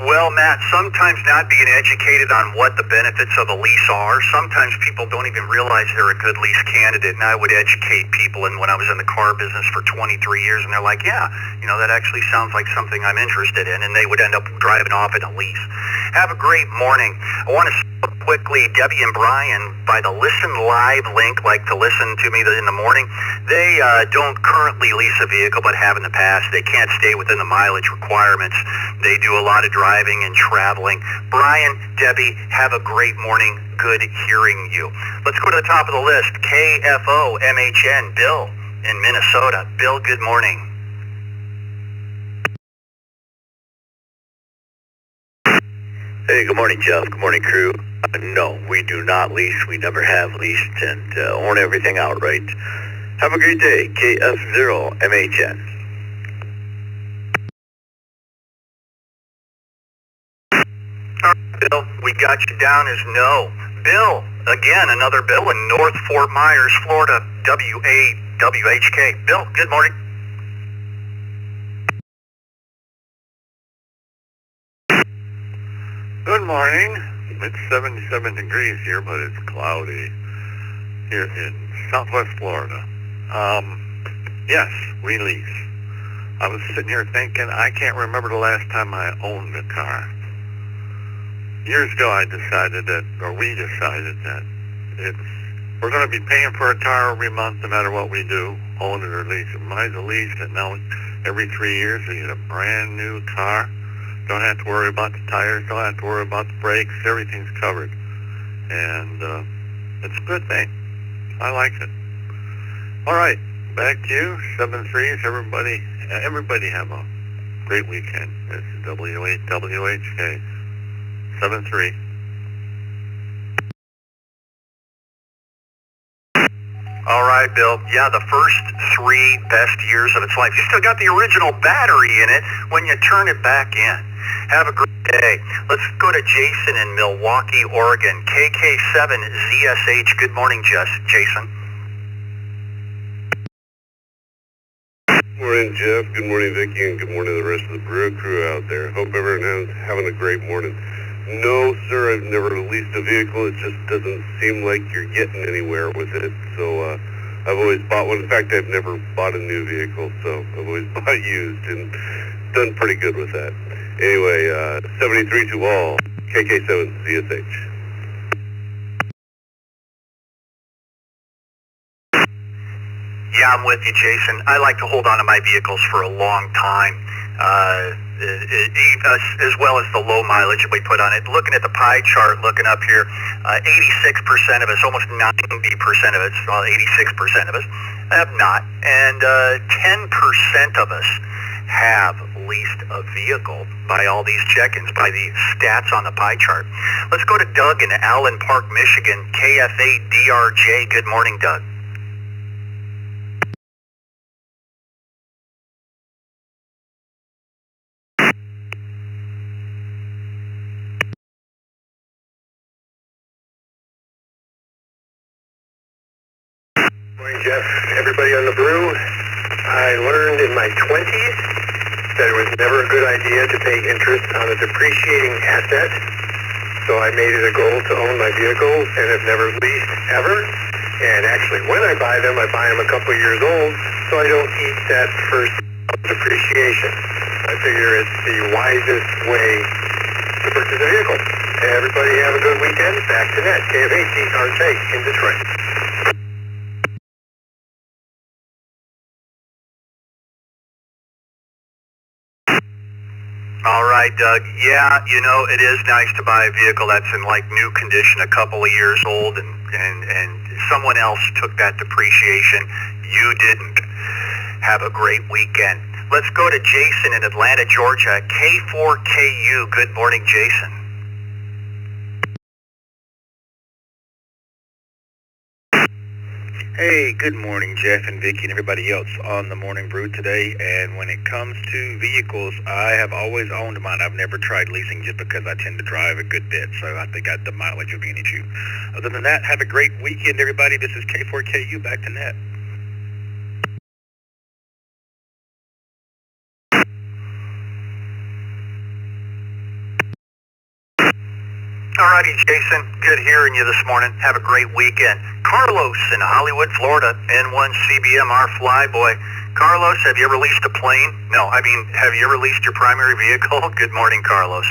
Well, Matt, sometimes not being educated on what the benefits of a lease are, sometimes people don't even realize they're a good lease candidate, and I would educate people. And when I was in the car business for 23 years, and they're like, yeah, you know, that actually sounds like something I'm interested in, and they would end up driving off in a lease. Have a great morning. I want to quickly, Debbie and Brian, by the Listen Live link, like to listen to me in the morning, they don't currently lease a vehicle, but have in the past. They can't stay within the mileage requirements. They do a lot of driving and traveling. Brian, Debbie, have a great morning. Good hearing you. Let's go to the top of the list. KFO MHN, Bill in Minnesota. Bill, good morning. Hey, good morning, Jeff. Good morning, crew. No, we do not lease. We never have leased and own everything outright. Have a great day. KF0 MHN. All right, Bill, we got you down as no. Bill, again, another Bill in North Fort Myers, Florida, WAWHK. Bill, good morning. Good morning. It's 77 degrees here, but it's cloudy here in Southwest Florida. Yes, we lease. I was sitting here thinking, I can't remember the last time I owned a car. Years ago, we decided that we're going to be paying for a car every month, no matter what we do, own it or lease it. Might as well lease it. Now, every 3 years, we get a brand new car. Don't have to worry about the tires, don't have to worry about the brakes, everything's covered. And it's a good thing. I like it. All right, back to you, 7-3s. Everybody have a great weekend. This is WHK, 7-3. All right, Bill. Yeah, the first 3 best years of its life. You still got the original battery in it when you turn it back in. Have a great day. Let's go to Jason in Milwaukee, Oregon. KK7ZSH. Good morning, Jason. Good morning, Jeff. Good morning, Vicki, and good morning to the rest of the Brew crew out there. Hope everyone is having a great morning. No, sir, I've never leased a vehicle. It just doesn't seem like you're getting anywhere with it. So I've always bought one. In fact, I've never bought a new vehicle, so I've always bought used and done pretty good with that. Anyway, 73 to all, KK7ZSH. Yeah, I'm with you, Jason. I like to hold on to my vehicles for a long time, as well as the low mileage we put on it. Looking at the pie chart, looking up here, 86% of us, almost 90% of us, well, 86% of us have not, and 10% of us have leased a vehicle by all these check-ins, by the stats on the pie chart. Let's go to Doug in Allen Park, Michigan, KF8DRJ. Good morning, Doug. Morning, Jeff. Everybody on the Brew. I learned in my 20s that it was never a good idea to pay interest on a depreciating asset. So I made it a goal to own my vehicles and have never leased ever. And actually, when I buy them a couple of years old, so I don't eat that first depreciation. I figure it's the wisest way to purchase a vehicle. Everybody have a good weekend. Back to net. KF8DRJ in Detroit. All right, Doug. Yeah, you know, it is nice to buy a vehicle that's in like new condition, a couple of years old, and someone else took that depreciation. You didn't. Have a great weekend. Let's go to Jason in Atlanta, Georgia. K4KU. Good morning, Jason. Hey, good morning, Jeff and Vicky and everybody else on the Morning Brew today. And when it comes to vehicles, I have always owned mine. I've never tried leasing just because I tend to drive a good bit. So I think the mileage will be an issue. Other than that, have a great weekend, everybody. This is K4KU. Back to net. Alrighty, Jason. Good hearing you this morning. Have a great weekend. Carlos in Hollywood, Florida. N1 CBMR Flyboy. Carlos, have you ever leased a plane? No, I mean, have you ever leased your primary vehicle? Good morning, Carlos.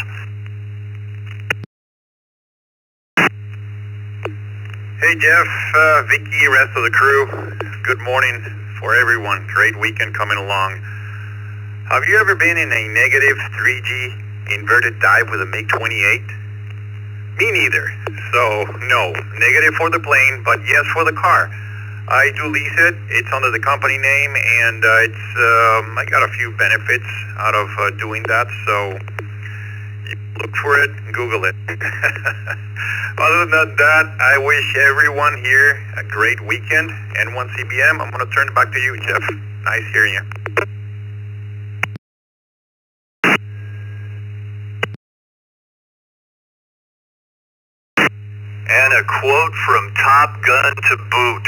Hey Jeff, Vicky, rest of the crew. Good morning for everyone. Great weekend coming along. Have you ever been in a negative 3G inverted dive with a MiG-28? Me neither. So, no. Negative for the plane, but yes for the car. I do lease it. It's under the company name, and I got a few benefits out of doing that, so look for it, Google it. Other than that, I wish everyone here a great weekend. N1 CBM, I'm going to turn it back to you, Jeff. Nice hearing you. And a quote from Top Gun to boot.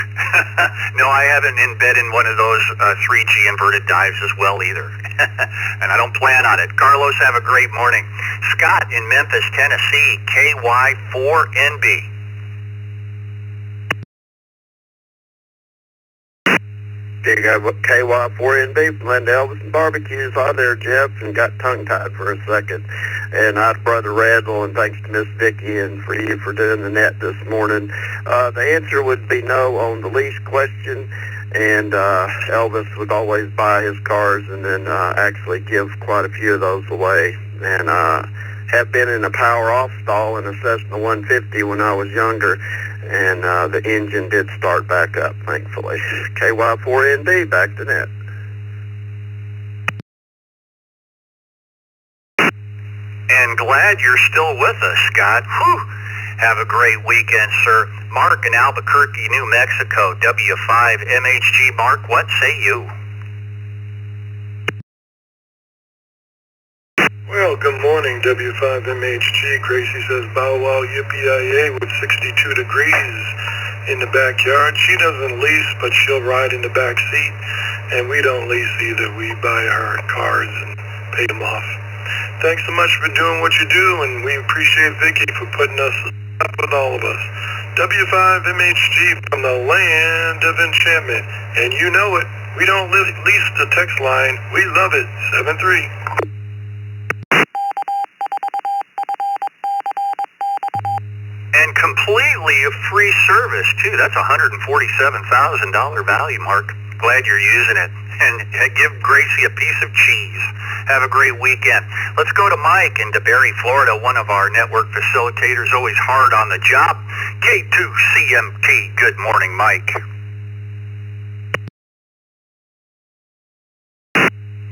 No, I haven't been in one of those 3G inverted dives as well either. And I don't plan on it. Carlos, have a great morning. Scott in Memphis, Tennessee, KY4NB. KY4NB from Linda Elvis and Barbecues. Hi there, Jeff, and got tongue-tied for a second. And I'd Brother Razzle, and thanks to Miss Vicky and for you for doing the net this morning. The answer would be no on the lease question, and Elvis would always buy his cars and then actually give quite a few of those away. And have been in a power-off stall in a Cessna 150 when I was younger, and the engine did start back up, thankfully. KY4NB, back to net. And glad you're still with us, Scott. Whew. Have a great weekend, sir. Mark in Albuquerque, New Mexico, W5 MHG. Mark, what say you? Well, good morning, W5MHG. Gracie says, bow wow, yippee-yi-yay, with 62 degrees in the backyard. She doesn't lease, but she'll ride in the back seat. And we don't lease either. We buy our cars and pay them off. Thanks so much for doing what you do, and we appreciate Vicky for putting us up with all of us. W5MHG from the land of enchantment. And you know it. We don't lease the text line. We love it. 73. And completely a free service, too. That's a $147,000 value, Mark. Glad you're using it. And give Gracie a piece of cheese. Have a great weekend. Let's go to Mike in DeBerry, Florida, one of our network facilitators, always hard on the job. K2CMT. Good morning, Mike.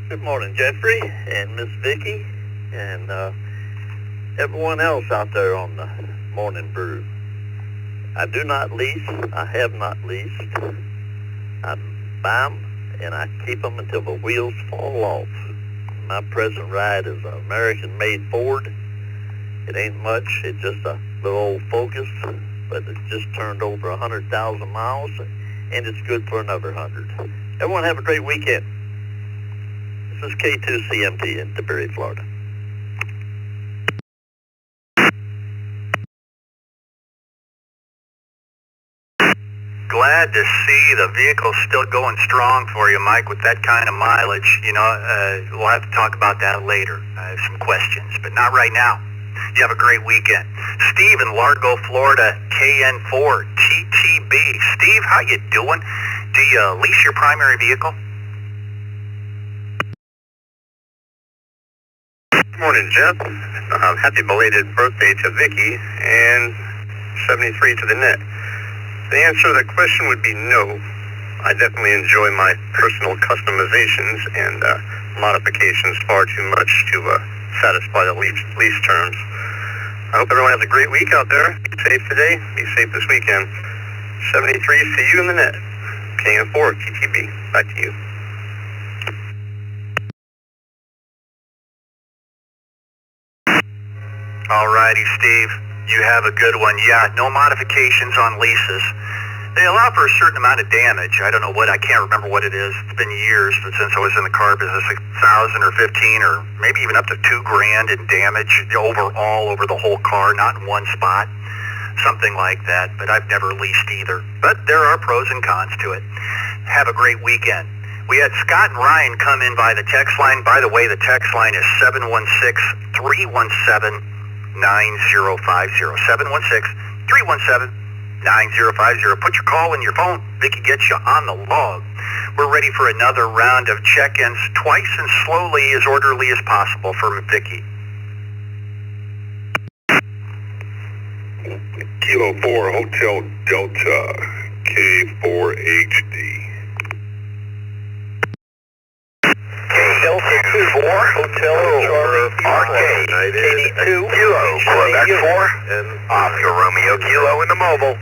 Good morning, Jeffrey and Miss Vicky and everyone else out there on the Morning Brew. I do not lease. I have not leased. I buy them and I keep them until the wheels fall off. My present ride is an American-made Ford. It ain't much. It's just a little old Focus, but it just turned over 100,000 miles, and it's good for another 100. Everyone have a great weekend. This is K2CMT in DeBerry, Florida. Glad to see the vehicle's still going strong for you, Mike, with that kind of mileage. You know, we'll have to talk about that later. I have some questions, but not right now. You have a great weekend. Steve in Largo, Florida, KN4 TTB. Steve, how you doing? Do you lease your primary vehicle? Morning, Jeff. Happy belated birthday to Vicky and 73 to the net. The answer to the question would be no. I definitely enjoy my personal customizations and modifications far too much to satisfy the lease terms. I hope everyone has a great week out there. Be safe today. Be safe this weekend. 73, see you in the net. KM4, TTB. Back to you. Alrighty, Steve. You have a good one. Yeah, no modifications on leases. They allow for a certain amount of damage. I don't know what, I can't remember what it is. It's been years since I was in the car business, like 1,000 or 15 or maybe even up to $2,000 in damage overall over the whole car, not in one spot. Something like that, but I've never leased either. But there are pros and cons to it. Have a great weekend. We had Scott and Ryan come in by the text line. By the way, the text line is 716-317-9050. 716-317-9050. Put your call in your phone. Vicky gets you on the log. We're ready for another round of check-ins, twice and slowly, as orderly as possible from Vicky. Kilo 4 Hotel Delta K4HD. Delta 24 Hotel Charlie Arcade KD2 Kilo Quebec 4 and Oscar Romeo Kilo in the mobile.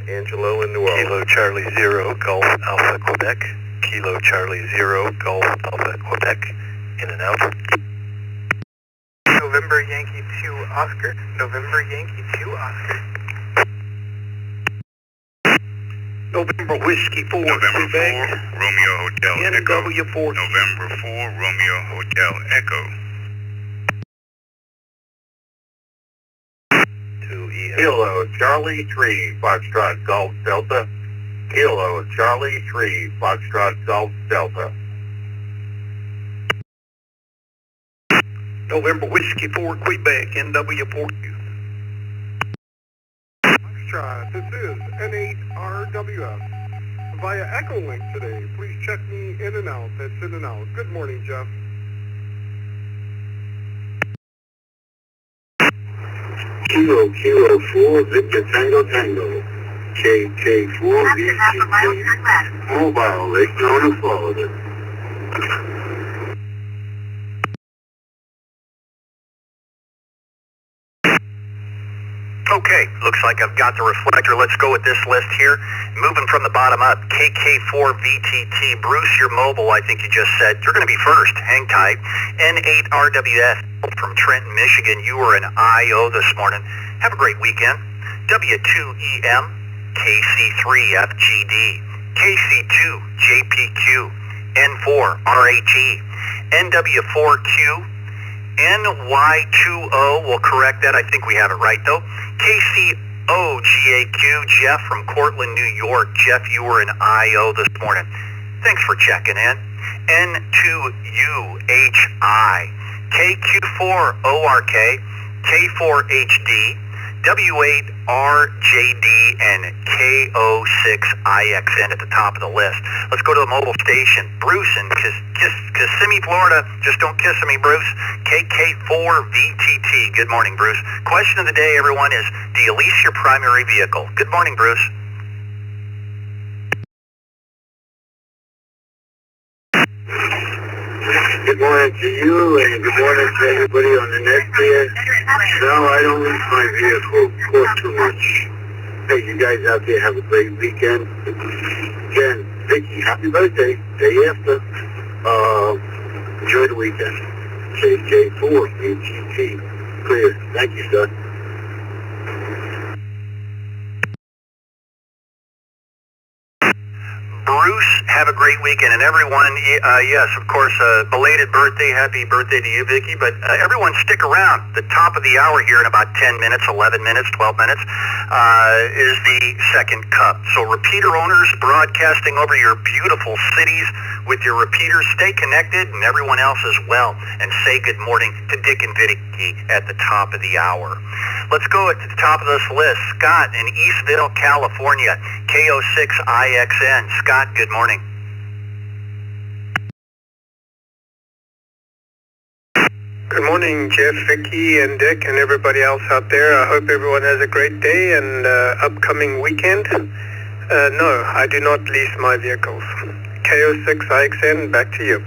Angelo in New Orleans. Kilo Charlie 0 Golf Alpha Quebec. Kilo Charlie 0 Golf Alpha Quebec. In and out. November Yankee 2 Oscar. November Yankee 2 Oscar. November Whiskey 4 November 4 Quebec. Romeo Hotel Echo. NW4. November 4 Romeo Hotel Echo. Kilo Charlie 3 Foxtrot Golf Delta. Kilo Charlie 3 Foxtrot Golf Delta. November Whiskey 4 Quebec, NW4Q. Foxtrot, this is N8RWF. Via Echo Link today. Please check me in and out. That's in and out. Good morning, Jeff. Kilo 4 Victor Tango Tango. KK4 VCT Mobile, Lake Nona, Florida. Okay, looks like I've got the reflector. Let's go with this list here. Moving from the bottom up, KK4 VTT. Bruce, your mobile, I think you just said. You're going to be first. Hang tight. N8RWS from Trenton, Michigan. You were an IO this morning. Have a great weekend. W2EM, KC3FGD, KC2JPQ, N4RHE, NW4Q, NY20, we'll correct that. I think we have it right, though. KCOGAQ, Jeff from Cortland, New York. Jeff, you were an IO this morning. Thanks for checking in. N2UHI, KQ4ORK, K4HD, W8RJD, and KO6IXN at the top of the list. Let's go to the mobile station. Bruce in Kissimmee, Florida. Just don't kiss me, Bruce. KK4VTT. Good morning, Bruce. Question of the day, everyone, is do you lease your primary vehicle? Good morning, Bruce. Good morning to you and good morning to everybody on the net there. No, I don't lease my vehicle for too much. Hey, you guys out there have a great weekend. Again, Vicky, happy birthday. Day after. Enjoy the weekend. KK4, ATT. Clear. Thank you, sir. Bruce, have a great weekend, and everyone, yes, of course, belated birthday, happy birthday to you, Vicky, but everyone stick around. The top of the hour here in about 10 minutes, 11 minutes, 12 minutes, is the second cup. So repeater owners broadcasting over your beautiful cities with your repeaters, stay connected, and everyone else as well, and say good morning to Dick and Vicky at the top of the hour. Let's go at the top of this list. Scott in Eastville, California, KO6IXN. Scott, good morning. Good morning, Jeff, Vicky, and Dick, and everybody else out there. I hope everyone has a great day and upcoming weekend. No, I do not lease my vehicles. KO6IXN, back to you.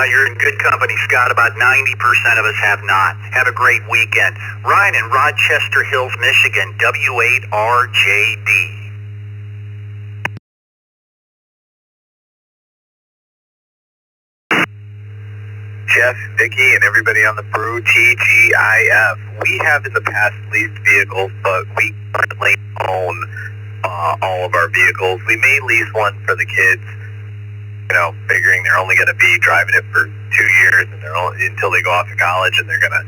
You're in good company, Scott. About 90% of us have not. Have a great weekend. Ryan in Rochester Hills, Michigan, W8RJD. Jeff, Vicky, and everybody on the Brew, TGIF. We have in the past leased vehicles, but we currently own all of our vehicles. We may lease one for the kids, you know, figuring they're only going to be driving it for 2 years and until they go off to college, and they're going to,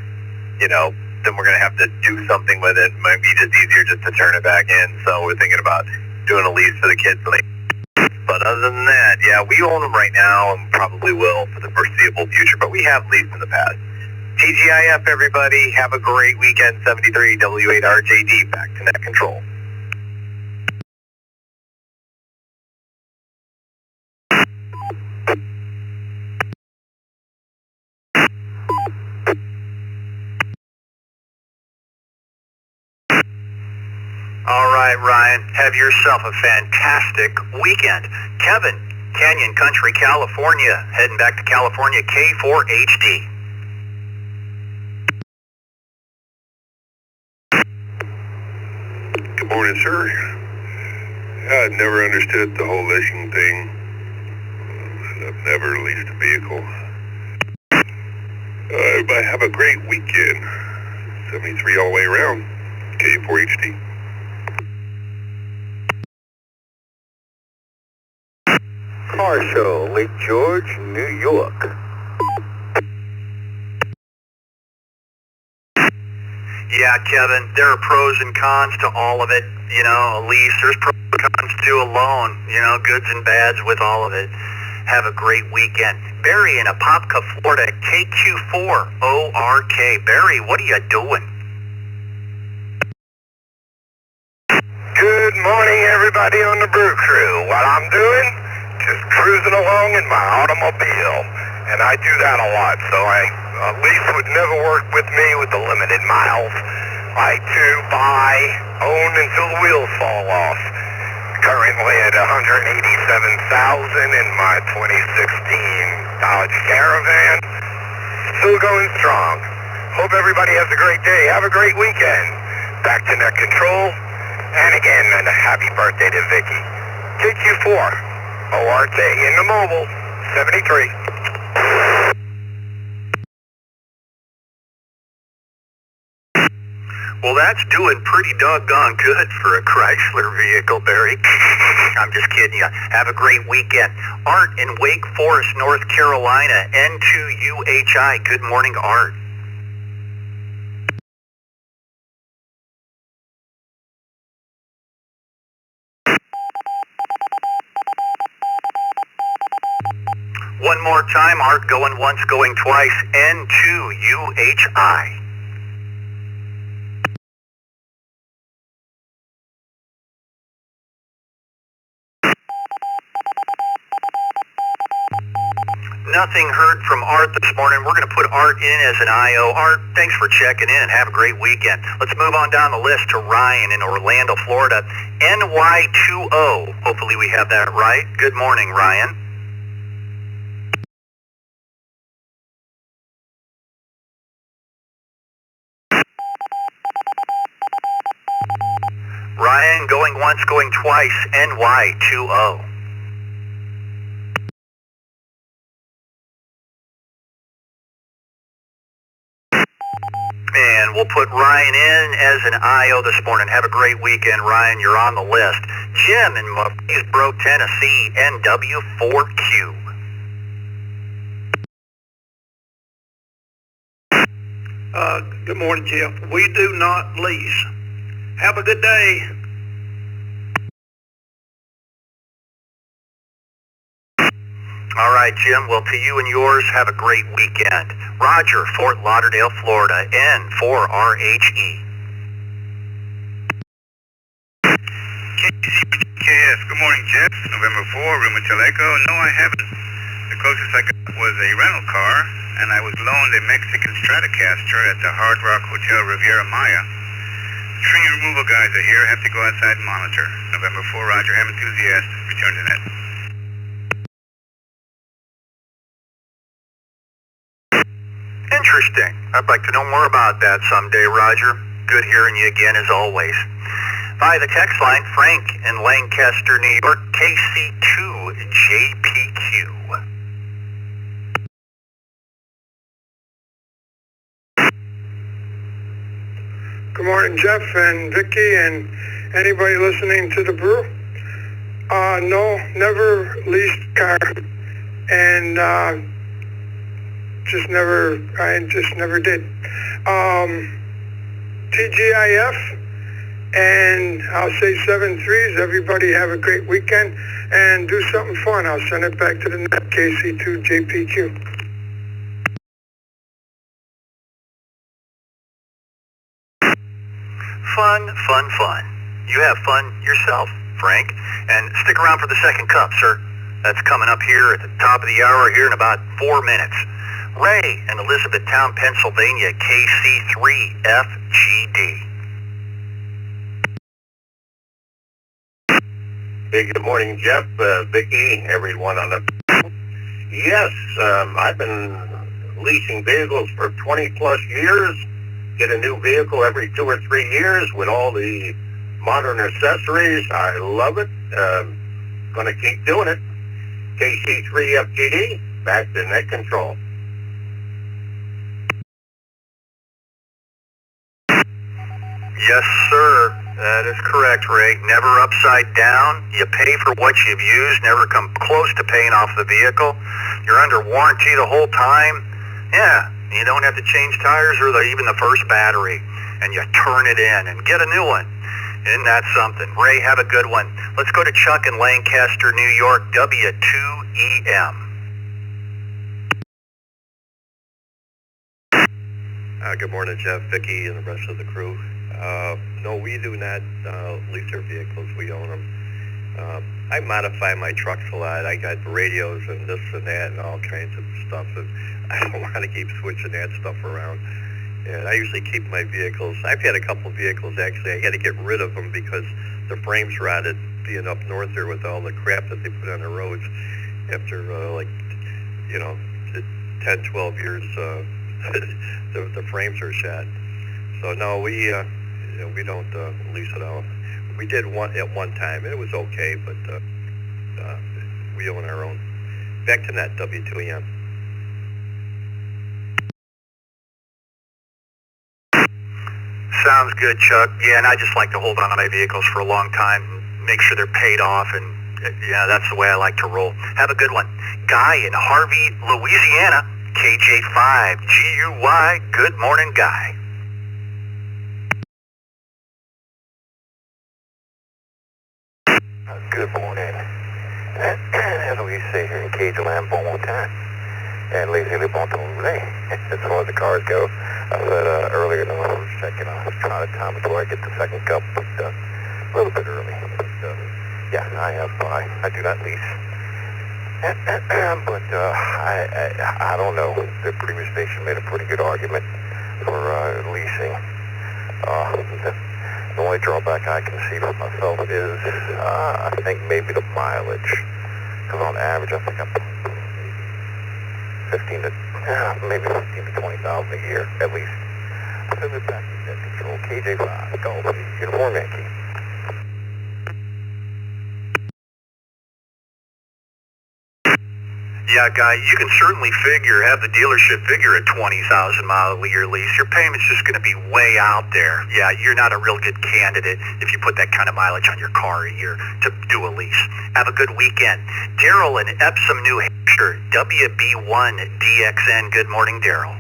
you know, then we're going to have to do something with it. It might be just easier just to turn it back in. So we're thinking about doing a lease for the kids. But other than that, yeah, we own them right now and probably will for the foreseeable future, but we have leased in the past. TGIF, everybody. Have a great weekend. 73 W8RJD, back to net control. All right, Ryan, have yourself a fantastic weekend. Kevin, Canyon Country, California, heading back to California, K4HD. Good morning, sir. I never understood the whole leasing thing. I've never leased a vehicle. Everybody have a great weekend. 73 all the way around. K4HD. Car Show, Lake George, New York. Yeah, Kevin, there are pros and cons to all of it. You know, a lease, there's pros and cons to a loan. You know, goods and bads with all of it. Have a great weekend. Barry in Apopka, Florida, KQ4ORK. Barry, what are you doing? Good morning, everybody on the Brew Crew. What I'm doing? Just cruising along in my automobile. And I do that a lot, so a lease would never work with me with the limited miles. I to buy, own until the wheels fall off. Currently at 187,000 in my 2016 Dodge Caravan. Still going strong. Hope everybody has a great day. Have a great weekend. Back to net control. And again, and a happy birthday to Vicky. KQ4. ORK in the mobile, 73. Well, that's doing pretty doggone good for a Chrysler vehicle, Barry. I'm just kidding you. Have a great weekend. Art in Wake Forest, North Carolina, N2UHI. Good morning, Art. One more time, Art, going once, going twice, N2UHI. Nothing heard from Art this morning. We're going to put Art in as an IO. Art, thanks for checking in and have a great weekend. Let's move on down the list to Ryan in Orlando, Florida, NY20. Hopefully we have that right. Good morning, Ryan. Ryan, going once, going twice, NY20. And we'll put Ryan in as an IO this morning. Have a great weekend, Ryan. You're on the list. Jim in Murfreesboro, Tennessee, NW4Q. Good morning, Jeff. We do not lease. Have a good day. All right, Jim. Well, to you and yours, have a great weekend. Roger, Fort Lauderdale, Florida, N4RHE. KS, good morning, Jeff. November 4, Rheumatoid Echo. No, I haven't. The closest I got was a rental car, and I was loaned a Mexican Stratocaster at the Hard Rock Hotel Riviera Maya. Tree removal guys are here. Have to go outside and monitor. November 4, Roger. Ham enthusiast. Return to net. Interesting. I'd like to know more about that someday, Roger. Good hearing you again as always. Via the text line, Frank in Lancaster, New York, KC2JPQ. Good morning, Jeff and Vicky and anybody listening to the brew. No, never leased car, and I just never did. TGIF, and I'll say 7-3s. Everybody have a great weekend and do something fun. I'll send it back to the net, KC2JPQ. Fun. You have fun yourself, Frank. And stick around for the second cup, sir. That's coming up here at the top of the hour here in about 4 minutes. Ray in Elizabethtown, Pennsylvania, KC3FGD. Hey, good morning, Jeff, Vicky, everyone on the... Yes, I've been leasing vehicles for 20 plus years. Get a new vehicle every 2 or 3 years with all the modern accessories. I love it. Gonna keep doing it. KC3FGD, back to net control. Yes, sir. That is correct, Ray. Never upside down. You pay for what you've used, never come close to paying off the vehicle. You're under warranty the whole time. Yeah, you don't have to change tires or even the first battery. And you turn it in and get a new one. Isn't that something? Ray, have a good one. Let's go to Chuck in Lancaster, New York, W2EM. Good morning, Jeff, Vicky, and the rest of the crew. No, we do not lease our vehicles. We own them. I modify my trucks a lot. I got radios and this and that and all kinds of stuff. And I don't want to keep switching that stuff around. And I usually keep my vehicles. I've had a couple of vehicles, actually. I had to get rid of them because the frames rotted, being up north there with all the crap that they put on the roads after, 10, 12 years, the frames are shot. So, no, we don't lease it out. We did one at one time, and it was okay, but we own our own. Back to net, W2EM. Sounds good, Chuck. Yeah, and I just like to hold on to my vehicles for a long time, make sure they're paid off, and yeah, that's the way I like to roll. Have a good one. Guy in Harvey, Louisiana, KJ5GUY. Good morning, Guy. Good morning. As we say here in Cajun bon time, and laissez-les bon rouler, as far as the cars go. I said earlier in the morning, I was checking on trying to time before I get the second cup, but a little bit early. But yeah, I do not lease. But I don't know. The previous station made a pretty good argument for leasing. The only drawback I can see for myself is, I think maybe the mileage. Because on average, I think I'm maybe 15 to 20,000 a year, at least. Send it back to net control. KJ5, go. Good morning, Yankee. Yeah, Guy, you can certainly have the dealership figure a 20,000 mile a year lease. Your payment's just going to be way out there. Yeah, you're not a real good candidate if you put that kind of mileage on your car a year to do a lease. Have a good weekend. Daryl in Epsom, New Hampshire, WB1DXN. Good morning, Daryl.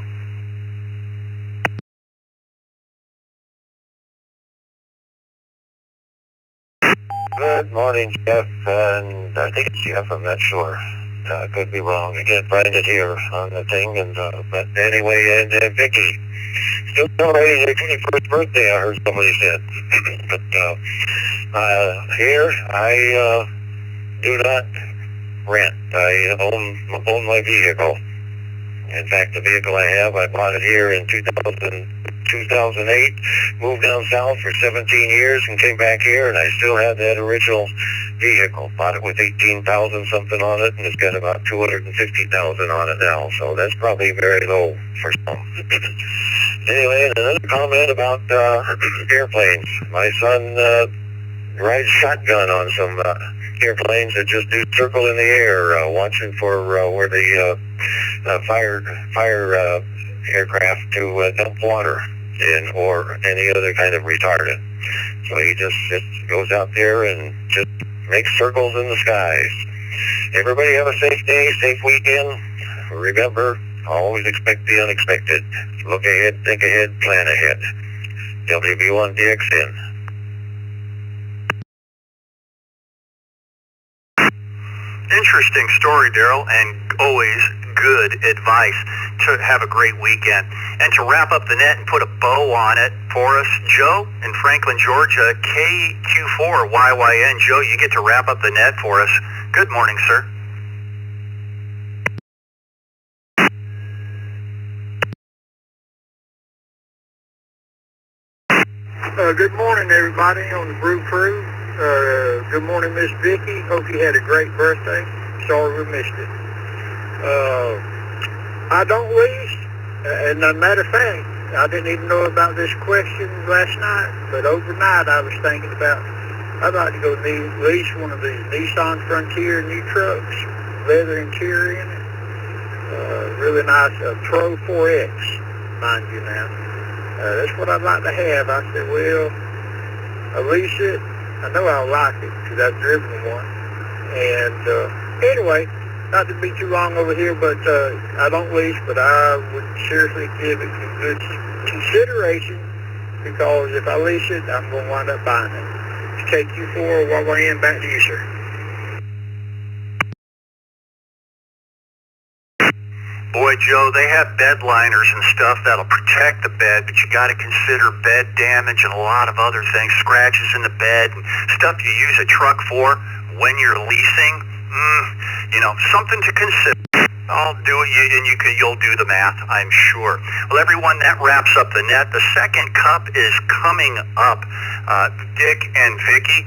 Good morning, Jeff, and I think it's Jeff, I'm not sure. Could be wrong. I can't find it here on the thing. And but anyway, and Vicky, still celebrating her 21st birthday, I heard somebody said. But here, I do not rent. I own my vehicle. In fact, the vehicle I have, I bought it here in 2008, moved down south for 17 years and came back here, and I still have that original vehicle. Bought it with 18,000 something on it, and it's got about 250,000 on it now, so that's probably very low for some. Anyway, another comment about airplanes. My son rides shotgun on some airplanes that just do circle in the air, watching for where the fire aircraft to dump water in or any other kind of retardant. So he just goes out there and just makes circles in the skies. Everybody have a safe day, safe weekend. Remember, always expect the unexpected. Look ahead, think ahead, plan ahead. WB1DXN. Interesting story, Daryl, and always good advice to have a great weekend. And to wrap up the net and put a bow on it for us, Joe in Franklin, Georgia, KQ4YYN. Joe, you get to wrap up the net for us. Good morning, sir. Good morning, everybody on the Brew Crew. Good morning, Miss Vicky. Hope you had a great birthday. Sorry we missed it. I don't lease, and as a matter of fact, I didn't even know about this question last night, but overnight I was thinking about, I'd like to go lease one of these Nissan Frontier new trucks, leather interior in it. Really nice, Pro 4X, mind you now. That's what I'd like to have. I said, well, I lease it. I know I'll like it because I've driven one. And anyway, not to be too long over here, but I don't lease, but I would seriously give it some good consideration because if I lease it, I'm going to wind up buying it. It's KQ4YYN, back to you, sir. Boy, Joe, they have bed liners and stuff that'll protect the bed, but you got to consider bed damage and a lot of other things, scratches in the bed, and stuff you use a truck for when you're leasing. Something to consider. I'll do it, and you'll do the math, I'm sure. Well, everyone, that wraps up the net. The second cup is coming up. Dick and Vicky,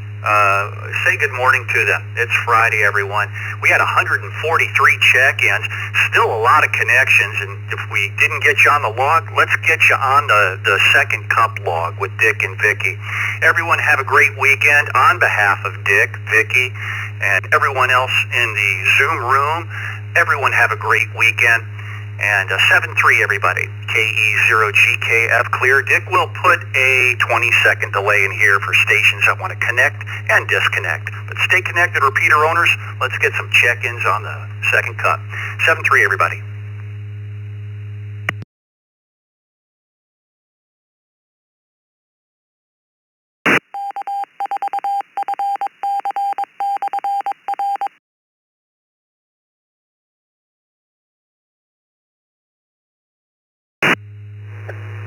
say good morning to them. It's Friday, everyone. We had 143 check-ins, still a lot of connections, and if we didn't get you on the log, let's get you on the second cup log with Dick and Vicky. Everyone have a great weekend on behalf of Dick, Vicky, and everyone else in the Zoom room. Everyone have a great weekend. And 7-3, everybody. KE0GKF clear. Dick will put a 20-second delay in here for stations that want to connect and disconnect. But stay connected, repeater owners. Let's get some check-ins on the second cut. 7-3, everybody.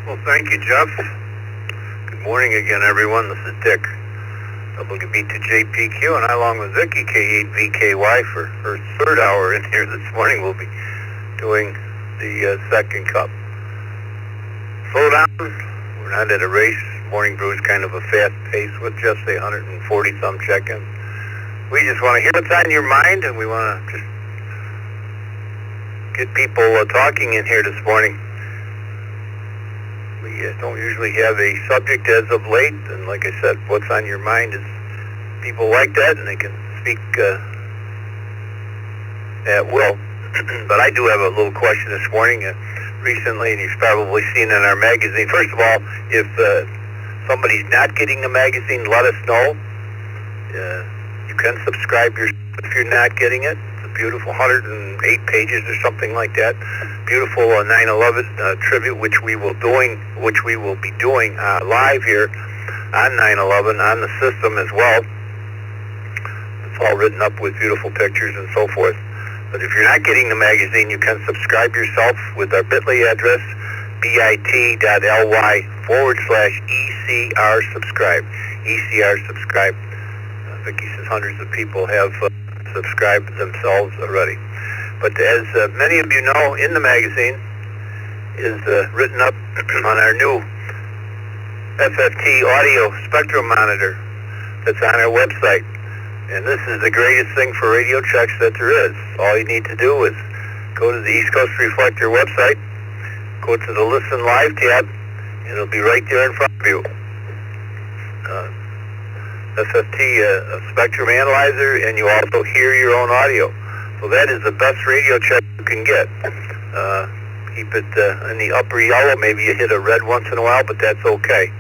Well, thank you, Jeff. Good morning again, everyone. This is Dick, WB2JPQ, and I, along with Vicky, K8VKY, for her third hour in here this morning, will be doing the second cup. Slow down. We're not at a race. Morning Brew is kind of a fast pace with just 140-some check-ins. We just want to hear what's on your mind, and we want to just get people talking in here this morning. We don't usually have a subject as of late, and like I said, what's on your mind is people like that, and they can speak at will. But I do have a little question this morning. Recently, and you've probably seen in our magazine. First of all, if somebody's not getting the magazine, let us know. You can subscribe if you're not getting it. Beautiful 108 pages or something like that. Beautiful 9/11 tribute, which we will be doing live here on 9/11 on the system as well. It's all written up with beautiful pictures and so forth. But if you're not getting the magazine, you can subscribe yourself with our bit.ly address, bit.ly/ECR subscribe. ECR subscribe. Vicki says hundreds of people have subscribed themselves already. But as many of you know, in the magazine is written up on our new FFT audio spectrum monitor that's on our website. And this is the greatest thing for radio checks that there is. All you need to do is go to the East Coast Reflector website, go to the Listen Live tab, and it'll be right there in front of you. FFT spectrum analyzer, and you also hear your own audio. So that is the best radio check you can get. Keep it in the upper yellow. Maybe you hit a red once in a while, but that's okay.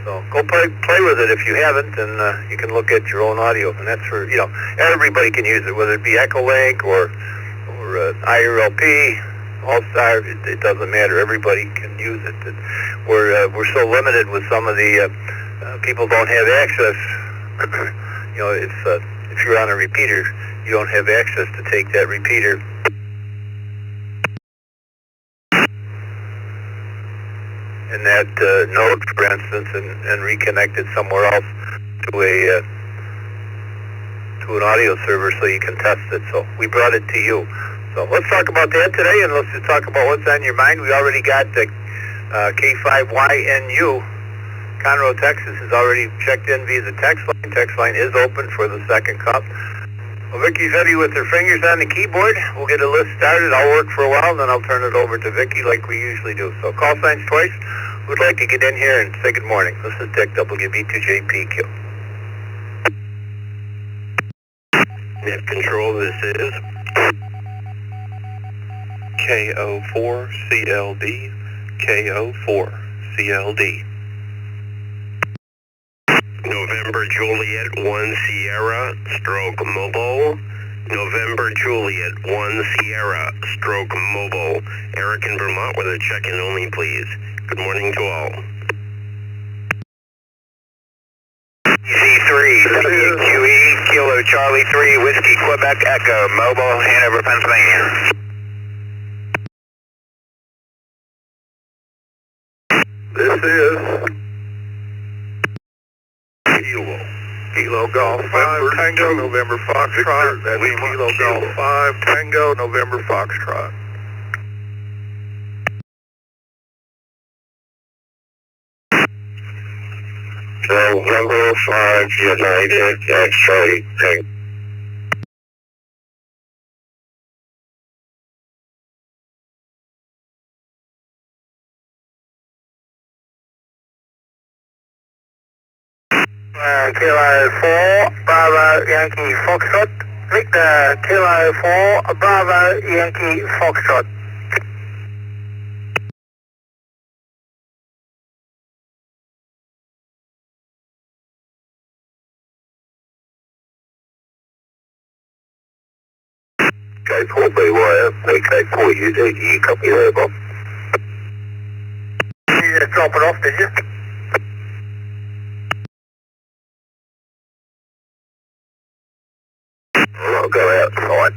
So go play with it if you haven't, and you can look at your own audio. And that's for, everybody can use it, whether it be Echolink or IRLP, All-Star, it doesn't matter. Everybody can use it. We're so limited with some of the people don't have access. If you're on a repeater, you don't have access to take that repeater and that node, for instance, and reconnect it somewhere else to an audio server so you can test it. So we brought it to you. So let's talk about that today, and let's just talk about what's on your mind. We already got the K5YNU. Conroe, Texas is already checked in via the text line. Text line is open for the second cup. Well, Vicky's ready with her fingers on the keyboard. We'll get a list started. I'll work for a while, and then I'll turn it over to Vicky like we usually do. So call signs twice. Who'd like to get in here and say good morning? This is Dick, WB2JPQ. Net control, this is KO4CLD, KO4CLD. November Juliet 1 Sierra, stroke mobile. November Juliet 1 Sierra, stroke mobile. Eric in Vermont with a check-in only, please. Good morning to all. C3, QE, Kilo Charlie 3, Whiskey, Quebec, Echo, mobile, Hanover, Pennsylvania. This is Kilo Golf 5 Tango, November Foxtrot. That's Kilo Golf 5 Tango, November Foxtrot. November 5 United, X-ray, Tango. Kilo 4, Bravo, Yankee, Foxtrot. Victor, Kilo 4, Bravo, Yankee, Foxtrot. K4 BYF, K4 you copy there, Bob? You just drop it off, did you? I'll go outside.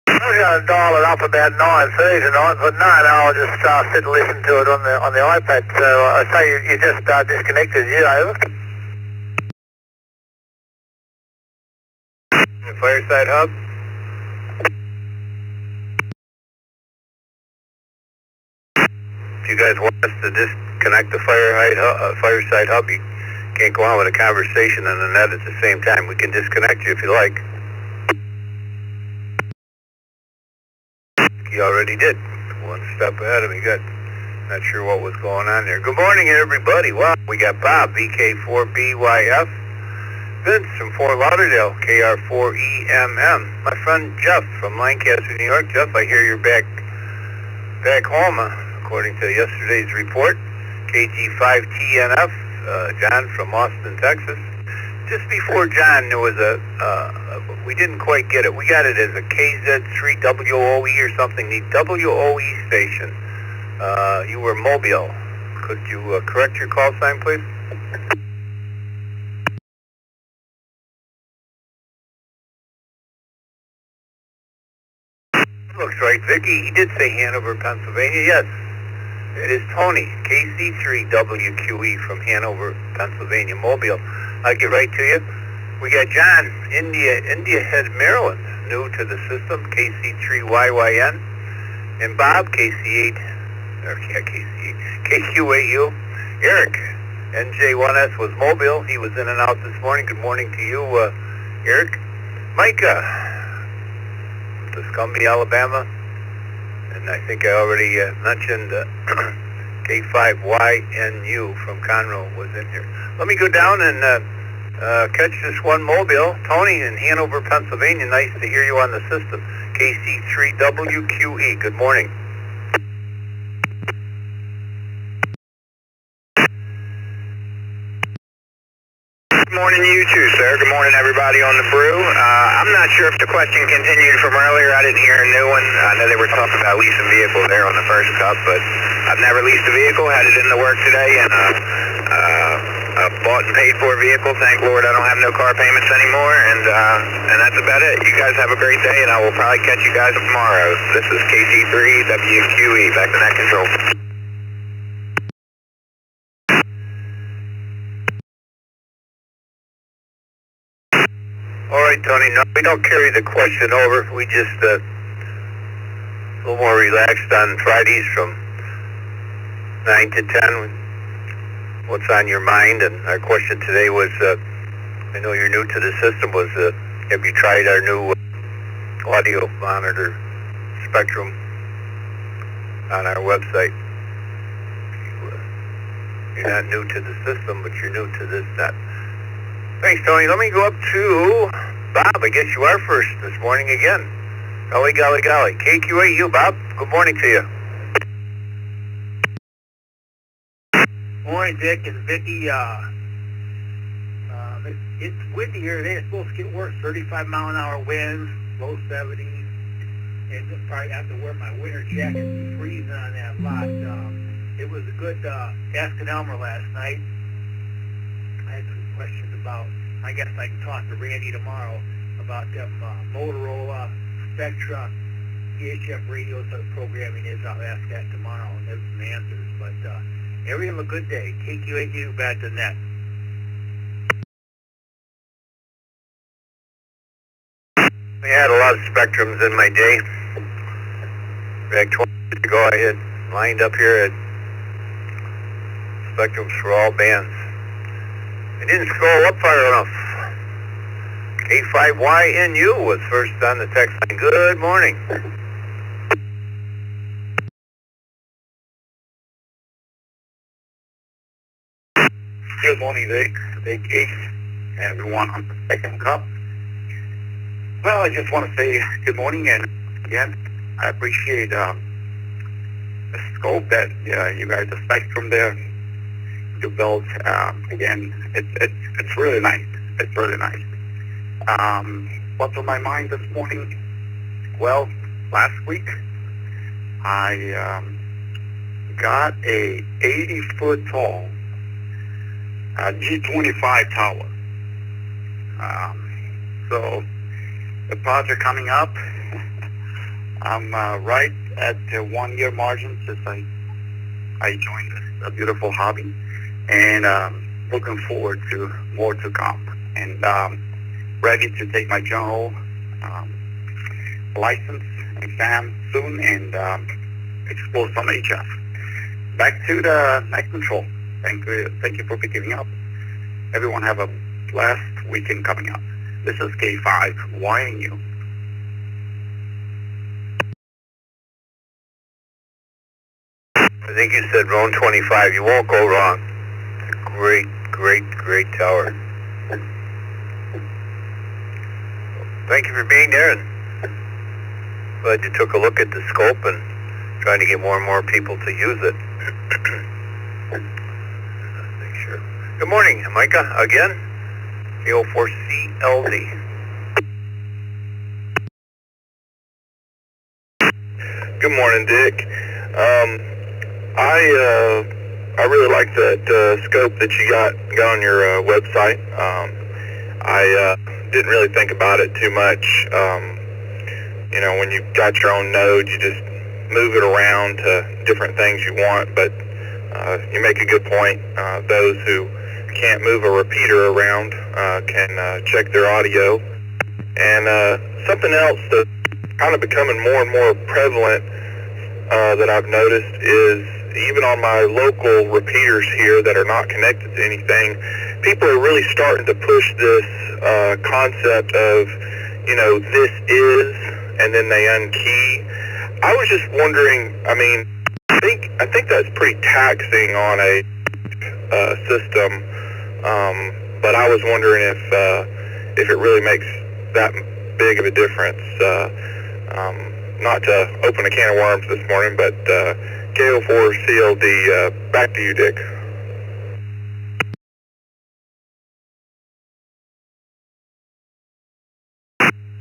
I was going to dial it up about 9:30 tonight, but no, I'll just sit and listen to it on the iPad. So I say you just disconnected, over? Fireside Hub. If you guys want us to disconnect the Fireside Hub, you can't go on with a conversation on the net at the same time. We can disconnect you if you like. He already did. One step ahead of me. Good. Not sure what was going on there. Good morning, everybody. Wow, we got Bob, VK4BYF. Vince from Fort Lauderdale, KR4EMM. My friend Jeff from Lancaster, New York. Jeff, I hear you're back home, according to yesterday's report. KG5TNF, John from Austin, Texas. Just before John, there was we didn't quite get it. We got it as a KZ3WOE or something, the WOE station. You were Mobile. Could you correct your call sign, please? right, Vicky. He did say Hanover, Pennsylvania. Yes, it is Tony, KC3WQE from Hanover, Pennsylvania, Mobile. I'll get right to you. We got John, India Head, Maryland, new to the system, KC3YYN. And Bob, KQ8U. Eric, NJ1S was Mobile. He was in and out this morning. Good morning to you, Eric. Micah, Tuscumbia, Alabama. And I think I already mentioned K5YNU from Conroe was in here. Let me go down and catch this one Mobile. Tony in Hanover, Pennsylvania. Nice to hear you on the system. KC3WQE. Good morning. Good morning, you too, sir. Good morning, everybody on the brew. I'm not sure if the question continued from earlier. I didn't hear a new one. I know they were talking about leasing vehicles there on the first cup, but I've never leased a vehicle. Had it in the work today, and bought and paid for a vehicle. Thank Lord I don't have no car payments anymore, and that's about it. You guys have a great day, and I will probably catch you guys tomorrow. This is KC3WQE, back to net control. All right, Tony, no, we don't carry the question over. We just a little more relaxed on Fridays from 9 to 10. What's on your mind? And our question today was, I know you're new to the system, was have you tried our new audio monitor spectrum on our website? You're not new to the system, but you're new to this net. Thanks, Tony. Let me go up to Bob. I guess you are first this morning again. Golly, golly, golly. KQ8U, Bob. Good morning to you. Morning, Dick and Vicky. It's windy here today. It's supposed to get worse. 35-mile-an-hour winds, low 70s. And I'll probably have to wear my winter jacket. It's freezing on that lot. It was a good Ask an Elmer last night. I had some questions about, I guess I can talk to Randy tomorrow about them Motorola, Spectra, VHF radios, how the programming is. I'll ask that tomorrow and have some answers. But everyone have a good day. KQ8U, back to net. I had a lot of Spectrums in my day. Back 20 years ago, I had lined up here at Spectrums for all bands. I didn't scroll up far enough. K5YNU was first on the text line. Good morning. Good morning, Vic, everyone on the second cup. Well, I just want to say good morning, and again, I appreciate the scope that you guys, the spectrum there, you built. Again, it's really nice. It's really nice. What's on my mind this morning? Well, last week I got a 80-foot tall G25 tower. So the project coming up, I'm right at the 1 year margin since I joined this beautiful hobby, and looking forward to more to come, and ready to take my general license exam soon and explore some HF. Back to the night control. Thank you for picking me up. Everyone have a blessed weekend coming up. This is K5YNU. I think you said Roan 25. You won't go wrong. It's a great, great, great tower. Thank you for being there, and glad you took a look at the scope and trying to get more and more people to use it. Sure. Good morning, Micah, again. K04CLD. Good morning, Dick. I really like that scope that you got on your website. I didn't really think about it too much, when you've got your own node, you just move it around to different things you want. But you make a good point. Those who can't move a repeater around can check their audio. And something else that's kind of becoming more and more prevalent that I've noticed is even on my local repeaters here that are not connected to anything, people are really starting to push this concept of, this is, and then they unkey. I was just wondering, I think that's pretty taxing on a system, but I was wondering if it really makes that big of a difference. Not to open a can of worms this morning, but KO4CLD, back to you, Dick.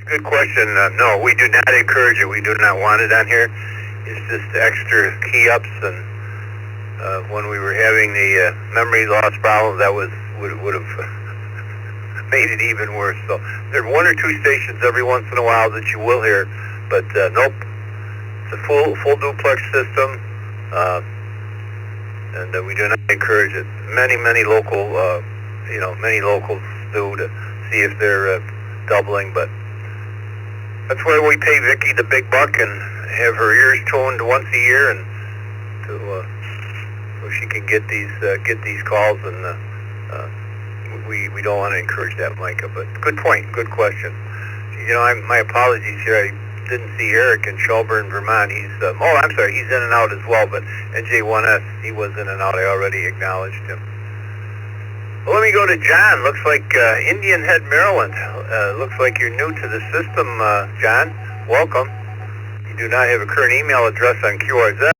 Good question. No, we do not encourage it. We do not want it on here. It's just extra key ups, and when we were having the memory loss problem, that would have made it even worse. So there are one or two stations every once in a while that you will hear, but nope. It's a full duplex system, and we do not encourage it. Many local, many locals do to see if they're doubling, but that's why we pay Vicki the big buck and have her ears toned once a year, and so she can get these calls. And we don't want to encourage that, Micah. But good point, good question. My apologies here. I didn't see Eric in Shelburne, Vermont. He's I'm sorry, he's in and out as well. But NJ1S, he was in and out. I already acknowledged him. Well, let me go to John. Looks like Indian Head, Maryland. Looks like you're new to the system, John. Welcome. You do not have a current email address on QRZ.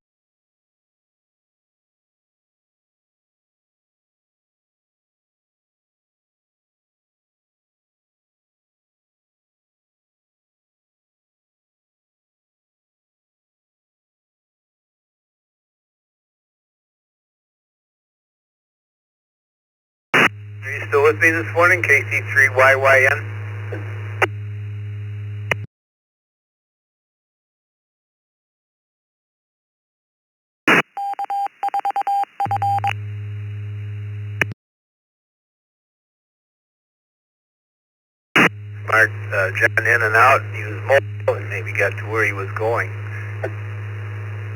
Are you still with me this morning, KC3YYN? Mark John in and out. He was mobile and maybe got to where he was going.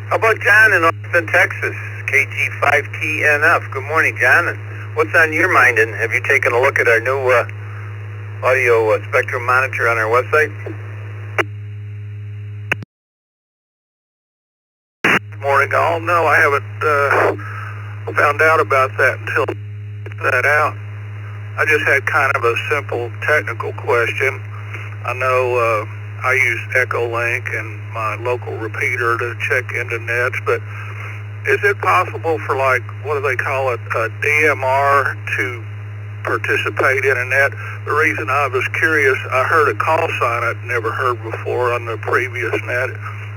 How about John in Austin, Texas? KG5TNF. Good morning, John. And what's on your mind? And have you taken a look at our new audio spectrum monitor on our website? Good morning, all. No, I haven't found out about that until I that out. I just had kind of a simple technical question. I know I use Echolink and my local repeater to check into nets, but is it possible for, like, what do they call it, a DMR to participate in a net? The reason I was curious, I heard a call sign I'd never heard before on the previous net.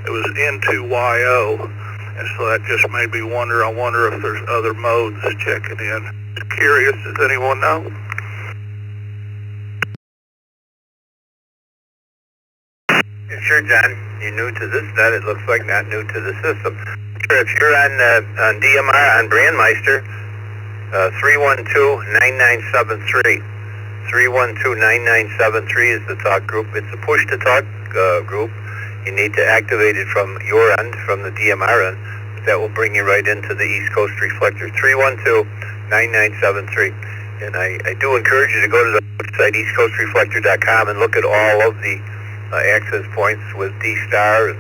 It was N2YO, and so that just made me wonder. I wonder if there's other modes checking in. Just curious, does anyone know? Sure, John. You're new to this net. It looks like not new to the system. Sure, if you're on DMR on Brandmeister, 312-9973. 312-9973 is the talk group. It's a push-to-talk group. You need to activate it from your end, from the DMR end. That will bring you right into the East Coast Reflector. 312-9973. And I do encourage you to go to the website, eastcoastreflector.com, and look at all of the access points with D-Star and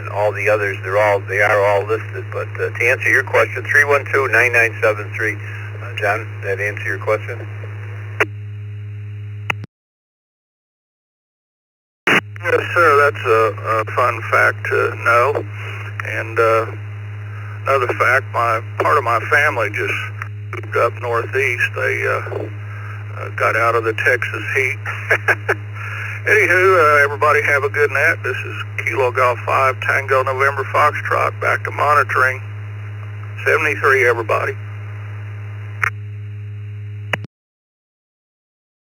all the others. They are all listed. But to answer your question, 312-9973. John, that answer your question? Yes, sir. That's a fun fact to know. And another fact, part of my family just moved up northeast. They got out of the Texas heat. Anywho, everybody have a good night. This is Kilo Golf 5 Tango November Foxtrot, back to monitoring. 73, everybody.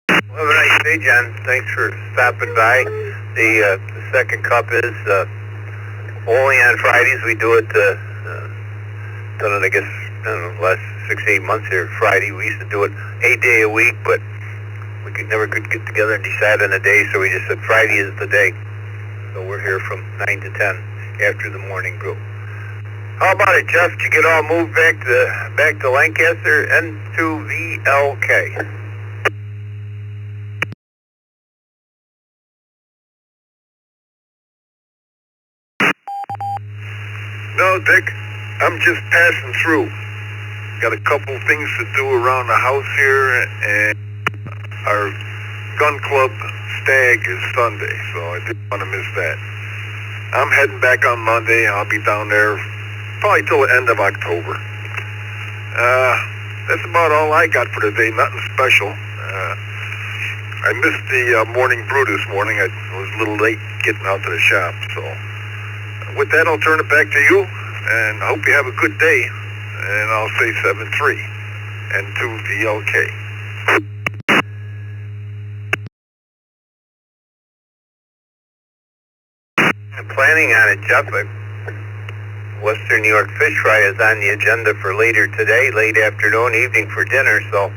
Have a nice day, John. Thanks for stopping by. The second cup is only on Fridays. We do it, done it, I guess, I don't know, last 6-8 months here, Friday. We used to do it 8 day a week, but we never could get together and decide on a day, so we just said Friday is the day. So we're here from 9 to 10 after the morning brew. How about it, Jeff? Did you get all moved back to Lancaster and to VLK? No, Dick, I'm just passing through. Got a couple things to do around the house here, and our gun club stag is Sunday, so I didn't want to miss that. I'm heading back on Monday. I'll be down there probably till the end of October. That's about all I got for today. Nothing special. I missed the morning brew this morning. I was a little late getting out to the shop, so with that, I'll turn it back to you, and I hope you have a good day. And I'll say 7-3 and 2 VLK. I'm planning on it, Jeff. Western New York Fish Fry is on the agenda for later today, late afternoon, evening for dinner, so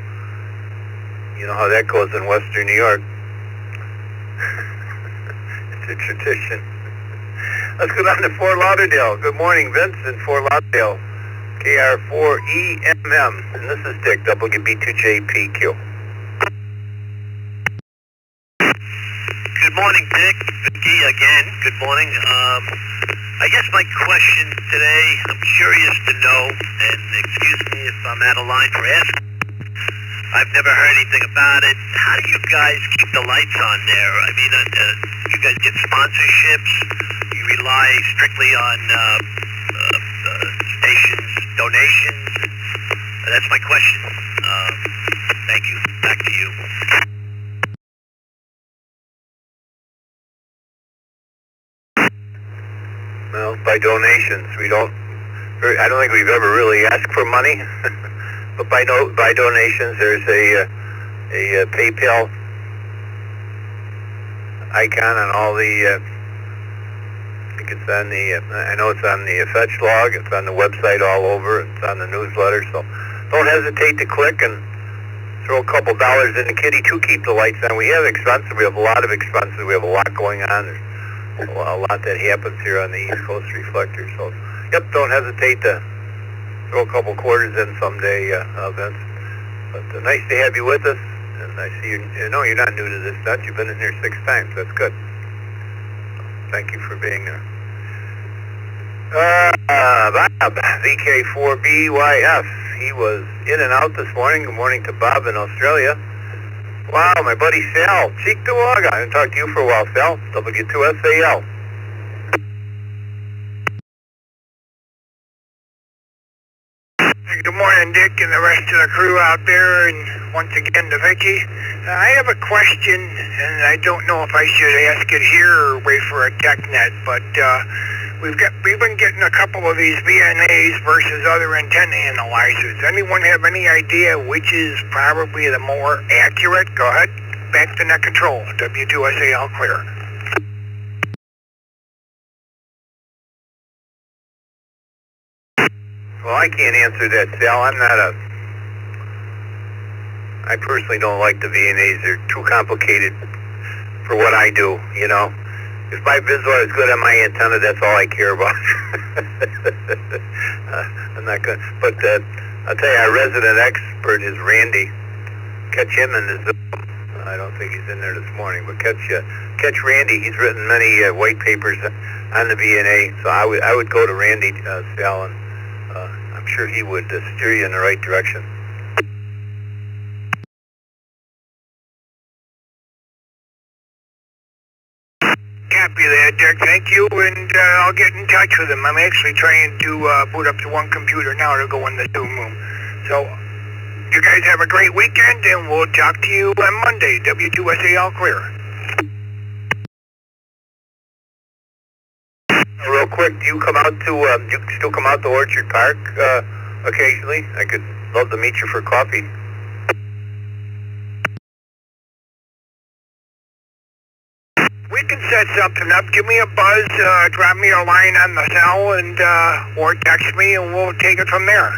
you know how that goes in Western New York. It's a tradition. Let's go down to Fort Lauderdale. Good morning, Vince in Fort Lauderdale. KR4EMM, and this is Dick, WB2JPQ. Good morning, Dick. Vicky again. Good morning. I guess my question today, I'm curious to know, and excuse me if I'm out of line for asking, I've never heard anything about it. How do you guys keep the lights on there? I mean, you guys get sponsorships? You rely strictly on stations, donations? That's my question. Thank you. Back to you. Well, by donations, I don't think we've ever really asked for money, but by donations, there's a PayPal icon on all the, I think it's on the, I know it's on the fetch log, it's on the website all over, it's on the newsletter, so don't hesitate to click and throw a couple dollars in the kitty to keep the lights on. We have expenses, we have a lot of expenses, we have a lot going on. There's a lot that happens here on the East Coast Reflector, so yep, don't hesitate to throw a couple quarters in someday, Vince. But nice to have you with us, and I see you know you're not new to this stuff. You've been in here 6 times. That's good. Thank you for being there. Bob, VK4BYF. He was in and out this morning. Good morning to Bob in Australia. Wow, my buddy Sal, Cheek to Waga. I haven't talked to you for a while, Sal. W2SAL. Good morning, Dick, and the rest of the crew out there, and once again to Vicky. I have a question, and I don't know if I should ask it here or wait for a TechNet, but we've been getting a couple of these VNAs versus other antenna analyzers. Anyone have any idea which is probably the more accurate? Go ahead. Back to net control. W2SAL clear. Well, I can't answer that, Sal. I personally don't like the VNAs. They're too complicated for what I do, you know. If my Visual is good on my antenna, that's all I care about. I'm not good. But I'll tell you, our resident expert is Randy. Catch him in the Zoom. I don't think he's in there this morning, but catch Randy. He's written many white papers on the VNA, so I would go to Randy, Sal, and I'm sure he would steer you in the right direction. Copy that, Dick. Thank you, and I'll get in touch with him. I'm actually trying to boot up to one computer now to go in the Zoom room. So, you guys have a great weekend, and we'll talk to you on Monday. W2SAL clear. Real quick, do you come out to, you still come out to Orchard Park occasionally? I could love to meet you for coffee. We can set something up, give me a buzz, drop me a line on the cell, and or text me, and we'll take it from there.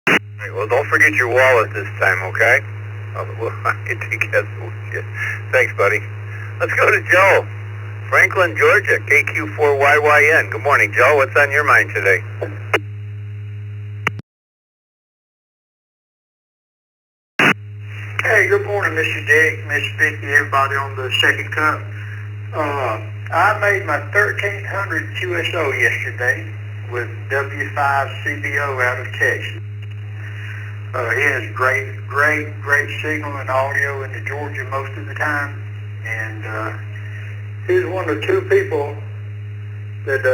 Right, well, don't forget your wallet this time, okay? We'll get together with you. Thanks, buddy. Let's go to Joe. Franklin, Georgia, KQ4YYN. Good morning, Joe. What's on your mind today? Hey, good morning, Mr. Dick, Miss Vicky, everybody on the second cup. I made my 1300 QSO yesterday with W5CBO out of Texas. He has great signal and audio into Georgia most of the time, and he's one of the two people that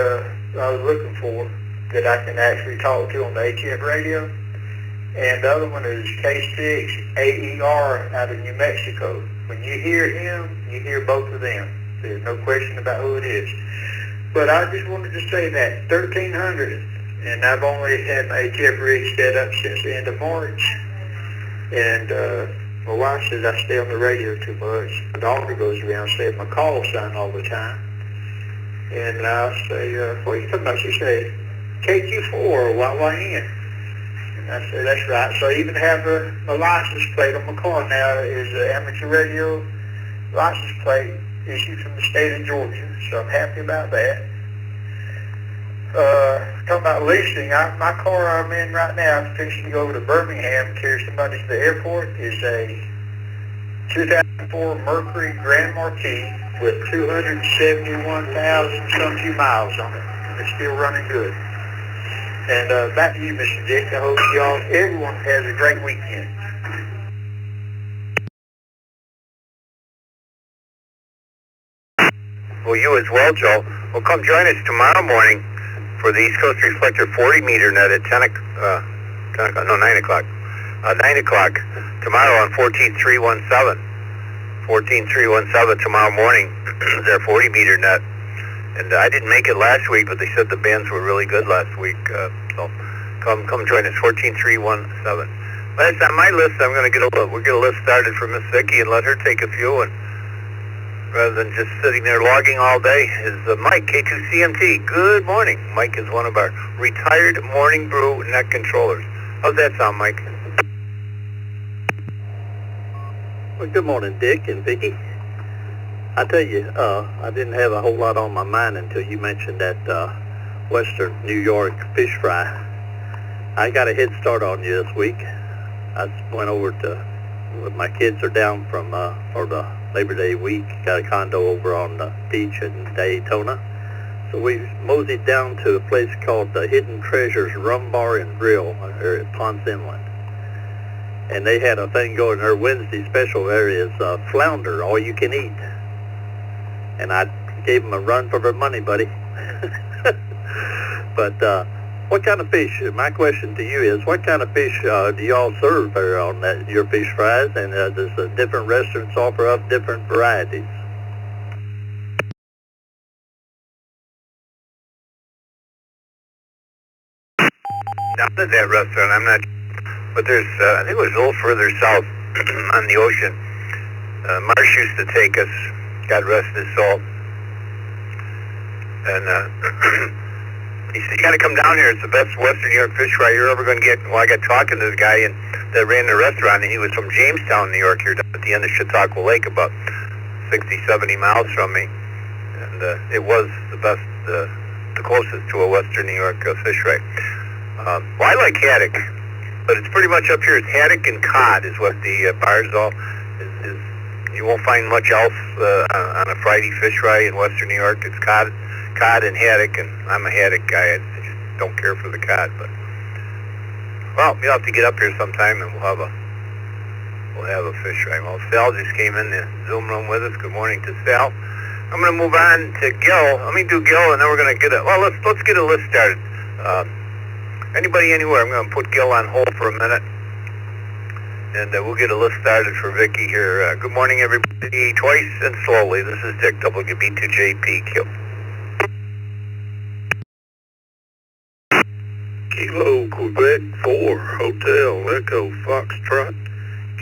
I was looking for that I can actually talk to on the HF radio. And the other one is K6 AER out of New Mexico. When you hear him, you hear both of them. There's no question about who it is. But I just wanted to say that 1300, and I've only had my HF rig set up since the end of March. And my wife says I stay on the radio too much. My daughter goes around saying my call sign all the time. And I say, what are you talking about? She says, KQ4 or YYN. And I said, that's right. So I even have my license plate on my car now is an amateur radio license plate issued from the state of Georgia. So I'm happy about that. Talking about leasing, my car I'm in right now, I'm fixing to go over to Birmingham, carry somebody to the airport, is a 2004 Mercury Grand Marquis with 271,000 some few miles on it. And it's still running good. And back to you, Mr. Dick. I hope everyone has a great weekend. Well, you as well, Joe. Well, come join us tomorrow morning for the East Coast Reflector 40 meter net at 9 o'clock. 9 o'clock tomorrow on 14317. 14317 tomorrow morning is our 40 meter net. And I didn't make it last week, but they said the bands were really good last week. So come join us, 14317. Last on my list, we'll get a list started for Miss Vicky and let her take a few. And rather than just sitting there logging all day, is Mike, K2CMT. Good morning. Mike is one of our retired Morning Brew net controllers. How's that sound, Mike? Well, good morning, Dick and Vicky. I tell you, I didn't have a whole lot on my mind until you mentioned that Western New York fish fry. I got a head start on you this week. I went over to, my kids are down from for the Labor Day week. Got a condo over on the beach in Daytona. So we moseyed down to a place called the Hidden Treasures Rum Bar and Grill at Ponce Inland. And they had a thing going there. Wednesday special there is flounder, all you can eat. And I gave them a run for their money, buddy. But what kind of fish? My question to you is, what kind of fish do y'all serve there on your fish fries? And does the different restaurants offer up different varieties? Down at that restaurant, I'm not, but there's, I think it was a little further south on the ocean. Marsh used to take us, God rest his soul. And he said, you got to come down here. It's the best Western New York fish fry you're ever going to get. Well, I got talking to the guy that ran the restaurant, and he was from Jamestown, New York, here at the end of Chautauqua Lake, about 60, 70 miles from me. And it was the best, the closest to a Western New York fish fry. Well, I like haddock, but it's pretty much up here. It's haddock and cod is what the bars all is. You won't find much else on a Friday fish fry in Western New York. It's cod and haddock, and I'm a haddock guy. I just don't care for the cod. But well, you'll have to get up here sometime, and we'll have a fish fry. Well, Sal just came in the Zoom room with us. Good morning to Sal. I'm going to move on to Gil. Let me do Gil, and then we're going to get let's get a list started. Anybody anywhere? I'm going to put Gil on hold for a minute. And we'll get a list started for Vicky here. Good morning, everybody. Twice and slowly. This is Dick, WB2JPQ. Kilo Quebec 4, Hotel Echo Foxtrot,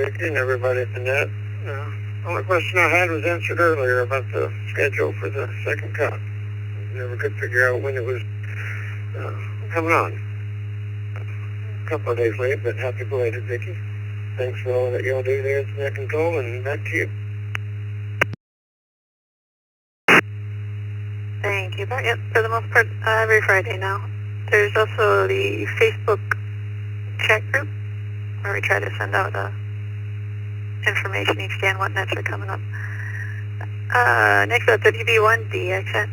Vicky, and everybody at the net. Only question I had was answered earlier about the schedule for the second cup. Never could figure out when it was coming on. A couple of days late, but happy belated, Vicky. Thanks for all that y'all do there at the net control, and back to you. Thank you. Yep, for the most part, every Friday now. There's also the Facebook chat group where we try to send out information each day on what nets are coming up. Next up, WB1 DXN.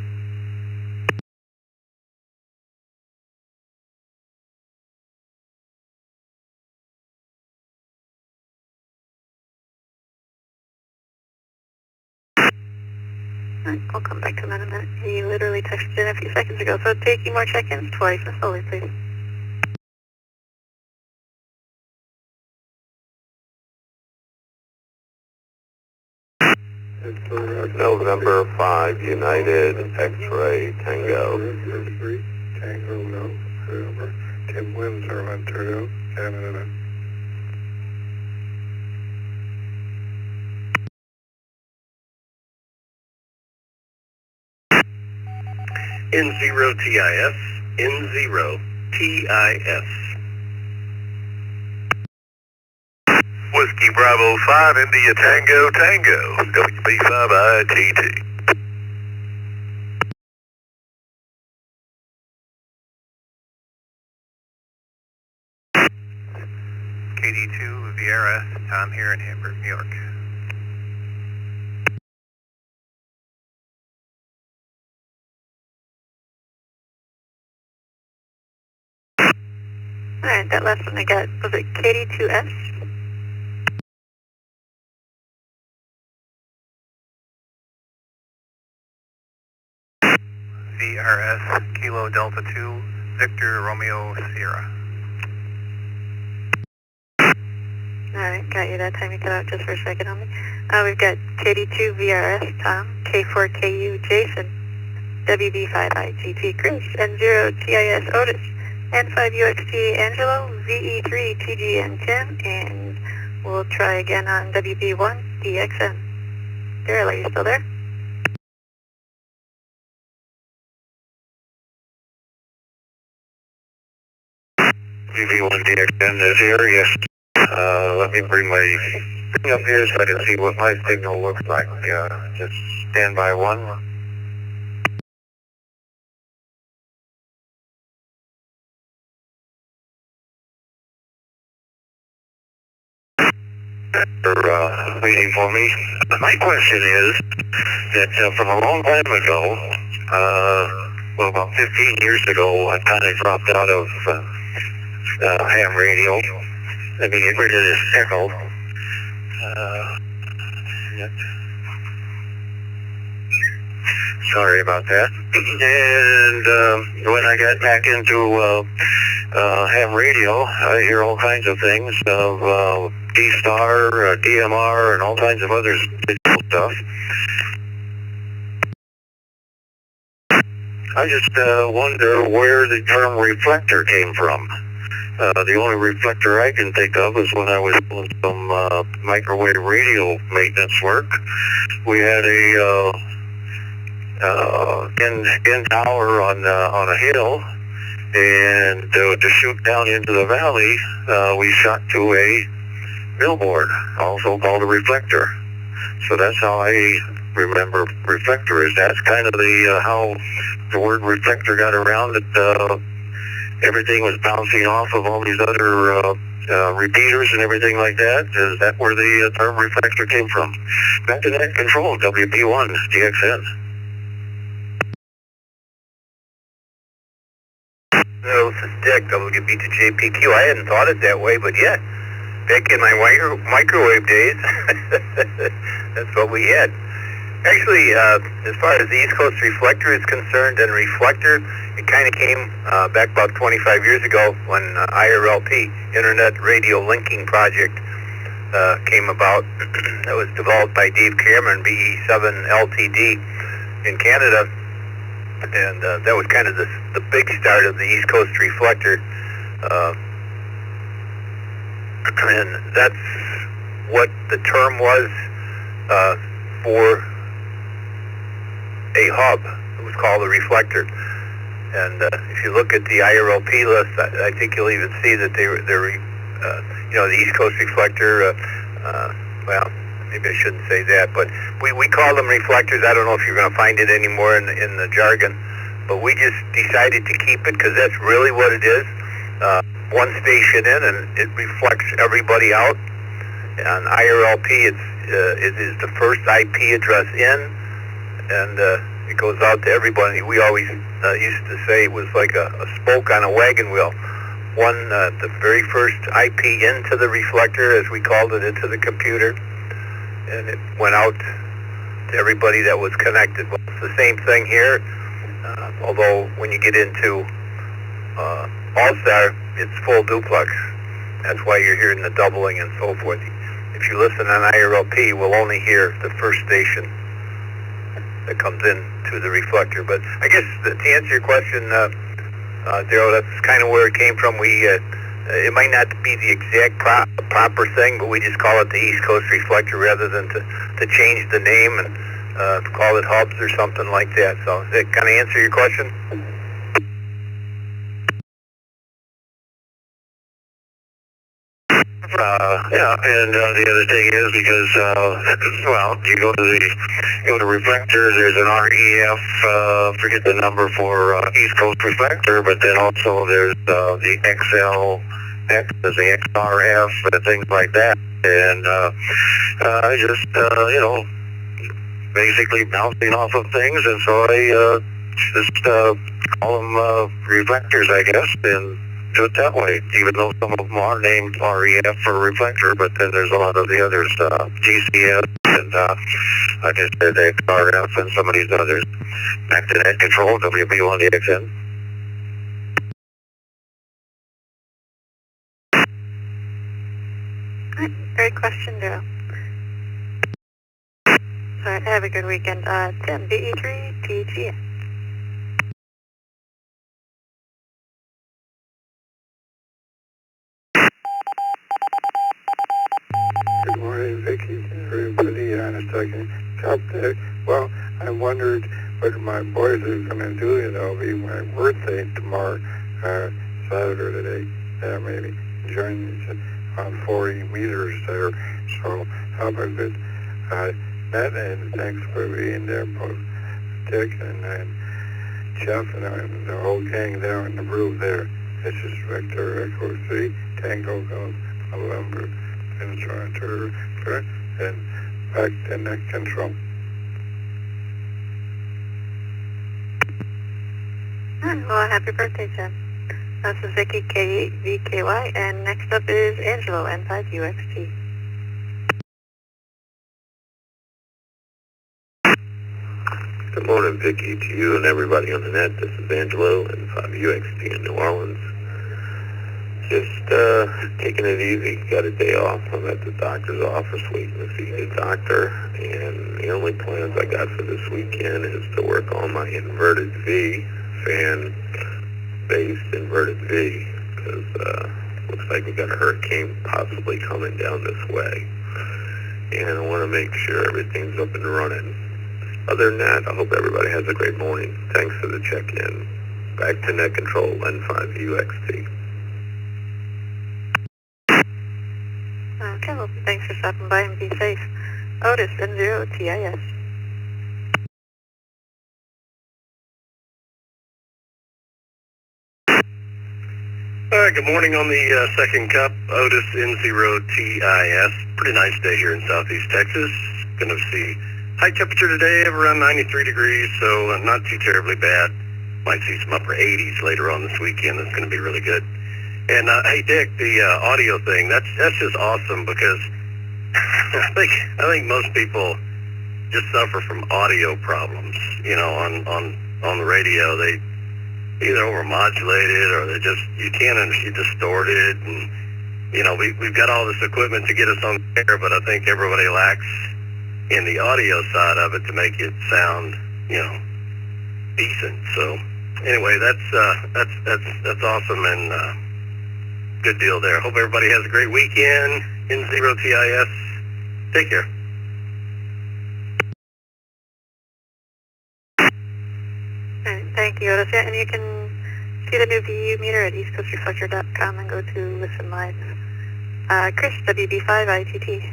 Alright, I'll come back to him in a minute. He literally texted in a few seconds ago, so taking more check-ins twice and slowly, please. November 5, United X-Ray Tango. Tango, no. Tim Windsor, Ontario, Canada. N0TIS, N0TIS. Whiskey Bravo 5, India Tango Tango, WB5ITT. KD2 VRS, Tom here in Hamburg, New York. Alright, that last one I got, was it KD2S? VRS, Kilo Delta 2, Victor Romeo Sierra. Alright, got you that time. You cut out just for a second on me. We've got KD2 VRS Tom, K4KU Jason, WB5IGT Chris, N0TIS Otis, N5UXT Angelo, VE3 TGN Tim, and we'll try again on WB1 DXN. Daryl, are you still there? WB1 DXN is here, yes. Let me bring up here so I can see what my signal looks like. Just stand by one. You're waiting for me. My question is that from a long time ago, well, about 15 years ago, I kind of dropped out of ham radio. Let me get rid of this echo. Sorry about that. And when I got back into ham radio, I hear all kinds of things of D-Star, DMR, and all kinds of other digital stuff. I just wonder where the term reflector came from. The only reflector I can think of is when I was doing some microwave radio maintenance work. We had a in tower on a hill, and to shoot down into the valley, we shot to a billboard, also called a reflector. So that's how I remember reflector is. That's kind of the how the word reflector got around. That everything was bouncing off of all these other repeaters and everything like that. Is that where the term reflector came from? Back to net control, WB1 DXN. This is Dick, WB to JPQ. I hadn't thought it that way, but yeah, back in my microwave days, that's what we had. Actually, as far as the East Coast Reflector is concerned, and Reflector, it kind of came back about 25 years ago when IRLP, Internet Radio Linking Project, came about. That was developed by Dave Cameron, BE7 LTD in Canada. And that was kind of the big start of the East Coast Reflector. And that's what the term was for a hub. It was called a reflector. And if you look at the IRLP list, I think you'll even see that they're the East Coast Reflector. Well, maybe I shouldn't say that, but we call them reflectors. I don't know if you're going to find it anymore in the jargon, but we just decided to keep it because that's really what it is. One station in, and it reflects everybody out. On IRLP, it is the first IP address in, and it goes out to everybody. We always used to say it was like a spoke on a wagon wheel. The very first IP into the reflector, as we called it, into the computer, and it went out to everybody that was connected. Well, it's the same thing here, although when you get into All-Star, it's full duplex. That's why you're hearing the doubling and so forth. If you listen on IRLP, we'll only hear the first station that comes in to the reflector. But I guess to answer your question, Daryl, that's kind of where it came from. It might not be the exact proper thing, but we just call it the East Coast Reflector rather than to change the name and call it hubs or something like that. So does that kind of answer your question? And the other thing is because, you go to Reflector, there's an REF, forget the number for East Coast Reflector, but then also there's the XLX, there's the XRF, and things like that. And I just, basically bouncing off of things, and so I just call them reflectors, I guess, and do it that way, even though some of them are named REF or Reflector, but then there's a lot of the others, GCS, and like I said, XRF, and some of these others. Back to net control, WB1DXN. Great question, Daryl. All right, have a good weekend. Tim, BE3TGS. Good morning, Vicki. Everybody on a second cup there. Well, I wondered what my boys are going to do. It'll be my birthday tomorrow, Saturday. Maybe join on 40 meters there. So have a good night, and thanks for being there, both Dick and Jeff and the whole gang there in the brew there. This is Victor Echo 3, Tango Golf, November. And back to net control. Well, happy birthday, Jim. This is Vicky, KVKY, and next up is Angelo, N5UXT. Good morning, Vicky, to you and everybody on the net. This is Angelo, N5UXT in New Orleans. Just taking it easy. Got a day off. I'm at the doctor's office waiting to see the doctor, and the only plans I got for this weekend is to work on my inverted V, fan-based inverted V, because looks like we got a hurricane possibly coming down this way, and I want to make sure everything's up and running. Other than that, I hope everybody has a great morning. Thanks for the check-in. Back to net control, N5UXT. Okay, well, thanks for stopping by and be safe. Otis, N0TIS. Good morning on the second cup, Otis N0TIS. Pretty nice day here in southeast Texas. Going to see high temperature today of around 93 degrees, so not too terribly bad. Might see some upper 80s later on this weekend. That's going to be really good. And hey, Dick, the audio thing, that's just awesome, because I think most people just suffer from audio problems, on the radio. They either overmodulated, or you distorted, and we've got all this equipment to get us on air, but I think everybody lacks in the audio side of it to make it sound, decent. So anyway, that's awesome, and good deal there. Hope everybody has a great weekend. N0TIS Take care. All right, thank you, Otis. Yeah, and you can see the new VU meter at eastcoastreflector.com and go to listen live. Chris, WB5ITT.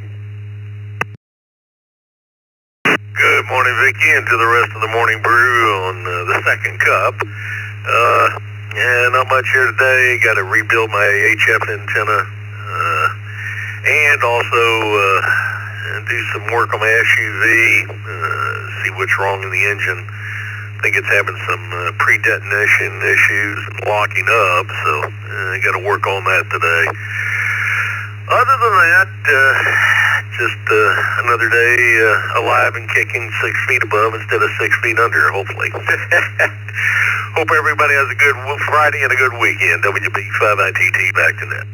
Good morning, Vicky, and to the rest of the Morning Brew on the second cup. Yeah, not much here today. Got to rebuild my HF antenna and also do some work on my SUV, see what's wrong in the engine. I think it's having some pre-detonation issues, locking up, so I got to work on that today. Other than that, just another day alive and kicking 6 feet above instead of 6 feet under, hopefully. Hope everybody has a good Friday and a good weekend. WB5ITT back to net.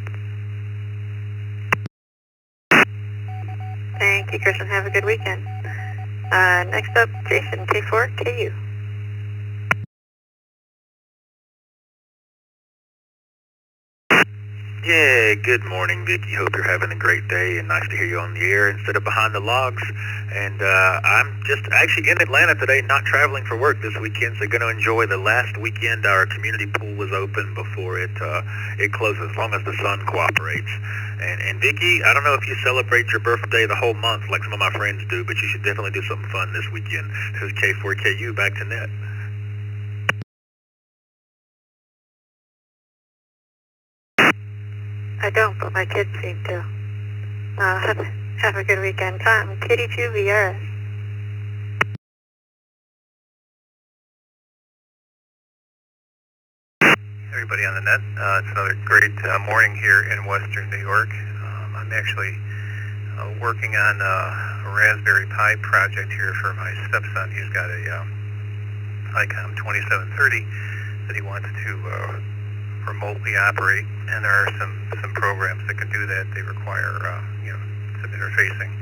Thank you, Chris, and have a good weekend. Next up, Jason, K4KU. Yeah, good morning, Vicky. Hope you're having a great day, and nice to hear you on the air instead of behind the logs. And I'm just actually in Atlanta today, not traveling for work this weekend, so going to enjoy the last weekend our community pool is open before it closes, as long as the sun cooperates. And Vicky, I don't know if you celebrate your birthday the whole month like some of my friends do, but you should definitely do something fun this weekend. This is K4KU, back to net. I don't, but my kids seem to. Have a good weekend. Tom, Kitty2VRS. Everybody on the net, it's another great morning here in Western New York. I'm actually working on a Raspberry Pi project here for my stepson. He's got a ICOM 2730 that he wants to remotely operate, and there are some programs that can do that. They require some interfacing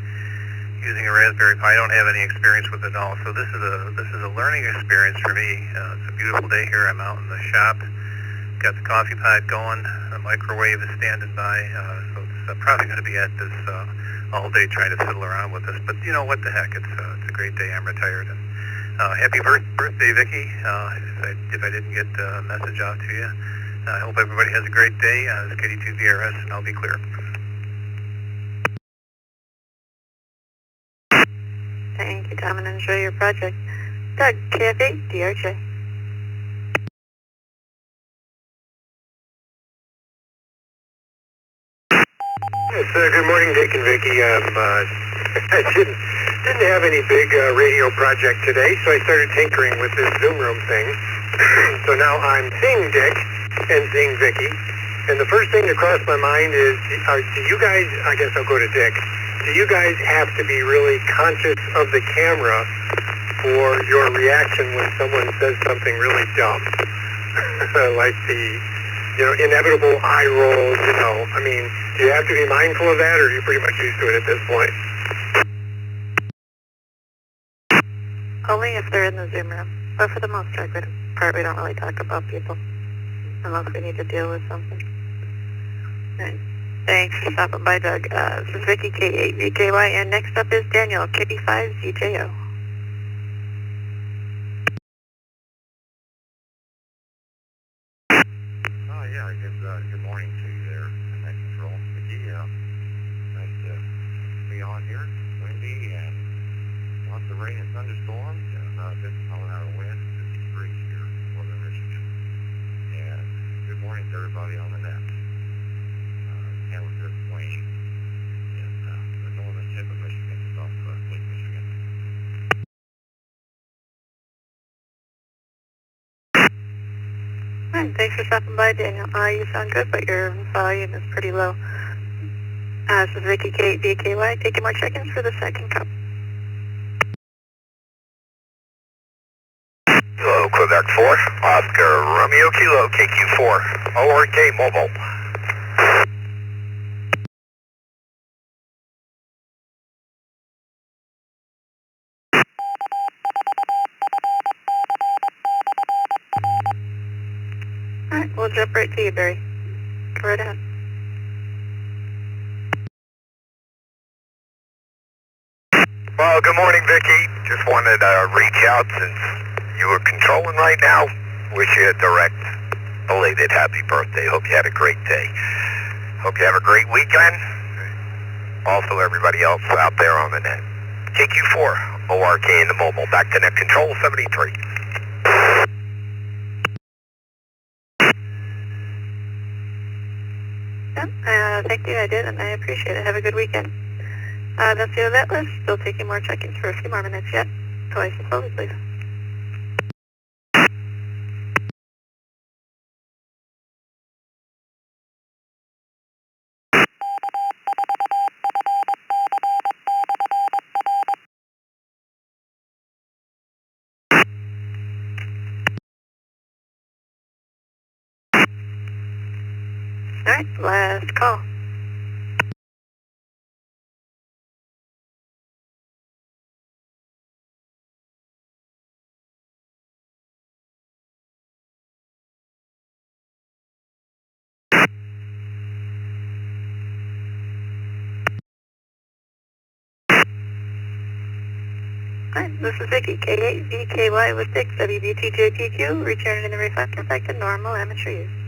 using a Raspberry Pi. I don't have any experience with it at all, so this is a learning experience for me. It's a beautiful day here. I'm out in the shop, got the coffee pot going, the microwave is standing by, so it's probably going to be at this all day trying to fiddle around with this. But you know what the heck? It's a great day. I'm retired, and happy birthday, Vicky. If I didn't get a message out to you. I hope everybody has a great day. This is KD2VRS, and I'll be clear. Thank you, Tom, and enjoy your project. Doug, KF8, DRJ. Yes, good morning, Dick and Vicky. I didn't have any big radio project today, so I started tinkering with this Zoom room thing. So now I'm seeing Dick and seeing Vicky, and the first thing that crossed my mind is, do you guys, I guess I'll go to Dick, do you guys have to be really conscious of the camera for your reaction when someone says something really dumb? Like the, inevitable eye rolls, I mean, do you have to be mindful of that, or are you pretty much used to it at this point? Only if they're in the Zoom room. But for the most part, we don't really talk about people unless we need to deal with something. Right. Thanks for stopping by, Doug. This is Vicky, K8VKY, and next up is Daniel, Kitty5ZJO. Oh, yeah, good morning to you there, Net Control. Vicky, nice to be on here. Windy and lots of rain and thunderstorms, and 50 mile an hour wind, 50 degrees here in northern Michigan. And good morning to everybody on the net. Cameron here at Wayne in the northern tip of Michigan, just off Lake Michigan. All right, thanks for stopping by, Daniel. You sound good, but your volume is pretty low. This is Vicky, K8VKY, taking more check-ins for the second cup. Kilo, Quebec 4, Oscar, Romeo Kilo, KQ4, ORK Mobile. Alright, we'll jump right to you, Barry. Go right ahead. Well, good morning, Vicky. Just wanted to reach out since you were controlling right now. Wish you a direct, belated happy birthday. Hope you had a great day. Hope you have a great weekend. Also, everybody else out there on the net. KQ4, ORK in the mobile. Back to net control 73. Thank you, I did, and I appreciate it. Have a good weekend. That's the end of that list. Still taking more check-ins for a few more minutes yet. Twice and slowly, please. All right, last call. Hi, this is Vicky, K8VKY with 6 WBTJPQ, returning in the Reflector back to normal amateur use.